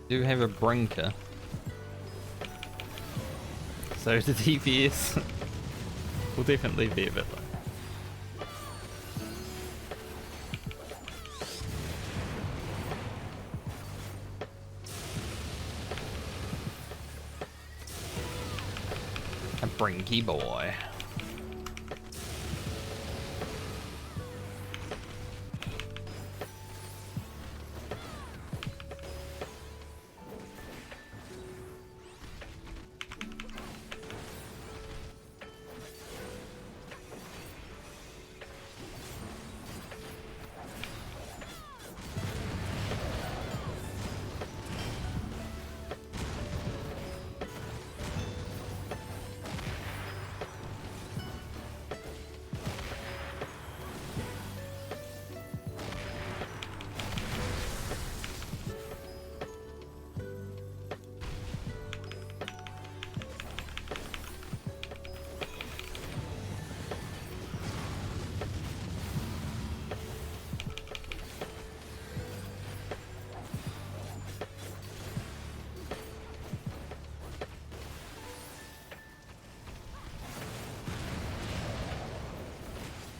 Do have a brinker. So the DPS will definitely be a bit low. A brinky boy.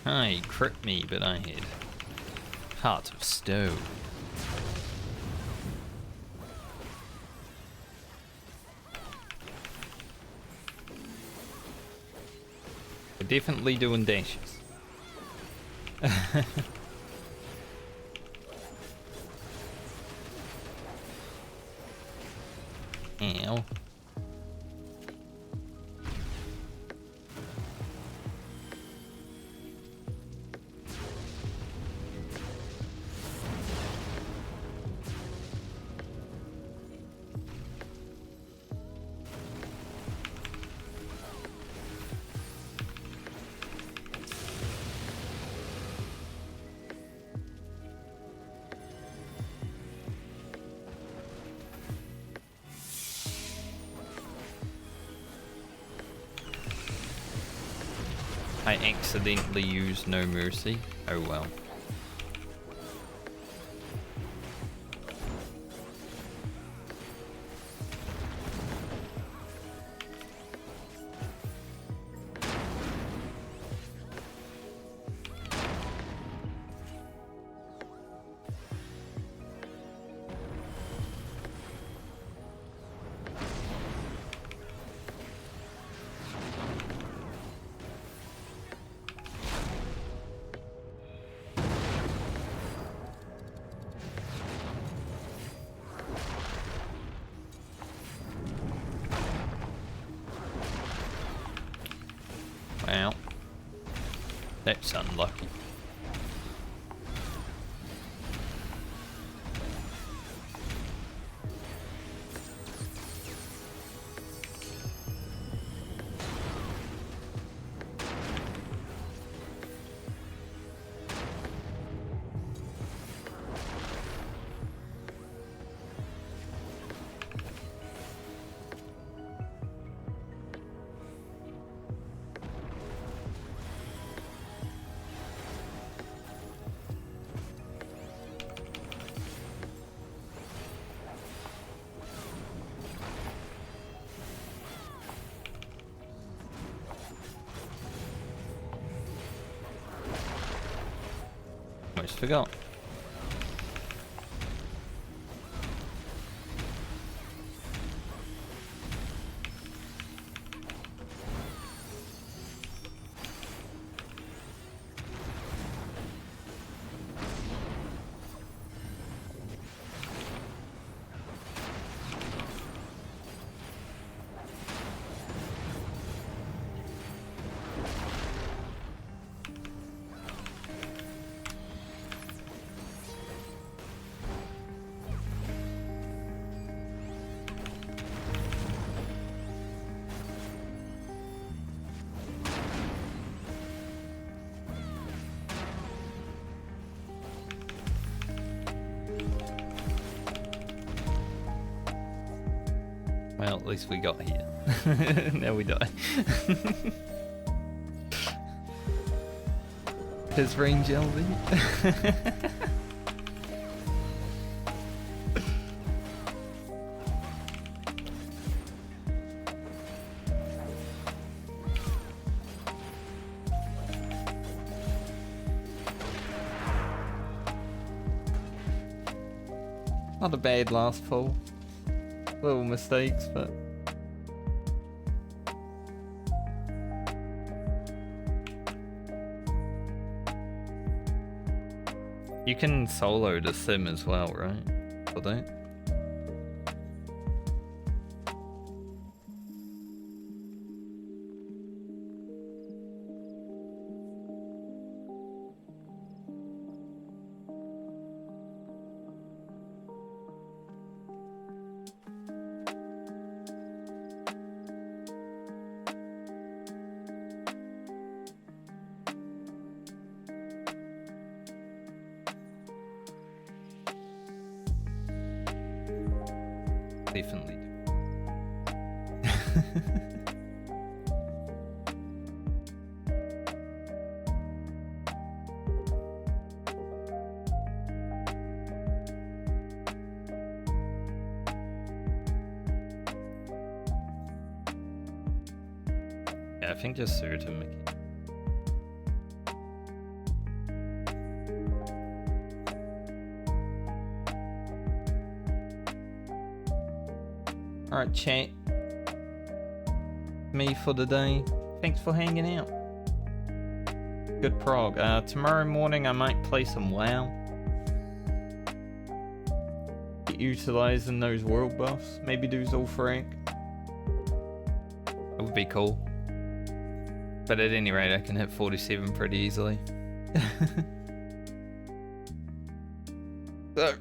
Ah, he crit me, but I had Heart of Stone. We're definitely doing dashes. Ow. I accidentally used No Mercy. Oh well. Well, that's unlucky. almost forgot. Well, at least we got here. Now we die. His range LV. Not a bad last fall. Little mistakes, but you can solo the sim as well, right? For that. Definitely. Yeah, I think just Sir to Mickey. Alright, chat. Me for the day. Thanks for hanging out. Good prog. Tomorrow morning I might play some WoW. Get utilizing those world buffs. Maybe do Zul'Farrak. That would be cool. But at any rate, I can hit 47 pretty easily. So,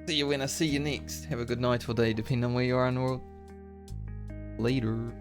see you when I see you next. Have a good night or day, depending on where you are in the world. Later.